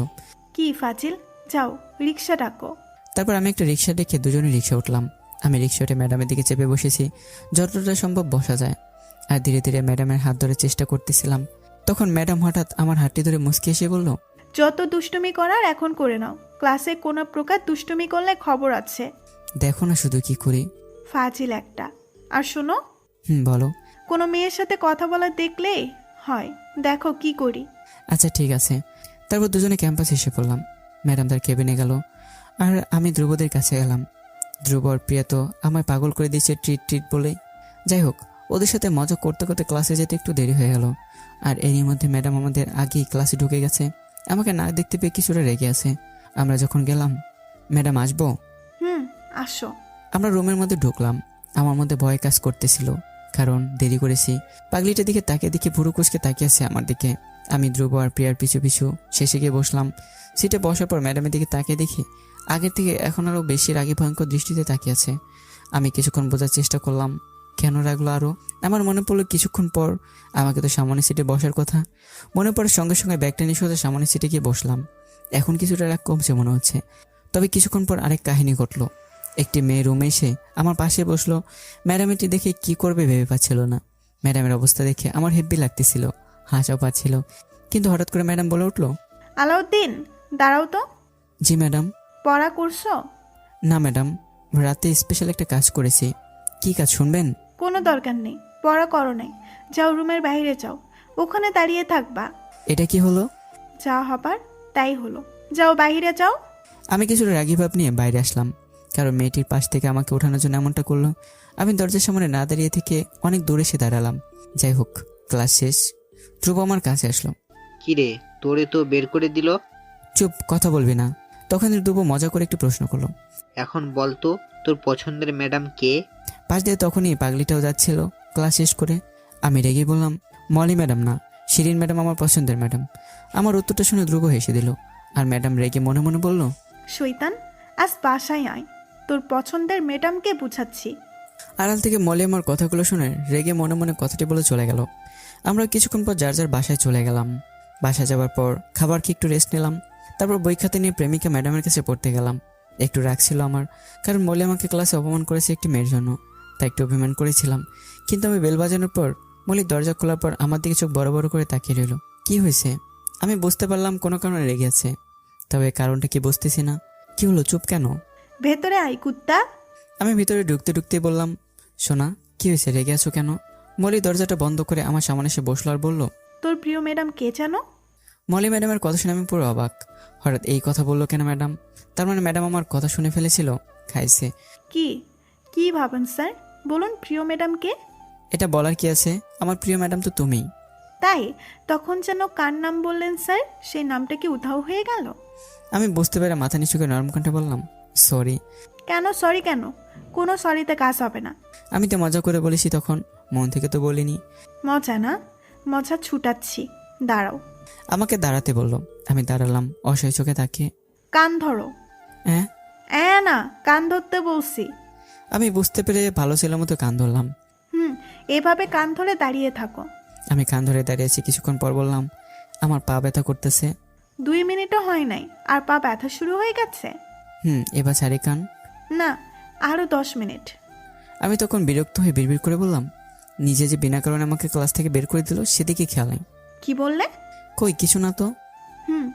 S1: কি ফাজিল, যাও রিক্সা ডাকো।
S2: তারপর আমি একটা রিক্সা ডেকে দুজনে রিক্সা উঠলাম। আমি রিক্সা উঠে ম্যাডামের দিকে চেপে বসেছি, যতটা সম্ভব বসা যায়। আর ধীরে ধীরে ম্যাডামের হাত ধরে চেষ্টা করতেছিলাম। তখন ম্যাডাম হঠাৎ আমার হাতটি ধরে মুচকি এসে বলল,
S1: যত দুষ্টুমি করার এখন করে নাও, ক্লাসে কোনো প্রকার দুষ্টুমি করলে খবর আছে।
S2: দেখো না শুধু কি করি।
S1: ফাজিল একটা। আর শোনো,
S2: বলো।
S1: কোনো মেয়ের সাথে কথা বলা দেখলেই হয়, দেখো কি করি।
S2: আচ্ছা ঠিক আছে। তারপর দুজনে ক্যাম্পাসে এসে পড়লাম। ম্যাডাম তার কেবিনে গেল, আর আমি ধ্রুবদের কাছে গেলাম। ধ্রুব আর প্রিয়া তো আমায় পাগল করে দিয়েছে ট্রিট ট্রিট বলেই। যাই হোক, ওদের সাথে মজা করতে করতে ক্লাসে যেতে একটু দেরি হয়ে গেল। আর এরই মধ্যে ম্যাডাম আমাদের আগেই ক্লাসে ঢুকে গেছে। আমাকে না দেখতে পেয়ে কিছুটা রেগে আছে। আমরা যখন গেলাম, ম্যাডাম আসবো?
S1: আসো।
S2: আমরা রুমের মধ্যে ঢুকলাম। আমার মধ্যে ভয় কাজ করতেছিল, কারণ দেরি করেছি। পাগলিটার দিকে তাকিয়ে দেখে ভুরু কুচকে তাকিয়ে আছে আমার দিকে। আমি ধ্রুব আর প্রিয়ার পিছু পিছু শেষে গিয়ে বসলাম। সিটে বসার পর ম্যাডামের দিকে তাকিয়ে দেখি আগের থেকে এখন আরও বেশি রাগী ভয়ঙ্কর দৃষ্টিতে তাকিয়ে আছে। আমি কিছুক্ষণ বোঝার চেষ্টা করলাম কেন রাগলো আরও। আমার মনে পড়লো কিছুক্ষণ পর আমাকে তো সামনের সিটে বসার কথা। মনে পড়ে সঙ্গে সঙ্গে ব্যাগটা নিয়ে সোজা সামনের সিটে গিয়ে বসলাম। এখন কিছুটা রাগ কমছে মনে হচ্ছে। তবে কিছুক্ষণ পর আরেক কাহিনী ঘটলো। একটি মেয়ে রুমে এসে আমার পাশে বসলো। ম্যাডাম এটি দেখে কি করবে ভেবে পাচ্ছিল না। ম্যাডামের অবস্থা দেখে আমার হেব্বি লাগতেছিল, হাসাও পাচ্ছিল। কিন্তু হঠাৎ করে ম্যাডাম বলে উঠলো,
S1: আলাউদ্দিন, দাঁড়াও তো।
S2: জি ম্যাডাম।
S1: পড়া করছো?
S2: না ম্যাডাম, রাতে স্পেশাল একটা কাজ করেছি। কি কাজ শুনবেন?
S1: কোনো দরকার নেই, পড়া করো নাই। যাও রুমের বাইরে যাও, ওখানে দাঁড়িয়ে থাকবা।
S2: এটা কি হলো?
S1: যা হবার তাই হলো, যাও বাইরে যাও।
S2: আমি কিছুটা রাগী ভাব নিয়ে বাইরে আসলাম, কারণ মেয়েটির পাশ থেকে আমাকে ওঠানোর জন্য এমনটা করলো। আমি দরজার সামনে না দাঁড়িয়ে থেকে অনেক দূরে এসে দাঁড়ালাম। যাই হোক, ক্লাস শেষ। ধ্রুব আমার কাছে আসলো।
S3: কিরে, তোরে তো বের করে দিল।
S2: চুপ, কথা বলবি না। তখন ধ্রুব মজা করে একটু প্রশ্ন করলো,
S3: এখন বলতো তোর পছন্দের ম্যাডাম কে?
S2: পাশ দিয়ে তখনই পাগলিটাও যাচ্ছিল ক্লাস শেষ করে। আমি রেগে বললাম, মলি ম্যাডাম না, শিরিন ম্যাডাম আমার পছন্দের ম্যাডাম। আমার উত্তরটা শুনে ধ্রুব হেসে দিল। আর ম্যাডাম রেগে মনে মনে বলল,
S1: শৈতান, আজ বাসায় আয়, তোর পছন্দের ম্যাডামকে বুঝাচ্ছি।
S2: আড়াল থেকে মলি আমার কথাগুলো শুনে রেগে মনে মনে কথাটি বলে চলে গেল। আমরা কিছুক্ষণ পর যার যার বাসায় চলে গেলাম। বাসায় যাওয়ার পর খাবার খেয়ে একটু রেস্ট নিলাম। তারপর বই খাতা নিয়ে প্রেমিকা ম্যাডামের কাছে পড়তে গেলাম। একটু রাগ ছিল আমার, কারণ মলি আমাকে ক্লাসে অপমান করেছে একটি মেয়ের জন্য, তাই একটু অভিমান করেছিলাম। কিন্তু আমি বেল বাজানোর পর মলির দরজা খোলার পর আমার দিকে চোখ বড় বড় করে তাকিয়ে রইল। কি হয়েছে? আমি বুঝতে পারলাম কোনো কারণে রেগে আছে, তবে কারণটা কি বুঝতেছি না। কি হলো, চুপ কেন?
S1: ভেতরে আয় কুত্তা।
S2: আমি ভিতরে ঢুকতে ঢুকতে বললাম, সোনা কি হয়েছে, রেগে আছো কেন? মলি দরজাটা বন্ধ করে আমার সামনে এসে বসলো আর বলল,
S1: তোর প্রিয় ম্যাডাম কে জানো?
S2: মলি ম্যাডামের কথা শুনে আমি পুরো অবাক। হঠাৎ এই কথা বললো কেন ম্যাডাম? তার মানে ম্যাডাম আমার কথা শুনে ফেলেছিল, খাইছে।
S1: কি কি ভাবেন স্যার, বলুন প্রিয় ম্যাডাম কে?
S2: এটা বলার কি আছে, আমার প্রিয় ম্যাডাম তো তুমিই।
S1: তাই তখন যেন কার নাম বললেন স্যার, সেই নামটা কি উধাও হয়ে গেল?
S2: আমি বুঝতে পেরে মাথা নিচু করে নরম কণ্ঠে বললাম, সরি।
S1: কেন সরি কেন? কোনো সরিতে কাজ হবে না।
S2: আমি তো মজা করে বলেছি, তখন মন থেকে তো বলিনি।
S1: মজা না, মজা ছুটাচ্ছি, দাঁড়াও।
S2: আমাকে দাঁড়াতে বললো। আমি দাঁড়ালাম অসহায় চোখে তাকিয়ে।
S1: কান ধরো।
S2: হ্যাঁ,
S1: না, কান ধরতে বলছি।
S2: আমি বুঝতে পেরে ভালো ছেলের মতো কান ধরলাম।
S1: এভাবে কান ধরে দাঁড়িয়ে থাকো।
S2: আমি কান ধরে দাঁড়িয়েছি। কিছুক্ষণ পর বললাম, আমার পা ব্যথা করতেছে।
S1: 2 মিনিটও হয় নাই আর পা ব্যথা শুরু হয়ে গেছে?
S2: এবার ছাড়ি কান।
S1: না, আরও 10 মিনিট।
S2: আমি তখন বিরক্ত হয়ে বিড়বিড় করে বললাম, নিজে যে বিনা কারণে আমাকে ক্লাস থেকে বের করে দিল সেদিকে খেয়াল নেই।
S1: কি বললে?
S2: কই কিছু না তো।
S1: হুম।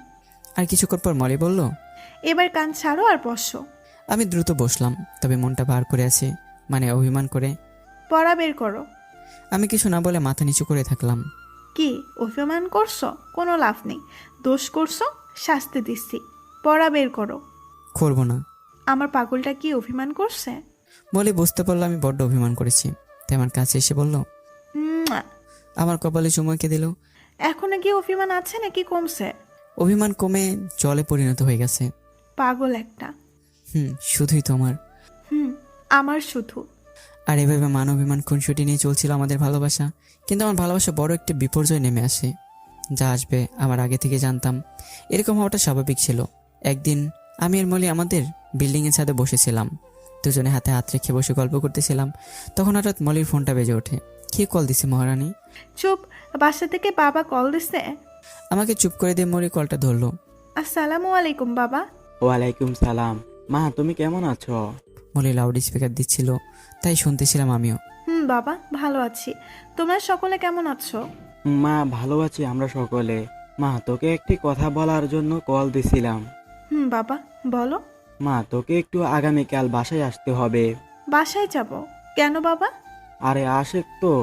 S2: আর কিছুক্ষণ পর মলি বলল,
S1: এবার কান ছাড়ো আর বসো।
S2: আমি দ্রুত বসলাম, তবে মনটা বার করে আছে, মানে অভিমান করে।
S1: পড়া বের করো।
S2: আমি কিছু না বলে মাথা নিচু করে থাকলাম।
S1: কি অভিমান করছো? কোনো লাভ নেই, দোষ করছো, শাস্তি দিচ্ছি। পড়া বের করো।
S2: করব না।
S1: আমার পাগলটা কি অভিমান করছে?
S2: মলি বুঝতে পারলো আমি বড্ড অভিমান করেছি, তাই আমার কাছে এসে বলল,
S1: উম্মুয়া।
S2: আমার কপালে চুমুকে দিল।
S1: এখনো কি অভিমান আছে নাকি কমছে?
S2: অভিমান কমে জলে পরিণত হয়ে গেছে।
S1: পাগল একটা।
S2: শুধুই তোমার।
S1: আমার শুধু।
S2: আর এভাবে মান অভিমান খুনসুটি নিয়ে চলছিল আমাদের ভালোবাসা। কিন্তু আমার ভালোবাসা বড় একটি বিপর্যয় নেমে আসে, যা আসবে আমার আগে থেকে জানতাম। এরকম হওয়াটা স্বাভাবিক ছিল। একদিন আমি আর মলি আমাদের বিল্ডিংয়ের ছাদে বসেছিলাম, দুজনে হাতে হাত রেখে বসে গল্প করতেছিলাম। তখন হঠাৎ মলির ফোনটা বেজে ওঠে। কে কল দিছে মহারানী?
S1: চুপ, বাসা থেকে বাবা কল দিছে।
S2: আমাকে চুপ করে দিয়ে মলি কলটা ধরলো।
S1: আসসালামু আলাইকুম বাবা।
S9: ওয়ালাইকুম সালাম। মা তুমি কেমন আছো?
S2: মলি লাউড স্পিকার দিচ্ছিল, তাই শুনতেছিলাম আমিও।
S1: বাবা ভালো আছি। তোমরা সকলে কেমন আছো?
S9: মা ভালো আছি আমরা সকলে। মা তোকে একটি কথা বলার জন্য কল দিছিলাম।
S1: বাবা বলো।
S9: মা তোকে একটু আগামীকাল বাসায় আসতে হবে।
S1: বাসায় যাব? কেন বাবা?
S9: আরে আসে তো,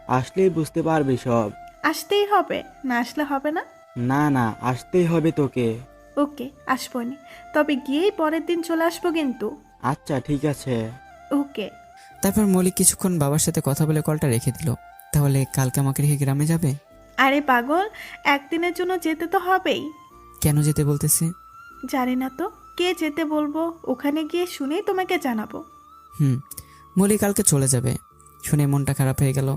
S9: আসলেই বুঝতে পারবি সব।
S1: আসতেই হবে, না আসলে হবে না?
S9: না না, আসতেই হবে তোকে।
S1: ওকে, আসবনি, তবে গিয়েই পরের দিন চলে আসবো কিন্তু।
S9: আচ্ছা ঠিক আছে।
S1: ওকে।
S2: তারপর মলি কিছুক্ষণ বাবার সাথে কথা বলে কলটা রেখে দিল। তাহলে কালকে আমাকে রেখে গ্রামে যাবে?
S1: আরে পাগল, একদিনের জন্য যেতে তো হবেই।
S2: কেন যেতে বলতেছে?
S1: জানি না তো, কে যেতে বলবো, ওখানে গিয়ে শুনেই তোমাকে জানাবো।
S2: মলি কালকে চলে যাবে শুনে মনটা খারাপ হয়ে গেল।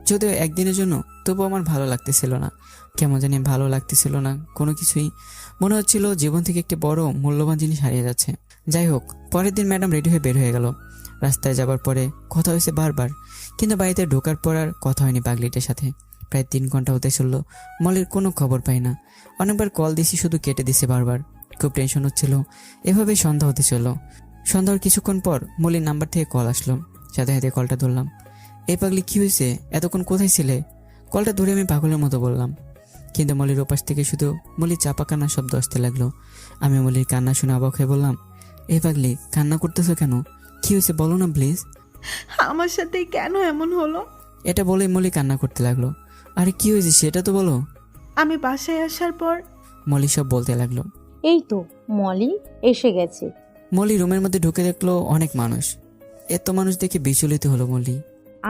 S2: যদিও একদিনের জন্য, তবু আমার ভালো লাগতেছিল না। কেমন জানি ভালো লাগতেছিল না কোনো কিছুই। মনে হচ্ছিল জীবন থেকে একটি বড় মূল্যবান জিনিস হারিয়ে যাচ্ছে। যাই হোক, পরের দিন ম্যাডাম রেডি হয়ে বের হয়ে গেল। রাস্তায় যাবার পরে কথা হয়েছে বারবার, কিন্তু বাড়িতে ঢোকার পর আর কথা হয়নি পাগলিটার সাথে। প্রায় 3 ঘন্টা হতে চলল, মলির কোনো খবর পাই না। অনেকবার কল দিছি, শুধু কেটে দিছে বারবার। খুব টেনশন হচ্ছিল। এভাবেই সন্ধ্যা হতে চলল। সন্ধ্যার কিছুক্ষণ পর মলির নাম্বার থেকে কল আসলো। সাথে সাথে কলটা ধরলাম। এই পাগলি কি হয়েছে, এতক্ষণ কোথায় ছিলে? কলটা ধরে আমি পাগলের মতো বললাম, কিন্তু মলির ওপাশ থেকে শুধু মলির চাপা কান্নার শব্দ আসতে লাগলো। আমি মলির কান্না শুনে অবাক হয়ে বললাম, এই পাগলি কান্না করতেছো কেন? কি হয়েছে বলো না প্লিজ।
S1: আমার সাথে কেন এমন হলো?
S2: এটা বলে মলি কান্না করতে লাগলো। আরে কি হয়েছে সেটা তো বলো।
S1: আমি বাসায় আসার পর
S2: মলি সব বলতে লাগলো।
S10: এই তো মলি এসে গেছে।
S2: মলি রুমের মধ্যে ঢুকে দেখলো অনেক মানুষ। এত মানুষ দেখে বিচলিত হলো মলি।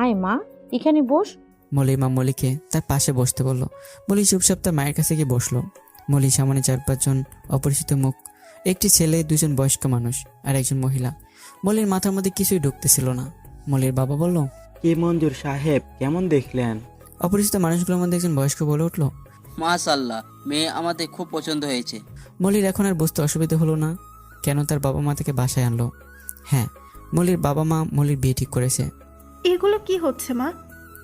S10: আয় মা, এখানে বস।
S2: মলির মা মলিকে তার পাশে বসতে বলল। মলি চুপচাপ তার মায়ের কাছে গিয়ে বসলো। মলির সামনে 4-5 জন অপরিচিত মুখ, একটি ছেলে, 2 জন বয়স্ক মানুষ আর একজন মহিলা। মলির মাথার মধ্যে কিছুই ঢুকতেছিল না। মলির বাবা বলল,
S9: কি মঞ্জুর সাহেব, কেমন দেখলেন?
S2: অপরিচিত মানুষগুলোর মধ্যে একজন বয়স্ক বলে উঠলো,
S6: মাশাআল্লাহ, মেয়ে আমাদের খুব পছন্দ হয়েছে।
S2: মলির এখন আর বুঝতে অসুবিধা হলো না কেন তার বাবা মা তাকে বাসায় আনলো। হ্যাঁ, মলির বাবা মা মলির বিয়ে ঠিক করেছে।
S1: এগুলো কি হচ্ছে মা?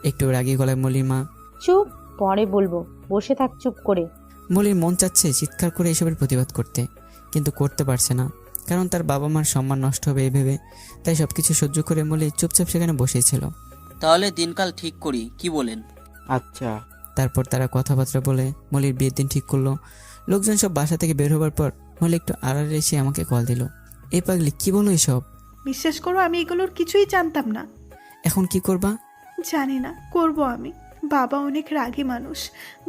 S2: একটু রাগী গলায় মলির মা,
S10: চুপ, পরে বলবো, বসে থাক চুপ করে।
S2: মলির মন চাচ্ছে চিৎকার করে এসবের প্রতিবাদ করতে, কিন্তু করতে পারছে না, কারণ তার বাবা মার সম্মান নষ্ট হবে এই ভেবে। তাই সবকিছু সহ্য করে মলি চুপচাপ সেখানে বসেছিল।
S6: তাহলে দিনকাল ঠিক করি, কি বলেন?
S9: আচ্ছা।
S2: তারপর তারা কথাবার্তা বলে মলির বিয়ের দিন ঠিক করলো। লোকজন সব বাসা থেকে বের হবার পর মলি একটু আড়ালে এসে আমাকে কল দিল। এই পাগলি কি বলো এসব?
S1: বিশ্বাস করো, আমি এগুলোর কিছুই জানতাম না।
S2: এখন কি করবা?
S1: জানি না, করব আমি। বাবা অনেক রাগী মানুষ,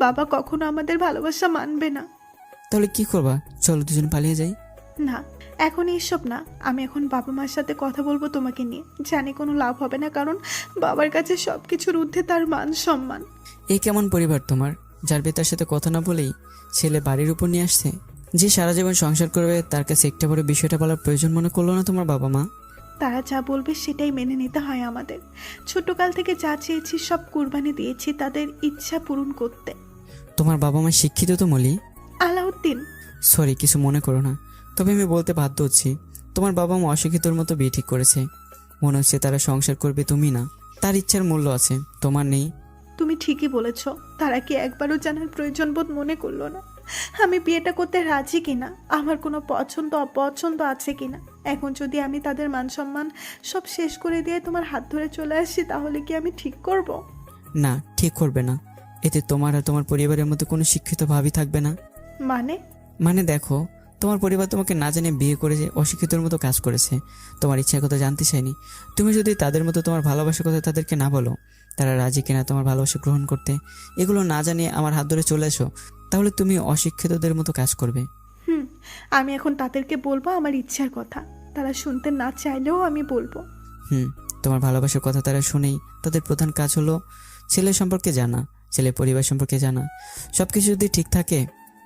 S1: বাবা কখনো আমাদের ভালোবাসা মানবে না।
S2: তাহলে কি করবা? চলো দুজন পালিয়ে যাই।
S1: না, এখন এসব না। আমি এখন বাবা মার সাথে কথা বলবো তোমাকে নিয়ে। জানি কোনো লাভ হবে না, কারণ বাবার কাছে সবকিছুর ঊর্ধ্বে তার মান সম্মান।
S2: এই কেমন পরিবার তোমার, যার বেতার সাথে কথা না বলেই ছেলে বাড়ির উপর নিয়ে আসছে? যে সারা জীবন সংসার করবে, তার কাছে একটা বড় বিষয়টা বলার প্রয়োজন মনে করলো না তোমার বাবা মা?
S1: তারা যা বলবে সেটাই মেনে নিতে হয় আমাদের। ছোটকাল থেকে যা চেয়েছি সব কুরবানি দিয়েছি তাদের ইচ্ছা পূরণ করতে।
S2: তোমার বাবা মা শিক্ষিত তো মলি?
S1: আলাউদ্দিন।
S2: সরি, কিছু মনে করো না, তবে আমি বলতে বাধ্য হচ্ছি, তোমার বাবা মা অশিক্ষিতর মতো বিয়ে ঠিক করেছে। মনে হচ্ছে তারা সংসার করবে, তুমি না। তার ইচ্ছার মূল্য আছে, তোমার নেই।
S1: তুমি ঠিকই বলেছ, তারা কি একবারও জানার প্রয়োজন বোধ মনে করলো না? আমি বিয়েটা করতে রাজি কিনা, আমার কোনো পছন্দ অপছন্দ আছে কিনা। এখন যদি আমি তাদের মান সম্মান সব শেষ করে দিয়ে তোমার হাত ধরে চলে আসি, তাহলে কি আমি ঠিক করব?
S2: না, ঠিক করবে না। এতে তোমার আর তোমার পরিবারের মধ্যে কোনো শিক্ষিত ভাবই থাকবে না।
S1: মানে
S2: দেখো, তোমার পরিবার তোমাকে না জানিয়ে বিয়ে করেছে, অশিক্ষিতর মতো কাজ করেছে, তোমার ইচ্ছার কথা জানতে চায়নি। তুমি যদি তাদের মতো তোমার ভালোবাসার কথা তাদেরকে না বলো, তারা রাজি কিনা তোমার ভালোবাসা গ্রহণ করতে, এগুলো না জানিয়ে আমার হাত ধরে চলে এসো, তাহলে তুমি অশিক্ষিতদের মতো কাজ করবে।
S1: আমি এখন তাদেরকে বলবো আমার ইচ্ছার কথা, তারা শুনতে না চাইলেও আমি বলবো।
S2: তোমার ভালোবাসার কথা তারা শুনেই তাদের প্রধান কাজ হলো ছেলে সম্পর্কে জানা, ছেলে পরিবার সম্পর্কে জানা। সব কিছু যদি ঠিক থাকে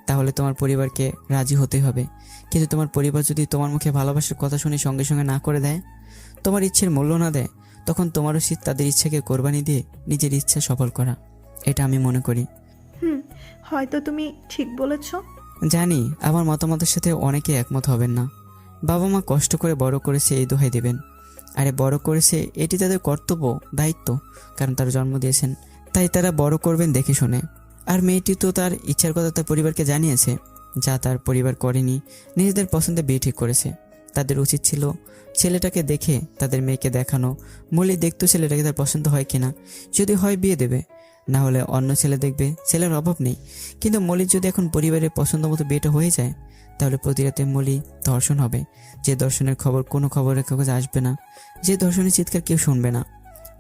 S2: তাহলে তোমার পরিবারকে রাজি হতে হবে। কিন্তু তোমার পরিবার যদি তোমার মুখে ভালোবাসার কথা শুনে সঙ্গে সঙ্গে না করে দেয়, তোমার ইচ্ছের মূল্য না দেয়, তখন তোমার উচিত তাদের ইচ্ছাকে কোরবানি দিয়ে নিজের ইচ্ছা সফল করা। এটা আমি মনে করি।
S1: হয়তো তুমি ঠিক বলেছো।
S2: জানি আমার মতামতের সাথে অনেকে একমত হবেন না। বাবা মা কষ্ট করে বড় করেছে, এই দোহাই দেবেন। আরে বড় করেছে, এটি তাদের কর্তব্য, দায়িত্ব, কারণ তারা জন্ম দিয়েছেন, তাই তারা বড় করবেন দেখে শুনে। আর মেয়েটি তো তার ইচ্ছার কথা তার পরিবারকে জানিয়েছে, যা তার পরিবার করেনি। নিজেদের পছন্দে বিয়ে ঠিক করেছে। তাদের উচিত ছিল ছেলেটাকে দেখে তাদের মেয়েকে দেখানো। মলি দেখতো ছেলেটাকে তার পছন্দ হয় কিনা, যদি হয় বিয়ে দেবে, না হলে অন্য ছেলে দেখবে, ছেলের অভাব নেই। কিন্তু মলির যদি এখন পরিবারের পছন্দ মতো বিয়েটা হয়ে যায়, তাহলে প্রতি রাতে মলি ধর্ষণ হবে। যে ধর্ষণের খবর কোনো খবরের কাগজে আসবে না, যে ধর্ষণের চিৎকার কেউ শুনবে না।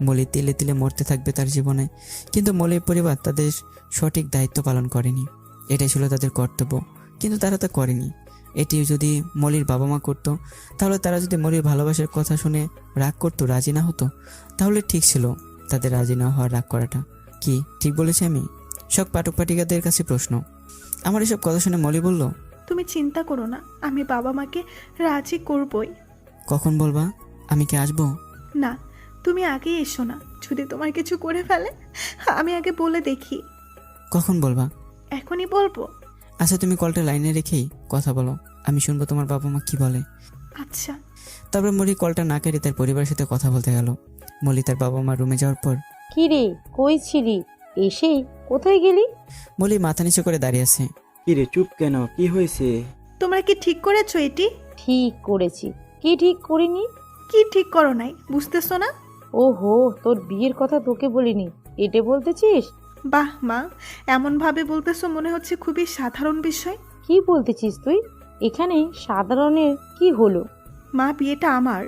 S2: মলি তিলে তিলে মরতে থাকবে তার জীবনে। কিন্তু মলির পরিবার তাদের সঠিক দায়িত্ব পালন করেনি। এটাই ছিল তাদের কর্তব্য, কিন্তু তারা তা করেনি। এটি যদি মলির বাবা মা করতো, তাহলে তারা যদি মলির ভালোবাসার কথা শুনে রাগ করতো, রাজি না হতো, তাহলে ঠিক ছিল তাদের রাজি না হওয়ার রাগ করাটা। কি ঠিক বলেছি আমি? সব পাঠক পাঠিকাদের কাছে প্রশ্ন। আমার এসব কথা শুনে মলি বলল,
S1: তুমি চিন্তা করো না, আমি বাবা মাকে রাজি করবই।
S2: কখন বলবা? আমি কি আসবো?
S1: না, তুমি আগেই এসো না। যদি তোমার কিছু করে ফেলে, আমি আগে বলে দেখি।
S2: কখন বলবা?
S1: এখনই বলবো।
S2: আচ্ছা, তুমি কলটা লাইনে রেখেই কথা বলো, আমি শুনবো তোমার বাবা মা কি বলে।
S1: আচ্ছা।
S2: তারপর মলি কলটা না কেটে তার পরিবারের সাথে কথা বলতে গেল। মলি তার বাবা মা রুমে যাওয়ার পর,
S10: কি রে, কই ছিলি? এসেই কোথায় গেলি?
S2: মলি মাথা নিচু করে দাঁড়িয়ে আছে।
S9: কি রে, চুপ কেন? কি হয়েছে?
S1: তোমরা কি ঠিক করেছো এটি?
S10: ঠিক করেছি। কি ঠিক করিনি?
S1: কি ঠিক করো নাই বুঝতেছো না?
S10: ওহো, তোর বিয়ের কথা তোকে বলিনি, এটা বলতেছিস?
S1: বাহ মা, এমন ভাবে বলতেছো মনে হচ্ছে খুবই সাধারণ বিষয়।
S10: কি বলতেছিস তুই? এখানে সাধারণের কি হলো?
S1: মা, বিয়েটা আমার,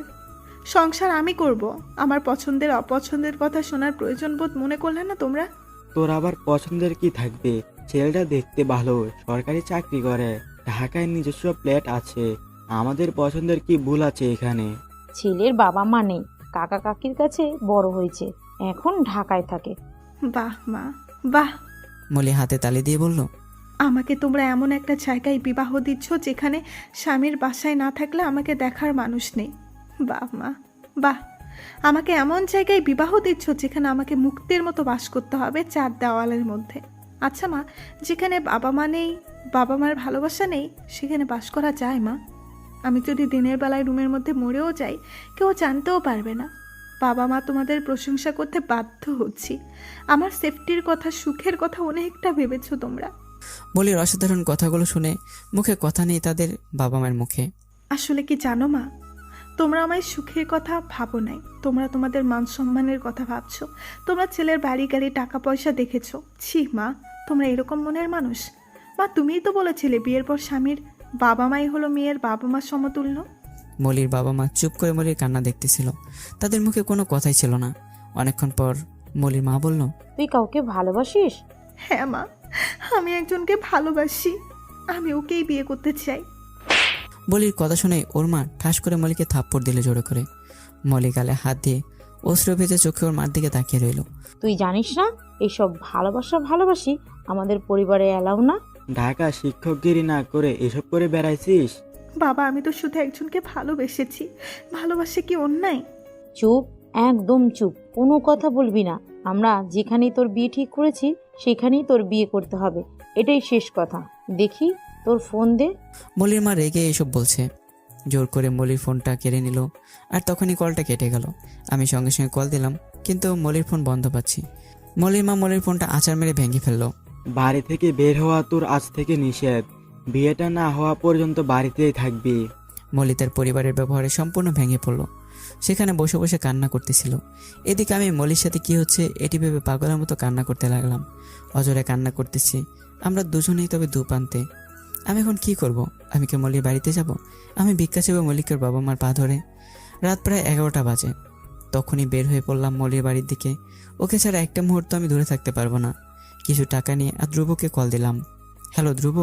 S1: সংসার আমি করব। আমার পছন্দের অপছন্দের কথা শোনার প্রয়োজন বোধ মনে করলে না তোমরা?
S9: তোর আবার পছন্দের কি থাকবে? ছেলেটা দেখতে ভালো, সরকারি চাকরি করে, ঢাকায় নিজস্ব ফ্ল্যাট আছে। আমাদের পছন্দের কি ভুল আছে এখানে?
S10: ছেলের বাবা মা নেই, কাকা কাকির কাছে বড় হয়েছে, এখন ঢাকায় থাকে।
S1: বাহ মা, বাহ।
S2: মলি হাতে তালি দিয়ে বলল,
S1: আমাকে তোমরা এমন একটা জায়গায় বিবাহ দিচ্ছ যেখানে স্বামীর বাসায় না থাকলে আমাকে দেখার মানুষ নেই। বাহ মা, বাহ। আমাকে এমন জায়গায় বিবাহ দিচ্ছ যেখানে আমাকে মুক্তির মতো বাস করতে হবে চার দেওয়ালের মধ্যে। আচ্ছা মা, যেখানে বাবা মা নেই, বাবা মার ভালোবাসা নেই, সেখানে বাস করা যায় মা? আমি যদি দিনের বেলায় রুমের মধ্যে মরেও যাই, কেউ জানতেও পারবে না। বাবা মা তোমাদের প্রশংসা করতে বাধ্য হচ্ছি। আমার সেফটির কথা, সুখের কথা অনেকটা ভেবেছো তোমরা।
S2: মলির অসাধারণ কথাগুলো শুনে মুখে কথা নেই তাদের বাবা মায়ের মুখে।
S1: আসলে কি জানো মা, তোমরা আমায় সুখের কথা ভাবো নাই, তোমরা তোমাদের মান সম্মানের কথা ভাবছো। তোমরা ছেলের বাড়ি গাড়ি টাকা পয়সা দেখেছো। ছি মা, তোমরা এরকম মনের মানুষ? মা, তুমিই তো বলেছিলে বিয়ের পর স্বামীর বাবা মাই হলো মেয়ের বাবা মা সমতুল্য।
S2: মলির বাবা মা চুপ করে মলির কান্না দেখতেছিল, তাদের মুখে কোনো কথাই ছিল না। অনেকক্ষণ পর মলির মা বলল,
S10: তুই কাউকে ভালোবাসিস?
S1: হ্যাঁ মা, আমি একজনকে ভালোবাসি, আমি ওকেই বিয়ে করতে চাই।
S2: মলির কথা শুনে ওর মা ঠাস করে মলিকে থাপ্পড় দিল জোরে করে। মলি গালে হাত দিয়ে অশ্রু ভেজে চোখে ওর মার দিকে তাকিয়ে রইল।
S10: তুই জানিস না এইসব ভালোবাসি আমাদের পরিবারে এলাও না?
S9: ঢাকা শিক্ষকগিরি না করে এসব করে বেড়াইছিস?
S1: বাবা, আমি তো শুধু একজনকে ভালোবেসেছি, ভালোবাসে কি অন্যায়?
S10: চুপ, একদম চুপ, কোনো কথা বলবি না। আমরা যেখানেই তোর বিয়ে ঠিক করেছি সেখানেই তোর বিয়ে করতে হবে, এটাই শেষ কথা। দেখি তোর ফোন দে।
S2: মলির মা রেগে এসব বলছে। জোর করে মলির ফোনটা কেড়ে নিল, আর তখনই কলটা কেটে গেল। আমি সঙ্গে সঙ্গে কল দিলাম, কিন্তু মলির ফোন বন্ধ পাচ্ছি। মলির মা মলির ফোনটা আছাড় মেরে ভেঙে ফেললো।
S9: বাড়ি থেকে বের হওয়া তোর আজ থেকে নিষেধ। বিয়েটা না হওয়া পর্যন্ত বাড়িতেই থাকবি।
S2: মলি তার পরিবারের ব্যবহারে সম্পূর্ণ ভেঙে পড়ল। সেখানে বসে বসে কান্না করতেছিল। এদিকে আমি মলির সাথে কি হচ্ছে এটি ভেবে পাগলের মতো কান্না করতে লাগলাম। অজরে কান্না করতেছি। আমরা দুজনেই তবে দুপান্তে। আমি এখন কি করব? আমি কি মলির বাড়িতে যাব? আমি ভিক্ষা চাইব মলিকের বাবা মার পা ধরে? রাত প্রায় 11টা বাজে। তখনই বের হয়ে পড়লাম মলির বাড়ির দিকে। ওকে ছাড়া একটা মুহূর্ত আমি দূরে থাকতে পারবো না। কিছু টাকা নিয়ে আর ধ্রুবকে কল দিলাম। হ্যালো ধ্রুব,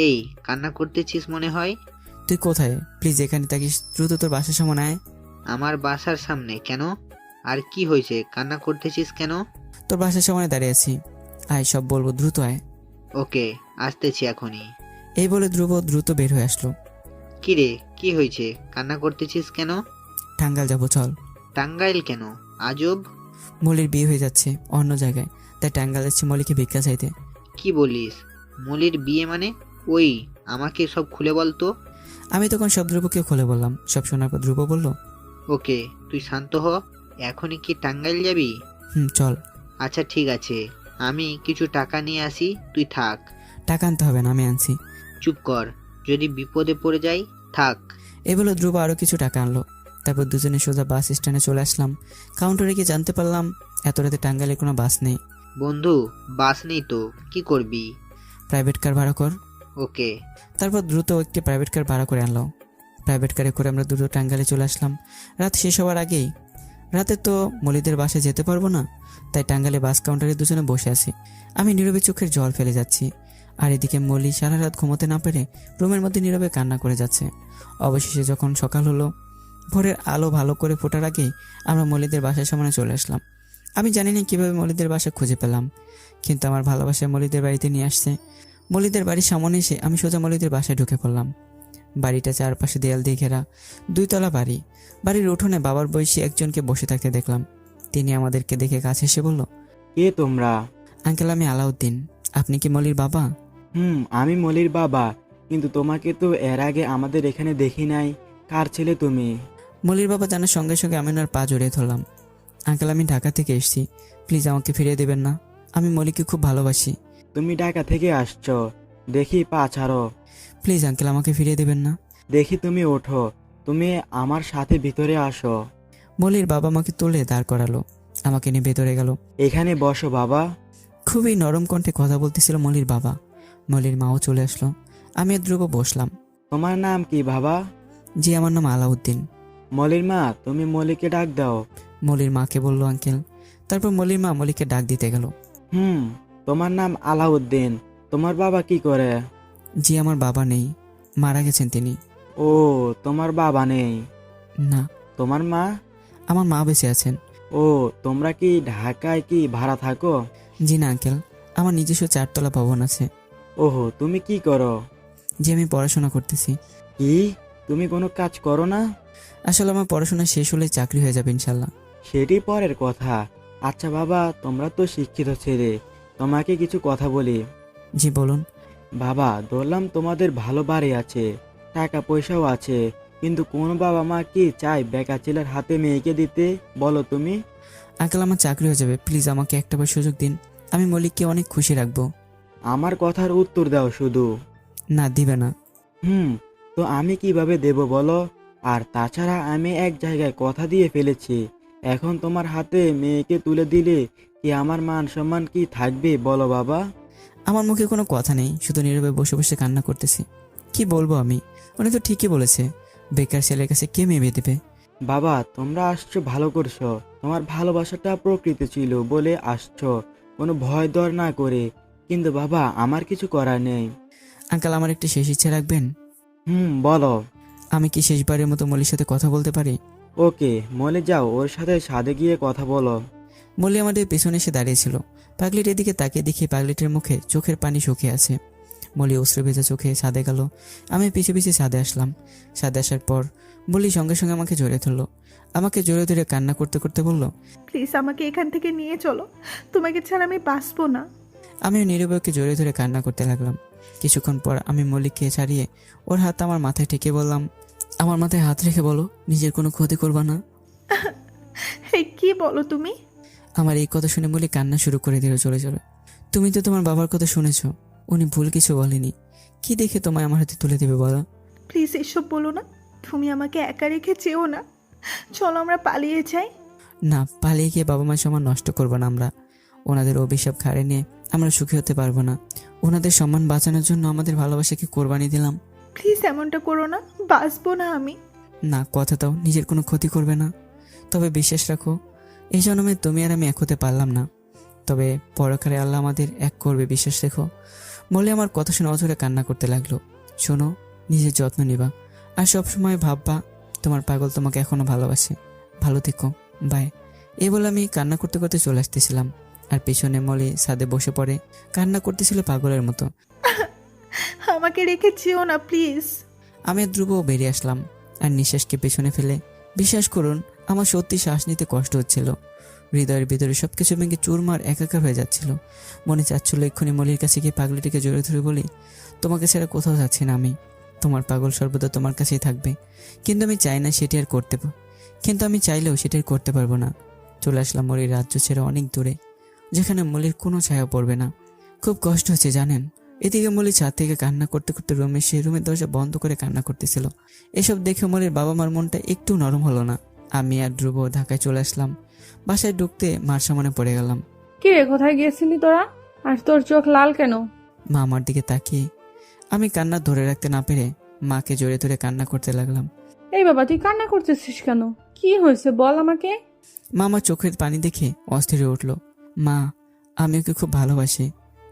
S3: এই কান্না করতেছিস মনে হয়।
S2: তুই কোথায়? প্লিজ এখানে থাকিস, দ্রুত তোর বাসার সামনে আয়।
S3: আমার বাসার সামনে কেন? আর কি হয়েছে, কান্না করতেছিস কেন?
S2: তোর বাসার সামনে দাঁড়িয়ে আছি, আয় সব বলবো, দ্রুত আয়।
S3: ওকে, আসতেছি এখনই।
S2: এই বলে ধ্রুব দ্রুত বের হয়ে আসলো।
S3: কি রে, কি হয়েছে, কান্না করতেছিস কেন?
S2: টাঙ্গাইল যাবো চল।
S3: টাঙ্গাইল কেন? আজব।
S2: মলির বিয়ে হয়ে যাচ্ছে অন্য জায়গায়, তাই টাঙ্গাইল যাচ্ছি মলিকে ভিক্ষা চাইতে।
S3: কি বলিস? মলির বিয়ে মানে? ওই, আমাকে সব খুলে বলতো।
S2: আমি তখন সব ধ্রুবকে খুলে বললাম। সব শোনার পর ধ্রুব বলল,
S3: ওকে, তুই শান্ত হ। এখনই কি টাঙ্গাইল যাবি?
S2: চল।
S3: আচ্ছা ঠিক আছে, আমি কিছু টাকা নিয়ে আসি, তুই থাক।
S2: টাকা আনতে হবে না, আমি আনছি।
S3: চুপ কর, যদি বিপদে পড়ে যাই থাক।
S2: এই বলে ধ্রুব আরও কিছু টাকা আনলো। তারপর দুজনে সোজা বাস স্ট্যান্ডে চলে আসলাম। কাউন্টারে গিয়ে জানতে পারলাম এত রাতে টাঙ্গাইলে কোনো বাস নেই।
S3: বন্ধু, বাস নেই তো কি করবি?
S2: প্রাইভেট কার ভাড়া কর।
S3: ওকে।
S2: তারপর দ্রুত একটি প্রাইভেট কার ভাড়া করে আনলো। প্রাইভেট কারে করে আমরা দ্রুত টাঙ্গাইলে চলে আসলাম। রাত শেষ হওয়ার আগেই। রাতে তো মলিদের বাসায় যেতে পারবো না, তাই টাঙ্গাইলে বাস কাউন্টারে দুজনে বসে আছি। আমি নীরবে চোখের জল ফেলে যাচ্ছি। আর এদিকে মলি সারা রাত ঘুমোতে না পেরে রুমের মধ্যে নীরবে কান্না করে যাচ্ছে। অবশেষে যখন সকাল হলো, ভোরের আলো ভালো করে ফোটার আগেই আমরা মলিদের বাসার সামনে চলে আসলাম। আমি জানি না কীভাবে মলিদের বাসা খুঁজে পেলাম, কিন্তু আমার ভালোবাসা মলিদের বাড়িতে নিয়ে আসছে। মলিদের বাড়ির সামনে এসে আমি সোজা মলিদের বাসায় ঢুকে পড়লাম। বাড়িটা চারপাশে দেয়াল দিয়ে ঘেরা, 2 তলা বাড়ি। বাড়ির উঠোনে বাবার বয়সী একজনকে বসে থাকতে দেখলাম। তিনি আমাদেরকে দেখে কাছে এসে বলল,
S9: কে তোমরা?
S2: আঙ্কেল, আমি আলাউদ্দিন। আপনি কি মলির বাবা?
S9: আমি মলির বাবা, কিন্তু তোমাকে তো এর আগে আমাদের এখানে দেখি নাই। কার ছেলে তুমি?
S2: মলির বাবা জানার সঙ্গে সঙ্গে আমি ওনার পা জড়িয়ে ধরলাম। আঙ্কেল, আমি ঢাকা থেকে এসেছি, প্লিজ আমাকে ফিরিয়ে দেবেন না। আমি মলিকে খুব ভালোবাসি।
S9: তুমি ঢাকা থেকে আসছো? দেখি পা ছাড়ো।
S2: প্লিজ আঙ্কেল, আমাকে ফিরিয়ে দেবেন না।
S9: দেখি তুমি ওঠো, তুমি আমার সাথে ভিতরে আসো।
S2: মলির বাবা আমাকে তুলে দাঁড় করালো, আমাকে নিয়ে ভেতরে গেল।
S9: এখানে বসো বাবা।
S2: খুবই নরম কণ্ঠে কথা বলতেছিল মলির বাবা। মলির মাও চলে আসলো। আমি আর ধ্রুব বসলাম।
S9: তোমার নাম কি বাবা?
S2: জি, আমার নাম আলাউদ্দিন।
S9: মলির মা, তুমি মলিকে ডাক দাও।
S2: মলির মাকে বলল আঙ্কেল। তারপর মলির মা মলিকে ডাক দিতে গেল।
S9: তোমার নাম আলাউদ্দিন, তোমার বাবা কি করে?
S2: জি, আমার বাবা নেই, মারা গেছেন তিনি।
S9: ও, তোমার বাবা নেই?
S2: না।
S9: তোমার মা?
S2: আমার মা বেঁচে আছেন।
S9: ও, তোমরা কি ঢাকায় কি ভাড়া থাকো?
S2: জি না আঙ্কেল, আমার নিজস্ব 4 তলা ভবন আছে।
S9: ওহো, তুমি কি করো?
S2: জি, আমি পড়াশোনা করতেছি।
S9: কি, তুমি কোনো কাজ করো না?
S2: আসলে আমার পড়াশোনা শেষ হলেই চাকরি হয়ে যাবে ইনশাল্লাহ।
S9: সেটি পরের কথা। আচ্ছা বাবা, তোমরা তো শিক্ষিত ছেলে, তোমাকে কিছু কথা বলি।
S2: জি বলুন।
S9: বাবা, ধরলাম তোমাদের ভালো বাড়ি আছে, টাকা পয়সাও আছে, কিন্তু কোন বাবা মা কি চায় বেকার ছেলের হাতে মেয়েকে দিতে, বলো তুমি?
S2: আঙ্কেল, আমার চাকরি হয়ে যাবে, প্লিজ আমাকে একটাবার সুযোগ দিন। আমি মলিককে অনেক খুশি রাখবো।
S9: আমার কথার উত্তর দাও শুধু।
S2: না, দিবে না।
S9: তো আমি কিভাবে দেব বলো? আর তাছাড়া আমি এক জায়গায় কথা দিয়ে ফেলেছি, এখন তোমার হাতে মেয়েকে তুলে দিলে কি আমার মান সম্মান কি থাকবে বলো বাবা?
S2: আমার মুখে কোনো কথা নেই, শুধু নীরবে বসে বসে কান্না করতেছি। কি বলবো আমি? উনি তো ঠিকই বলেছে, বেকার ছেলের কাছে কে মেয়ে বিয়ে দেবে?
S9: বাবা, তোমরা আসছো ভালো করছো, তোমার ভালোবাসাটা প্রকৃত ছিল বলে আসছো, কোনো ভয় ডর না করে। কিন্তু বাবা, আমার কিছু করার নেই।
S2: আঙ্কেল, আমার একটি শেষ ইচ্ছে রাখবেন?
S9: বলো।
S2: আমি কি শেষবারের মতো মলির সাথে কথা বলতে পারি?
S9: ওকে, মলে যাও, ওর সাথে ছাদে গিয়ে কথা বলো।
S2: মলি আমাদের পেছনে এসে দাঁড়িয়েছিল। পাগলিটির দিকে তাকিয়ে দেখি পাগলিটির মুখে চোখের পানি শুকিয়ে আছে। মলি অশ্রু ভেজা চোখে ছাদে গেল। আমি পিছে পিছে ছাদে আসলাম। ছাদে আসার পর মলি সঙ্গে সঙ্গে আমাকে জড়িয়ে ধরলো। আমাকে জড়িয়ে ধরে কান্না করতে করতে বলল,
S1: প্লিজ আমাকে এখান থেকে নিয়ে চলো, তোমাকে ছাড়া আমি বাঁচবো না।
S2: আমিও নীরবে ওকে জড়িয়ে ধরে কান্না করতে লাগলাম। কিছুক্ষণ পর আমি মলিককে ছাড়িয়ে ওর হাত আমার মাথায় ঠেকে বললাম, আমার মাথায় হাত রেখে বলো, নিজের কোনো ক্ষতি করবা না।
S1: কি বলো তুমি?
S2: আমার এই কথা শুনে মলি কান্না শুরু করে দিল জোরে জোরে। তুমি তো তোমার বাবার কথা শুনেছো, উনি ভুল কিছু বলেনি। কি দেখে তোমায় আমার হাতে তুলে দেবে বলো?
S1: প্লিজ এসব বলো না। তুমি আমাকে একা রেখে চেও না। চলো আমরা পালিয়ে যাই।
S2: না, পালিয়ে গিয়ে বাবা মায়ের সম্মান নষ্ট করবো না আমরা। ওনাদের অভিশাপ ঘাড়ে নিয়ে আমরা সুখী হতে পারবো না। ওনাদের সম্মান বাঁচানোর জন্য আমাদের ভালোবাসাকে কোরবানি দিলাম।
S1: প্লিজ এমনটা করো না, বাঁচবো না আমি।
S2: না, কথা দাও নিজের কোনো ক্ষতি করবে না। তবে বিশ্বাস রাখো, এই জন্মে তুমি আর আমি এক হতে পারলাম না, তবে পরকালে আল্লাহ আমাদের এক করবে, বিশ্বাস রেখো। বলে আমার কথা শুনে অঝরে কান্না করতে লাগলো। শোনো, নিজের যত্ন নিবা, আর সবসময় ভাববা তোমার পাগল তোমাকে এখনো ভালোবাসে। ভালো থেকো, বাই। এই বলে আমি কান্না করতে করতে চলে আসতেছিলাম, আর পেছনে মলি ছাদে বসে পড়ে কান্না করতেছিল পাগলের মতো।
S1: আমাকে রেখে চেও না প্লিজ।
S2: আমি আর ধ্রুবও বেরিয়ে আসলাম, আর নিঃশ্বাসকে পেছনে ফেলে। বিশ্বাস করুন, আমার সত্যি শ্বাস নিতে কষ্ট হচ্ছিল। হৃদয়ের ভিতরে সবকিছু ভেঙে চুরমার একাকার হয়ে যাচ্ছিল। মনে চাচ্ছিল এক্ষুনি মলির কাছে গিয়ে পাগলিটিকে জড়িয়ে ধরে বলি, তোমাকে ছাড়া কোথাও যাচ্ছি না আমি, তোমার পাগল সর্বদা তোমার কাছেই থাকবে। কিন্তু আমি চাই না সেটি আর কিন্তু আমি চাইলেও সেটি আর করতে পারবো না। চলে আসলাম মলির রাজ্য ছেড়ে অনেক দূরে, যেখানে মলির কোনো ছায়া পড়বে না। খুব কষ্ট হচ্ছে জানেন। এদিকে মলি ছাদ থেকে কান্না করতে করতে রুমের দরজা বন্ধ করে কান্না করতেছিল। এসব দেখে মলির বাবা মার মনটা একটু নরম হলো না। আমি আর ধ্রুব ঢাকায় চলে আসলাম। বাসায় ঢুকতে মার সামনে পড়ে গেলাম।
S4: কি রে, কোথায় গিয়েছিলি তোরা? আর তোর চোখ লাল কেন?
S2: মা আমার দিকে তাকিয়ে আমি কান্না ধরে রাখতে না পেরে মাকে জড়িয়ে ধরে কান্না করতে লাগলাম।
S4: এই বাবা, তুই কান্না করতেছিস কেন? কি হয়েছে বল আমাকে।
S2: মা আমার চোখের পানি দেখে অস্থির হয়ে উঠল। মা, আমি ওকে খুব ভালোবাসি,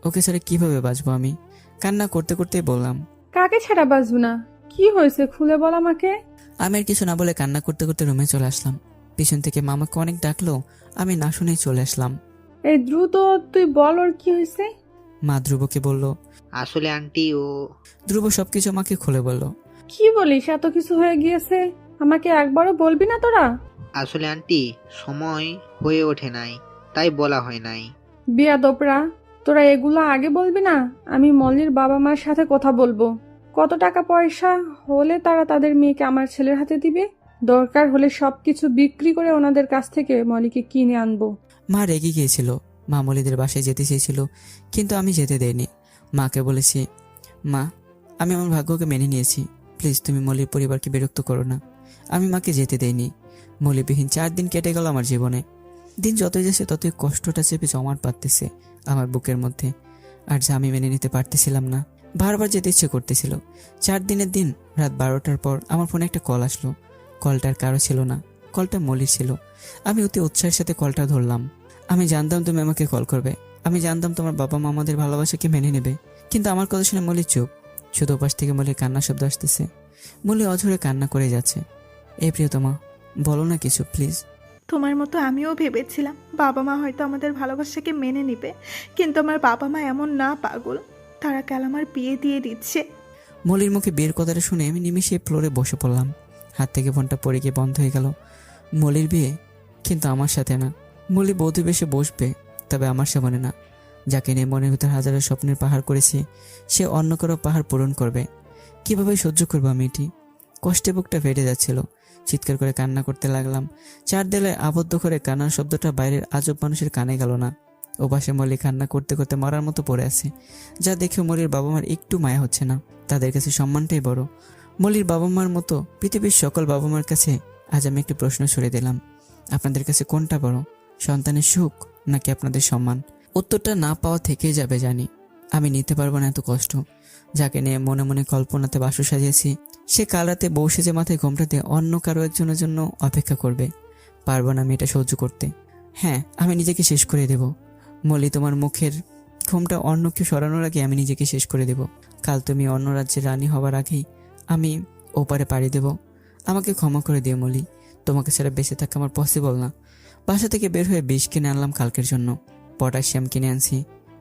S2: ওকে ছাড়া কিভাবে বাঁচবো আমি? কান্না করতে করতে বললাম।
S4: কাকে ছাড়া বাঁচবো না? কি হয়েছে খুলে বল আমাকে।
S2: আমি আর কিছু না বলে কান্না করতে করতে রুমে চলে আসলাম। পিছন থেকে মামাকে অনেক ডাকলো, আমি না শুনেই চলে আসলাম।
S4: এই দ্রুত তুই বল, ওর কি হয়েছে?
S2: মা ধ্রুবকে বলল।
S3: আসলে আন্টি ও
S2: ধ্রুব সবকিছু আমাকে খুলে বলল।
S4: কি বলিস, এত কিছু হয়ে গিয়েছে? আমাকে একবারও বলবি না তোরা?
S3: আসলে আন্টি সময় হয়ে ওঠে নাই, তাই বলা হয় নাই।
S4: বিয়াদপরা, তোরা এগুলো আগে বলবি না? আমি মল্লির বাবা মার সাথে কথা বলবো। কত টাকা পয়সা হলে তারা তাদের মেয়েকে আমার ছেলের হাতে দিবে? দরকার হলে সবকিছু বিক্রি করে ওনাদের কাছ থেকে মলিকে কিনে আনবো।
S2: মা রেগে গিয়েছিল। মা মলিদের বাসায় যেতে চেয়েছিল, কিন্তু আমি যেতে দেইনি। মাকে বলেছি, মা, আমি আমার ভাগ্যকে মেনে নিয়েছি, প্লিজ তুমি মলির পরিবারকে বিরক্ত করো না। আমি মাকে যেতে দেইনি। মলিবিহীন 4 দিন কেটে গেল আমার জীবনে। দিন যতই যাচ্ছে ততই কষ্টটা চেপে জমাট বাঁধতেছে আমার বুকের মধ্যে, আর যা আমি মেনে নিতে পারতেছিলাম না। বারবার যেতে ইচ্ছে করতেছিল। 4 দিনের দিন রাত 12টার পর আমার ফোনে একটা কল আসলো। কলটার কারো ছিল না, কলটা মলির ছিল। আমি অতি উৎসাহের সাথে কলটা ধরলাম। আমি জানতাম তুমি আমাকে কল করবে, আমি জানতাম তোমার বাবা মা আমাদের ভালোবাসাকে মেনে নেবে, কিন্তু আমার কথা শুনে মলি চুপ। শুধু ওপাশ থেকে মলির কান্নার শব্দ আসতেছে। মলি অঝরে কান্না করে যাচ্ছে। এই প্রিয়তমা, বলো না কিছু প্লিজ।
S1: তোমার মতো আমিও ভেবেছিলাম বাবা মা হয়তো আমাদের ভালোবাসাকে মেনে নিবে, কিন্তু আমার বাবা মা এমন না পাগল, তারা কাল আমার বিয়ে দিয়ে দিচ্ছে।
S2: মলির মুখে বিয়ের কথাটা শুনে আমি নিমিষে ফ্লোরে বসে পড়লাম। হাত থেকে ফোনটা পড়ে গিয়ে বন্ধ হয়ে গেল। মলির বিয়ে, কিন্তু আমার সাথে না। মলি বধূ বেশে বসবে, তবে আমার সামনে না। যাকে নিয়ে মনের ভিতর হাজারো স্বপ্নের পাহাড় করেছি, সে অন্য কারো পাহাড় পূরণ করবে। কিভাবে সহ্য করবো আমি এটি? কষ্টে বুকটা ফেটে যাচ্ছিল। চিৎকার করে কান্না করতে লাগলাম। 4 দেয়ালে আবদ্ধ করে কান্নার শব্দটা বাইরের আজব মানুষের কানে গেল না। ও পাশে মলি কান্না করতে করতে মরার মতো পড়ে আছে, যা দেখে মলির বাবা মার একটু মায়া হচ্ছে না। তাদের কাছে সম্মানটাই বড়। মলির বাবা মার মতো পৃথিবীর সকল বাবা মার কাছে আজ আমি একটি প্রশ্ন ছুড়ে দিলাম, আপনাদের কাছে কোনটা বড়, সন্তানের সুখ নাকি আপনাদের সম্মান? উত্তরটা না পাওয়া থেকেই যাবে জানি। আমি নিতে পারবো না এত কষ্ট। যাকে নিয়ে মনে মনে কল্পনাতে বাসু সাজিয়েছি, সে কাল রাতে বউ সেজে মাথায় ঘোমটাতে অন্য কারো একজনের জন্য অপেক্ষা করবে। পারবো না আমি এটা সহ্য করতে। হ্যাঁ, আমি নিজেকে শেষ করে দেব। মলি, তোমার মুখের ঘোমটা অন্য কেউ সরানোর আগে আমি নিজেকে শেষ করে দেব। কাল তুমি অন্য রাজ্যের রানী হবার আগেই আমি ওপারে পাড়ি দেব। আমাকে ক্ষমা করে দিও মলি, তোমাকে ছাড়া বেঁচে থাকা আমার পসিবল না। বাসা থেকে বের হয়ে বিষ কিনে আনলাম কালকের জন্য। পটাশিয়াম কিনে আনছি,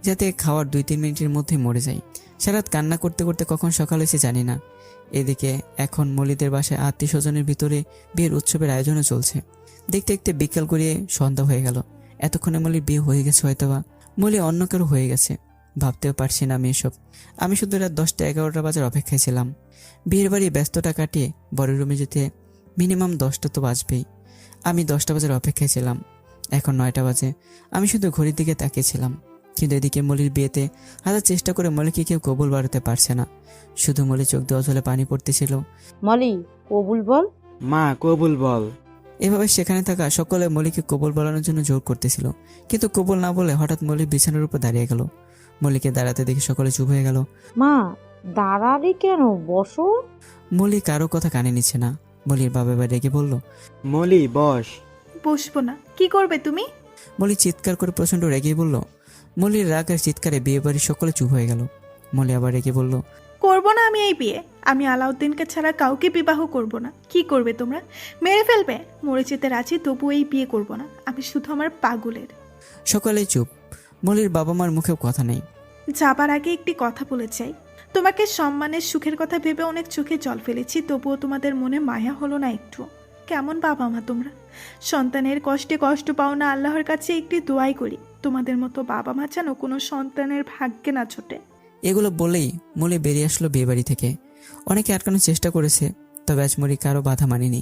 S2: যাতে খাওয়ার 2-3 মিনিটের মধ্যেই মরে যায়। সারাত কান্না করতে করতে কখন সকাল হয়েছে জানি না। এদিকে এখন মলিদের বাসায় আত্মীয় স্বজনের ভিতরে বিয়ের উৎসবের আয়োজনও চলছে। দেখতে দেখতে বিকেল গড়িয়ে সন্ধ্যা হয়ে গেল। এতক্ষণে মলির বিয়ে হয়ে গেছে হয়তোবা, মলি অন্য কারো হয়ে গেছে। ভাবতেও পারছি না আমি এসব। আমি শুধু রাত 10টা-11টা বাজার অপেক্ষায় ছিলাম। বিয়ের বাড়ি ব্যস্ততা কাটিয়ে বড় রুমে যেতে মিনিমাম 10টা তো বাজবেই। আমি 10টা বাজার অপেক্ষায় ছিলাম। এখন 9টা বাজে। আমি শুধু ঘড়ির দিকে তাকিয়েছিলাম। কিন্তু এদিকে মলির বিয়েতে হাজার চেষ্টা করে মলিকে কেউ কবুল বাড়াতে পারছে না। শুধু মলি চোখ দিয়ে অজলে পানি পড়তেছিল।
S10: মলি কবুল বল।
S9: মা কবুল বল।
S2: এভাবে সেখানে থাকা সকলে মলিকে কবুল বলানোর জন্য জোর করতেছিল, কিন্তু কবুল না বলে হঠাৎ মলি বিছানার উপর দাঁড়িয়ে গেল। মলিকে দাঁড়াতে দেখে সকলে চুপ হয়ে গেল।
S10: মা দাঁড়ালে কেন, বসো।
S2: মলি কারো কথা কানে নিচ্ছে না। মলির বাবা এবার রেগে বলল,
S9: মলি বস।
S1: বসবো না। কি করবে তুমি?
S2: মলি চিৎকার করে প্রচন্ড রেগে বলল। মলির রাগ আর চিৎকারে বিয়ে বাড়ির সকলে চুপ হয়ে গেল। মলি আবার রেগে বলল,
S1: করব না আমি এই বিয়ে। আমি আলাউদ্দিনকে ছাড়া কাউকে বিবাহ করব না। কি করবে তোমরা? মেরে ফেলবে? মরে যেতে রাজি, তবু এই বিয়ে করব না। আমি শুধু আমার পাগলের।
S2: সকলেই চুপ। মলির বাবা মার মুখেও কথা নেই।
S1: যাবার আগে একটি কথা বলে চাই। তোমাকে সম্মানের সুখের কথা ভেবে অনেক চোখে জল ফেলেছি, তবুও তোমাদের মনে মায়া হলো না একটু। কেমন বাবা মা তোমরা! সন্তানের কষ্টে কষ্ট পাও না। আল্লাহর কাছে একটি দোয়াই করি, তোমাদের মতো বাবা মা যেন কোনো সন্তানের ভাগ্যে না ছোটে।
S2: এগুলো বলেই মলি বেরিয়ে আসলো বিয়ে বাড়ি থেকে। অনেকে আটকানোর চেষ্টা করেছে, তবে আজ মলি কারো বাধা মানিনি।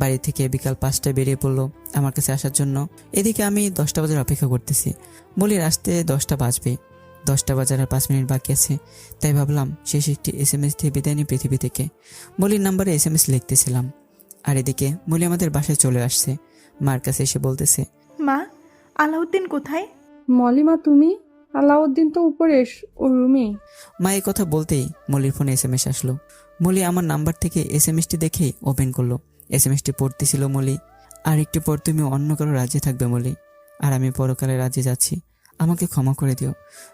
S2: বাড়ি থেকে বিকাল 5টায় বেরিয়ে পড়লো আমার কাছে আসার জন্য। এদিকে আমি 10টা বাজার অপেক্ষা করতেছি। মলির আসতে 10টা বাজবে। 10টা বাজার আর 5 মিনিট বাকি আছে, তাই ভাবলাম শেষ একটি SMS দিয়ে বিদায় নিই পৃথিবী থেকে। মলির নাম্বারে SMS লিখতেছিলাম। আর এদিকে মলি আমাদের বাসায় চলে আসছে। মার কাছে এসে বলতেছে,
S1: মা, আলাউদ্দিন কোথায়?
S4: মলিমা তুমি? আলাউদ্দিন তো উপরে ওর রুমে।
S2: মা এই কথা বলতেই মলির ফোনে SMS আসলো। মলি আমার নাম্বার থেকে SMSটি দেখেই ওপেন করলো। SMSটি পড়তেছিল মলি, আর একটু পর তুমি অন্য কারো রাজ্যে থাকবে মলি, আর আমি পরকালে রাজ্যে যাচ্ছি। আমাকে ক্ষমা করে দিও।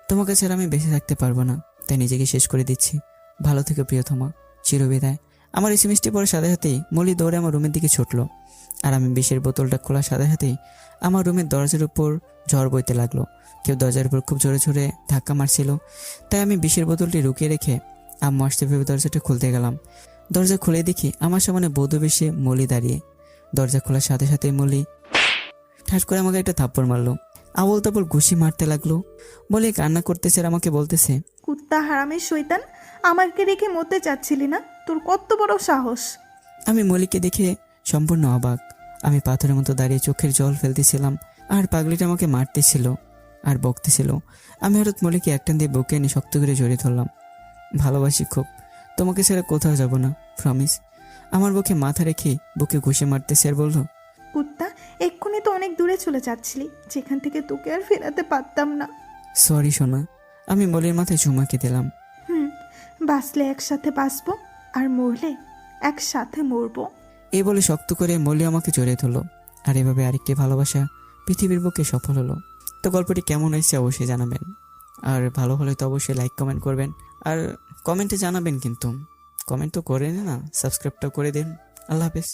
S2: তোমাকে ছাড়া আমি বেঁচে থাকতে পারবো না, তাই নিজেকে শেষ করে দিচ্ছি। ভালো থেকো প্রিয়তমা, চিরবিদায়। আমার SMSটি পড়ার সাথে সাথেই মলি দৌড়ে আমার রুমের দিকে ছুটলো, আর আমি বিষের বোতলটা খোলার সাথে সাথেই আমার রুমের দরজার উপর ঝড় বইতে লাগলো। কেউ দরজার উপর খুব জোরে জোরে ধাক্কা মারছিল, তাই আমি বিষের বোতলটি লুকিয়ে রেখে আম্মু আসতে ভেবে দরজাটা খুলতে গেলাম। দরজা খুলে দেখি আমার সামনে বধূ বেশে মলি দাঁড়িয়ে। দরজা খোলার সাথে সাথে মলি ঠাস করে আমাকে একটা থাপ্পড় মারলো। আবল তাবল ঘুষি মারতে লাগলো। মলি কান্না করতেছে আর আমাকে বলতেছে,
S1: কুত্তা হারামের শয়তান, আমাকে রেখে মরতে চাচ্ছিলি না? তোর কত বড় সাহস!
S2: আমি মলিকে দেখে সম্পূর্ণ অবাক। আমি পাথরের মতো দাঁড়িয়ে চোখের জল ফেলতেছিলাম, আর পাগলিটা আমাকে মারতেছিল আর বকতেছিল। আমি হঠাৎ মলিকে একটান দিয়ে বুকে এনে শক্ত করে জড়িয়ে ধরলাম। ভালোবাসি খুব, তোমাকে ছেড়ে কোথাও যাব না, প্রমিস। আমার বুকে মাথা রেখে বুকে ঘুষে মারতেছে আর বলল,
S1: কুত্তা, এক্ষুনি তো অনেক দূরে চলে যাচ্ছিলি, যেখান থেকে তোকে আর ফেরাতে পারতাম না।
S2: সরি সোনা। আমি মলির মাথায় চুমাকে দিলাম।
S1: বাঁচলে একসাথে বাঁচবো, আর মরলে একসাথে মরবো।
S2: এই বলে শক্ত করে মলি আমাকে জড়িয়ে ধরলো। আর এভাবে আরেকটি ভালোবাসা পৃথিবীর বুকে সফল হলো। তো গল্পটি কেমন হয়েছে অবশ্যই জানাবেন, আর ভালো হলে তো অবশ্যই লাইক কমেন্ট করবেন, আর কমেন্টে জানাবেন। কিন্তু কমেন্ট তো করে না, সাবস্ক্রাইবটা করে দিন। আল্লাহ হাফেজ।